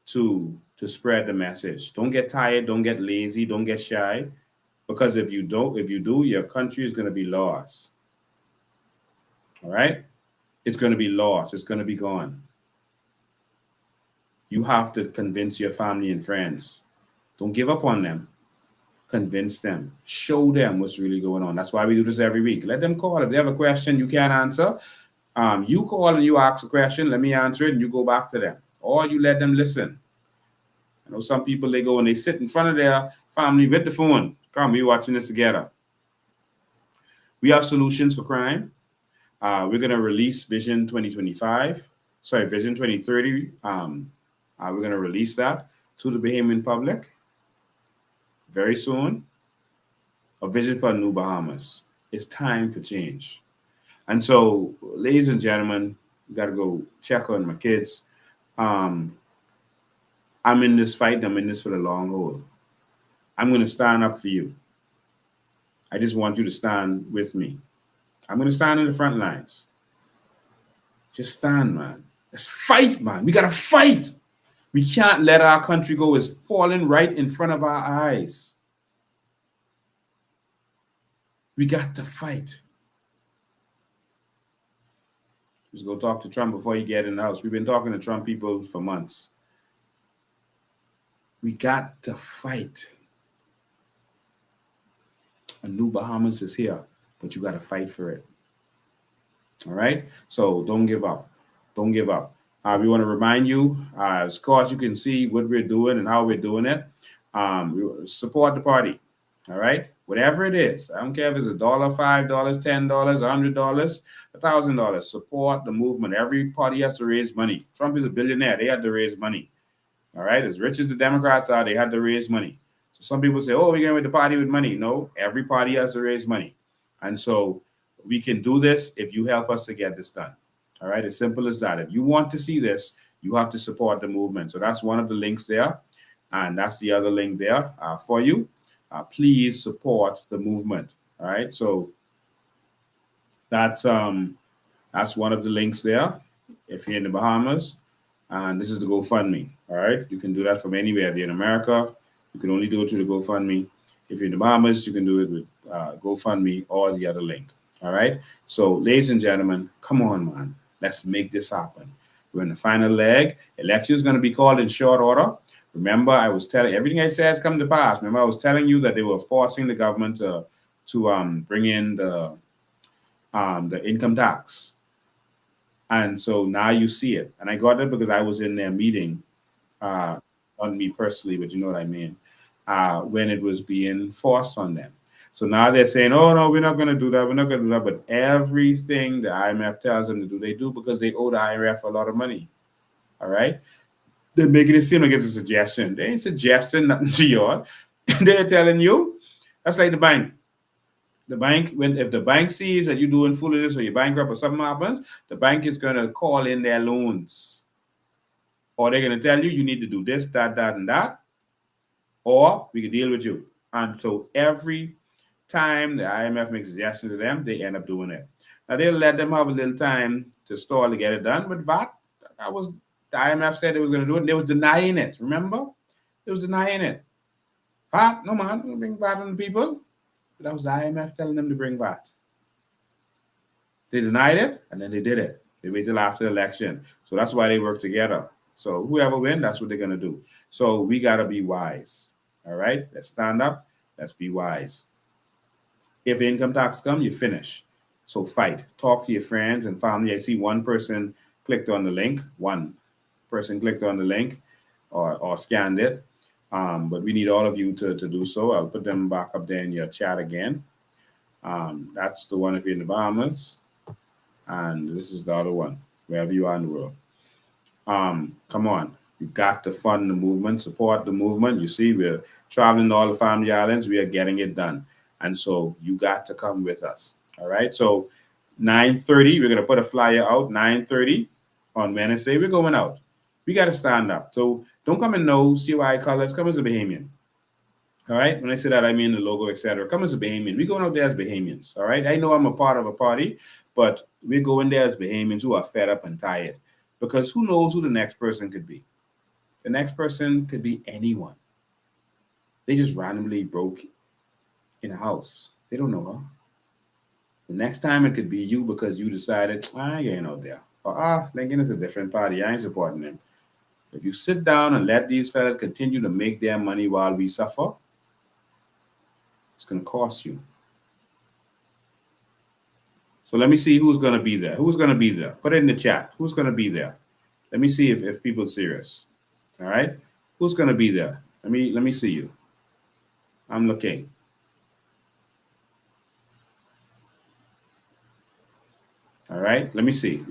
to spread the message. Don't get tired. Don't get lazy. Don't get shy. Because if you do, your country is going to be lost. All right? It's going to be lost. It's going to be gone. You have to convince your family and friends. Don't give up on them. Convince them. Show them what's really going on. That's why we do this every week. Let them call. If they have a question you can't answer, you call and you ask a question. Let me answer it, and you go back to them. Or you let them listen. I know some people, they go and they sit in front of their family with the phone. Come, we're watching this together. We have solutions for crime. We're going to release Vision 2025. Sorry, Vision 2030. We're going to release that to the Bahamian public very soon. A vision for a new Bahamas. It's time for change. And so, ladies and gentlemen, got to go check on my kids. I'm in this fight. I'm in this for the long haul. I'm going to stand up for you. I just want you to stand with me. I'm going to stand in the front lines. Just stand, man. Let's fight, man. We got to fight. We can't let our country go. It's falling right in front of our eyes. We got to fight. Let's go talk to Trump before you get in the house. We've been talking to Trump people for months. We got to fight. A new Bahamas is here, but you got to fight for it. All right? So don't give up. Don't give up. We want to remind you, of course, you can see what we're doing and how we're doing it. Support the party. All right? Whatever it is. I don't care if it's $1, $5, $10, $100, $1,000. Support the movement. Every party has to raise money. Trump is a billionaire. They had to raise money. All right? As rich as the Democrats are, they had to raise money. So some people say, oh, we're going with the party with money. No, every party has to raise money. And so we can do this if you help us to get this done. All right? As simple as that. If you want to see this, you have to support the movement. So that's one of the links there. And that's the other link there for you. Please support the movement. All right? So that's one of the links there if you're in the Bahamas. And this is the GoFundMe. All right? You can do that from anywhere. If you're in America, you can only do it through the GoFundMe. If you're in the Bahamas, you can do it with GoFundMe or the other link. All right? So, ladies and gentlemen, come on, man. Let's make this happen. We're in the final leg. Election is going to be called in short order. Remember, I was telling everything I said has come to pass. Remember, I was telling you that they were forcing the government to bring in the income tax. And so now you see it. And I got it because I was in their meeting, not me personally, but you know what I mean, when it was being forced on them. So now they're saying, oh, no, we're not going to do that. We're not going to do that. But everything the IMF tells them to do, they do because they owe the IMF a lot of money. All right? They're making it seem like it's a suggestion. They ain't suggesting nothing to you. They're telling you. That's like the bank. The bank, if the bank sees that you're doing foolishness or you're bankrupt or something happens, the bank is going to call in their loans. Or they're going to tell you, you need to do this, that, and that. Or we can deal with you. And so every time the IMF makes suggestions to them, they end up doing it. Now, they'll let them have a little time to stall to get it done. But VAT, the IMF said it was going to do it, and they was denying it. Remember? They was denying it. VAT, no man, don't bring VAT on the people. But that was the IMF telling them to bring VAT. They denied it, and then they did it. They waited till after the election. So that's why they work together. So whoever wins, that's what they're going to do. So we got to be wise. All right? Let's stand up. Let's be wise. If income tax come, you finish. So fight. Talk to your friends and family. I see one person clicked on the link. One person clicked on the link or scanned it. But we need all of you to do so. I'll put them back up there in your chat again. That's the one if you're in the Bahamas. And this is the other one, wherever you are in the world. Come on. You got to fund the movement, support the movement. You see, we're traveling to all the family islands. We are getting it done. And so you got to come with us. All right. So 9:30, we're going to put a flyer out, 9:30 on Wednesday. We're going out. We got to stand up. So don't come in no CY colors. Come as a Bahamian. All right. When I say that, I mean the logo, etc. Come as a Bahamian. We're going out there as Bahamians. All right. I know I'm a part of a party, but we're going there as Bahamians who are fed up and tired. Because who knows who the next person could be? The next person could be anyone. They just randomly broke in a house. They don't know her. The next time it could be you because you decided, I ain't out there. Or, Lincoln is a different party. I ain't supporting him. If you sit down and let these fellas continue to make their money while we suffer, it's going to cost you. So let me see who's going to be there. Who's going to be there? Put it in the chat. Who's going to be there? Let me see if people are serious. All right. Who's going to be there? Let me see you. I'm looking. All right, let me see.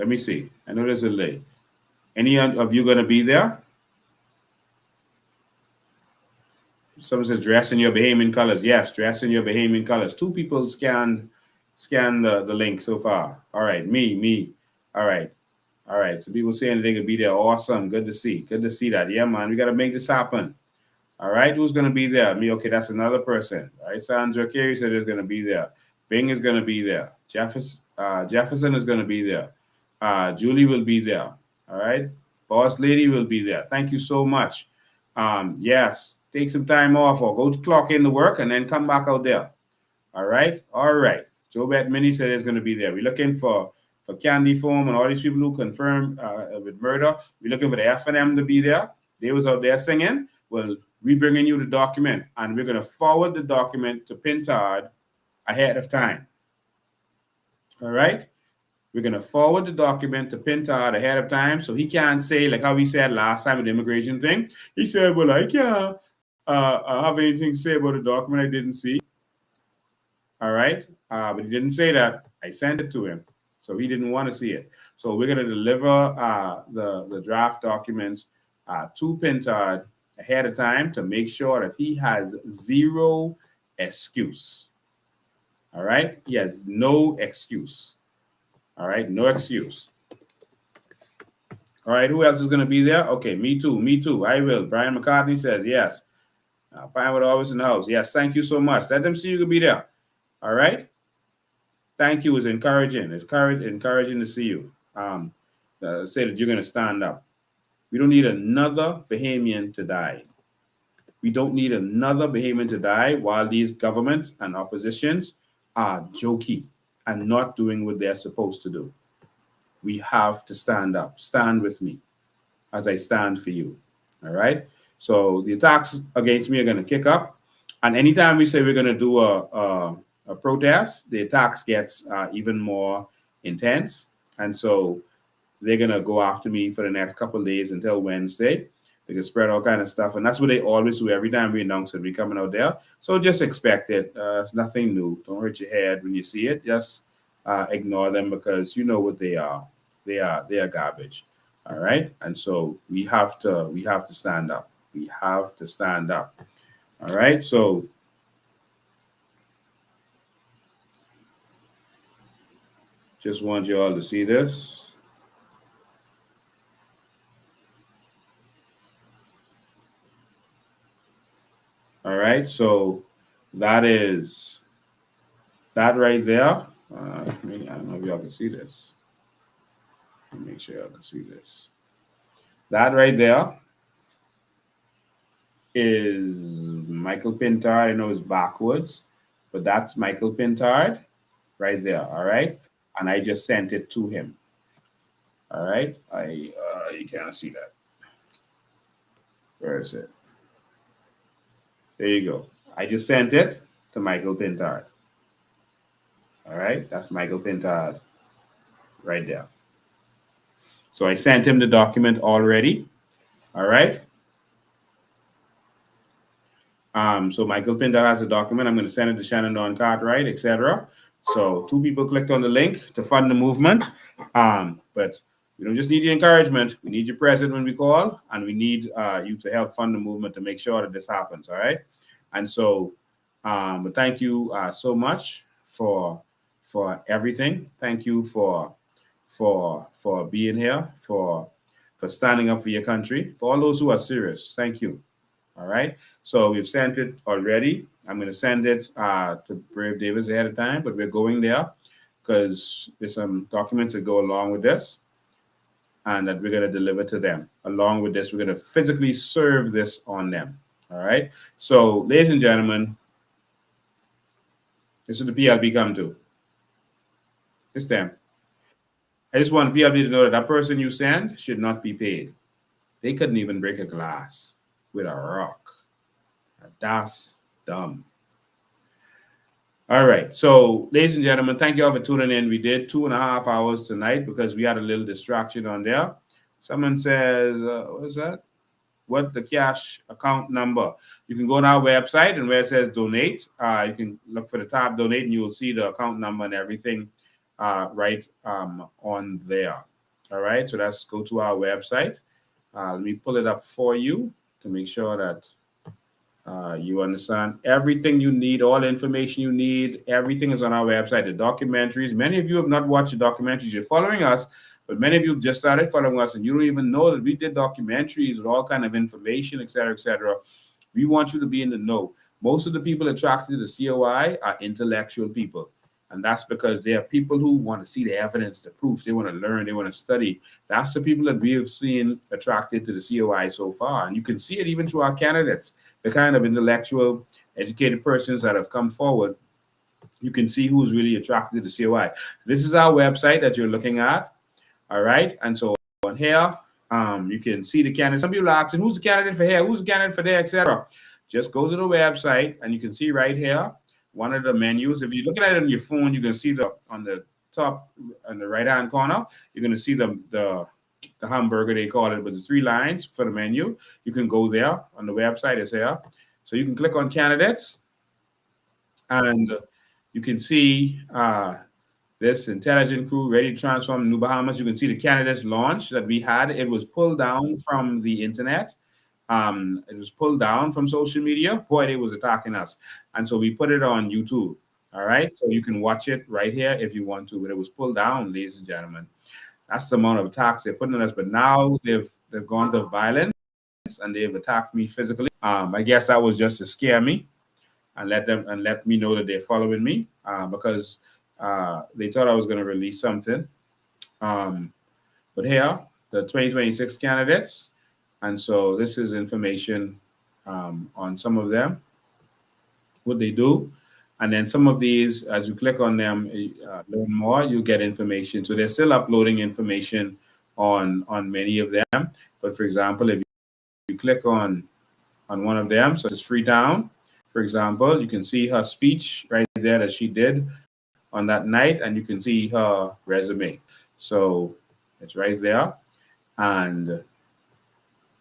I know there's a delay. Any of you going to be there? Someone says dress in your Bahamian colors. Yes, dress in your Bahamian colors. 2 people scanned the link so far. All right, me. All right. So people saying they could be there. Awesome. Good to see that. Yeah, man, we got to make this happen. All right, who's going to be there? Me. Okay, that's another person. All right, Sandra Carey said is going to be there. Bing is going to be there. Jefferson is going to be there. Julie will be there. All right, Boss Lady will be there. Thank you so much. Yes, take some time off or go to clock in to work and then come back out there. All right. Joe Bet Mini said is going to be there. We're looking for Candy Foam and all these people who confirmed with murder. We're looking for the F&M to be there. They was out there singing. Well, we bringing you the document, and we're going to forward the document to Pintard ahead of time. All right? We're going to forward the document to Pintard ahead of time so he can't say, like how he said last time with the immigration thing. He said, well, I can't have anything to say about the document I didn't see. All right? But he didn't say that. I sent it to him, so he didn't want to see it. So we're going to deliver the draft documents to Pintard ahead of time to make sure that he has zero excuse. All right? He has no excuse. All right? No excuse. All right, who else is going to be there? Okay, me too. I will. Brian McCartney says yes. Pinewood always in the house. Yes, thank you so much. Let them see you can be there. All right? Thank you. It's encouraging. It's encouraging to see you. Say that you're going to stand up. We don't need another Bahamian to die. We don't need another Bahamian to die while these governments and oppositions are jokey and not doing what they're supposed to do. We have to stand up. Stand with me as I stand for you. All right? So the attacks against me are going to kick up. And anytime we say we're going to do a protest, the attacks gets even more intense. And so they're going to go after me for the next couple of days until Wednesday. They can spread all kind of stuff. And that's what they always do every time we announce it. We're coming out there. So just expect it. It's nothing new. Don't hurt your head when you see it. Just ignore them because you know what they are. They are garbage. All right. And so we have to stand up. We have to stand up. All right. So just want you all to see this. All right, so that is that right there. I don't know if y'all can see this. Let me make sure y'all can see this. That right there is Michael Pintard. I know it's backwards, but that's Michael Pintard right there. All right, and I just sent it to him. All right, you can't see that. Where is it? There you go. I just sent it to Michael Pintard. All right, that's Michael Pintard right there. So I sent him the document already. All right. So Michael Pintard has a document. I'm going to send it to Shannon Dawn Cartwright, etc. So 2 people clicked on the link to fund the movement. But we don't just need your encouragement. We need your presence when we call, and we need you to help fund the movement to make sure that this happens. All right. And so, but thank you so much for everything. Thank you for being here, for standing up for your country, for all those who are serious. Thank you. All right. So we've sent it already. I'm going to send it to Brave Davis ahead of time, but we're going there because there's some documents that go along with this, and that we're going to deliver to them. Along with this, we're going to physically serve this on them. All right. So, ladies and gentlemen, this is the PLP come to. It's them. I just want PLP to know that person you send should not be paid. They couldn't even break a glass with a rock. That's dumb. All right. So, ladies and gentlemen, thank you all for tuning in. We did 2.5 hours tonight because we had a little distraction on there. Someone says, what is that? what the cash account number. You can go on our website, and where it says donate, you can look for the tab donate, and you will see the account number and everything right on there. All right, so let's go to our website. Let me pull it up for you to make sure that you understand everything you need, all the information you need. Everything is on our website. The documentaries. Many of you have not watched the documentaries. You're following us, but many of you have just started following us, and you don't even know that we did documentaries with all kind of information, etc., etc. We want you to be in the know. Most of the people attracted to the COI are intellectual people. And that's because they are people who want to see the evidence, the proof. They want to learn. They want to study. That's the people that we have seen attracted to the COI so far. And you can see it even through our candidates, the kind of intellectual, educated persons that have come forward. You can see who's really attracted to the COI. This is our website that you're looking at. All right. And so on here, you can see the candidates. Some people are asking, who's the candidate for here? Who's the candidate for there, etc. Just go to the website, and you can see right here one of the menus. If you're looking at it on your phone, you can see on the top, on the right-hand corner, you're going to see the hamburger, they call it, with the 3 lines for the menu. You can go there on the website. It's here. So you can click on candidates, and you can see this intelligent crew ready to transform New Bahamas. You can see the candidates launch that we had. It was pulled down from the internet. It was pulled down from social media. Boy, they was attacking us. And so we put it on YouTube. All right. So you can watch it right here if you want to, but it was pulled down, ladies and gentlemen. That's the amount of attacks they're putting on us. But now they've gone to violence, and they've attacked me physically. I guess that was just to scare me and let me know that they're following me, because they thought I was going to release something. But here, the 2026 candidates. And so this is information on some of them, what they do. And then some of these, as you click on them, learn more, you get information. So they're still uploading information on many of them. But for example, if you click on one of them, such as Freetown, for example, you can see her speech right there that she did on that night, and you can see her resume. So it's right there.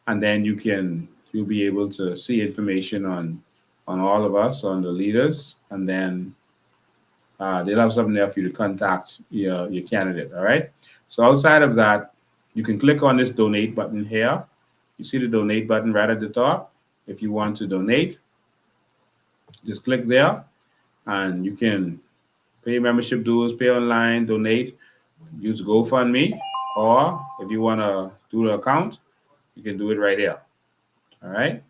And then you'll be able to see information on all of us, on the leaders, and then they'll have something there for you to contact your candidate. All right. So outside of that, you can click on this donate button here. You see the donate button right at the top. If you want to donate, just click there, and you can pay membership dues, pay online, donate, use GoFundMe, or if you want to do the account, you can do it right here. All right.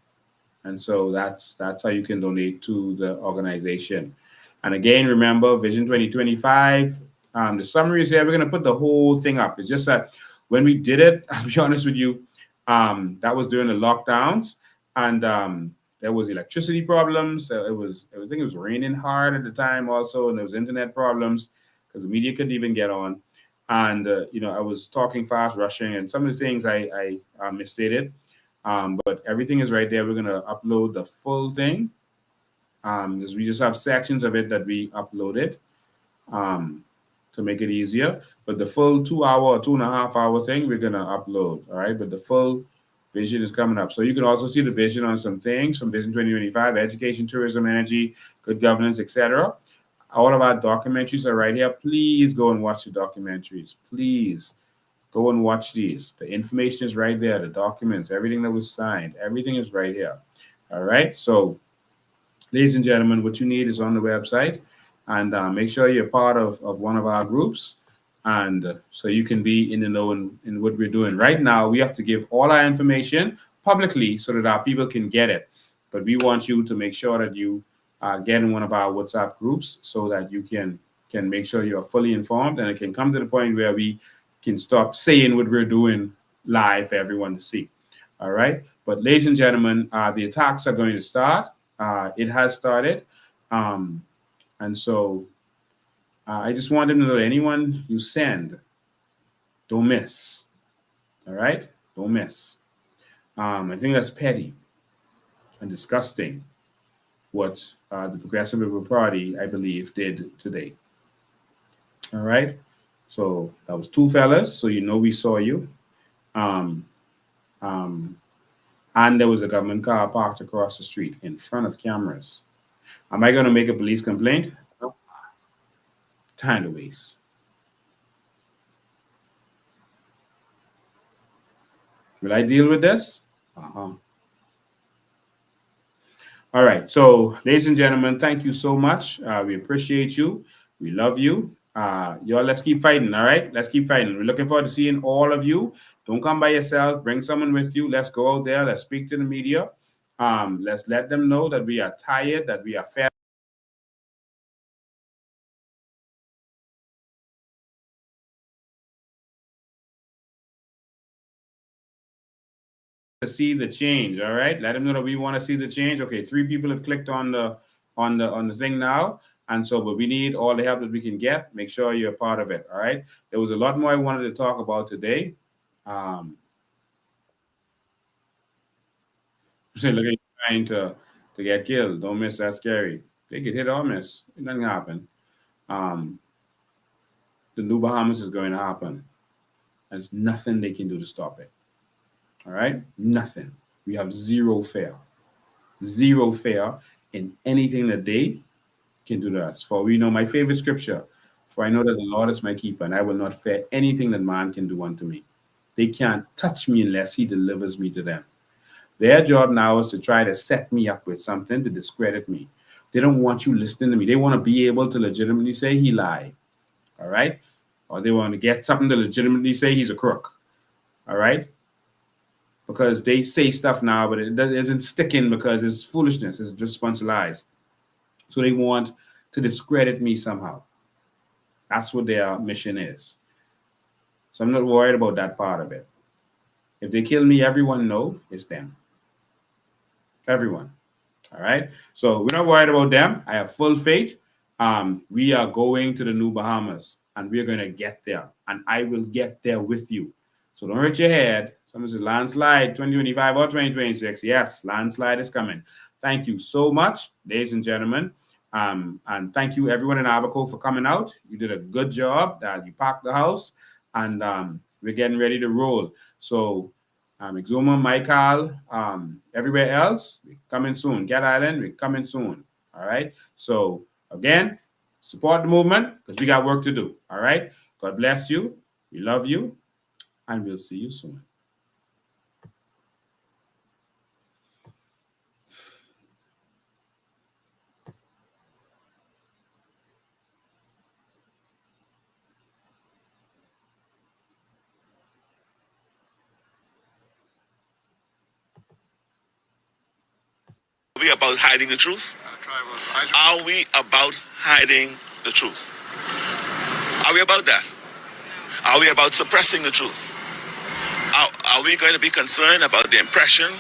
And so that's how you can donate to the organization. And again, remember, Vision 2025, the summary is here. We're going to put the whole thing up. It's just that when we did it, I'll be honest with you, that was during the lockdowns, and there was electricity problems. I think it was raining hard at the time also, and there was internet problems because the media couldn't even get on. And, I was talking fast, rushing, and some of the things I misstated. But everything is right there. We're going to upload the full thing, because we just have sections of it that we uploaded to make it easier. But the full 2 hour or 2.5 hour thing, we're going to upload. All right. But the full vision is coming up. So you can also see the vision on some things from Vision 2025, education, tourism, energy, good governance, etc. All of our documentaries are right here. Please go and watch the documentaries. Please go and watch these. The information is right there. The documents, everything that was signed, everything is right here. All right. So, ladies and gentlemen, what you need is on the website, and make sure you're part of one of our groups, and so you can be in the know in what we're doing. Right now, we have to give all our information publicly so that our people can get it. But we want you to make sure that you get in one of our WhatsApp groups so that you can make sure you're fully informed, and it can come to the point where we can stop saying what we're doing live for everyone to see. All right. But ladies and gentlemen, the attacks are going to start. It has started. And so I just want them to know that anyone you send, don't miss. All right. Don't miss. I think that's petty and disgusting what the Progressive Liberal Party, I believe, did today. All right. So that was 2 fellas. So we saw you. and there was a government car parked across the street in front of cameras. Am I going to make a police complaint? No. Time to waste. Will I deal with this? All right. So, ladies and gentlemen, thank you so much. We appreciate you. We love you. Y'all, let's keep fighting. All right. Let's keep fighting. We're looking forward to seeing all of you. Don't come by yourself. Bring someone with you. Let's go out there. Let's speak to the media. Let's let them know that we are tired, that we are fed to see the change. All right. Let them know that we want to see the change. Okay. 3 people have clicked on the thing now. And so, but we need all the help that we can get. Make sure you're a part of it. All right. There was a lot more I wanted to talk about today. So look at you trying to get killed. Don't miss. That's scary. They get hit or miss. It doesn't happen. The new Bahamas is going to happen. There's nothing they can do to stop it. All right? Nothing. We have zero fear. Zero fear in anything that they can do to us. For we know my favorite scripture, for I know that the Lord is my keeper, and I will not fear anything that man can do unto me. They can't touch me unless he delivers me to them. Their job now is to try to set me up with something to discredit me. They don't want you listening to me. They want to be able to legitimately say he lied. All right? Or they want to get something to legitimately say he's a crook. All right? Because they say stuff now, but it isn't sticking because it's foolishness. It's just a bunch of lies. So they want to discredit me somehow. That's what their mission is. So I'm not worried about that part of it. If they kill me, everyone know it's them. Everyone. All right? So we're not worried about them. I have full faith. We are going to the new Bahamas, and we're going to get there. And I will get there with you. So don't hurt your head. Someone says landslide 2025 or 2026. Yes, landslide is coming. Thank you so much, ladies and gentlemen. And thank you, everyone in Abaco, for coming out. You did a good job. You packed the house, and we're getting ready to roll. So Exuma, Michael, everywhere else, we're coming soon. Cat Island, we're coming soon. All right? So, again, support the movement because we got work to do. All right? God bless you. We love you. And we'll see you soon. Are we about hiding the truth? Are we about hiding the truth? Are we about that? Are we about suppressing the truth? Are we going to be concerned about the impression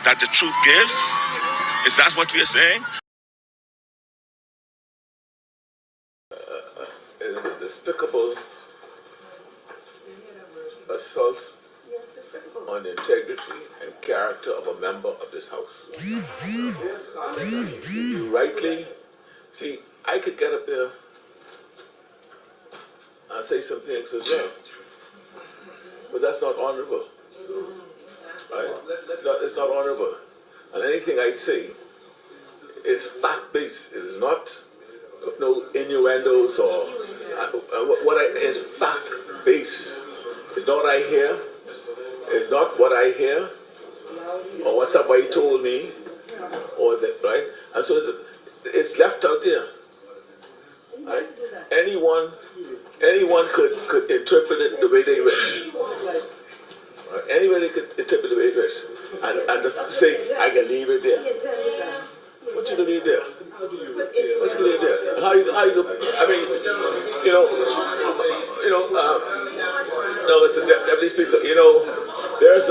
that the truth gives? Is that what we are saying? It is a despicable assault on the integrity and character of a member of this House. You rightly, see, I could get up there and say some things as well, but that's not honorable, right? It's not honorable. And anything I say is fact-based. It is not no innuendos or is fact-based. It's not what I hear. It's not what I hear or what somebody told me, or that, right? And so it's left out there. Right? Anyone could interpret it the way they wish. Right? Anybody could interpret it the way they wish, and say I can leave it there. What you gonna leave there? What you gonna leave there? And how you? I mean, no, it's a deputy speaker. There's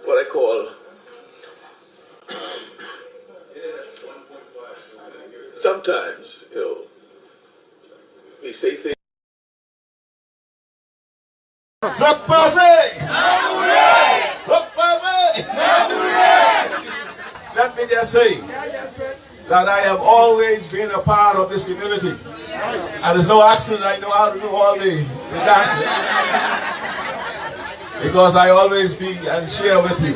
what I call sometimes we say things. Zapase! Zapase! me just say that I have always been a part of this community. And there's no accident I know how to do all the dancing. Because I always be and share with you.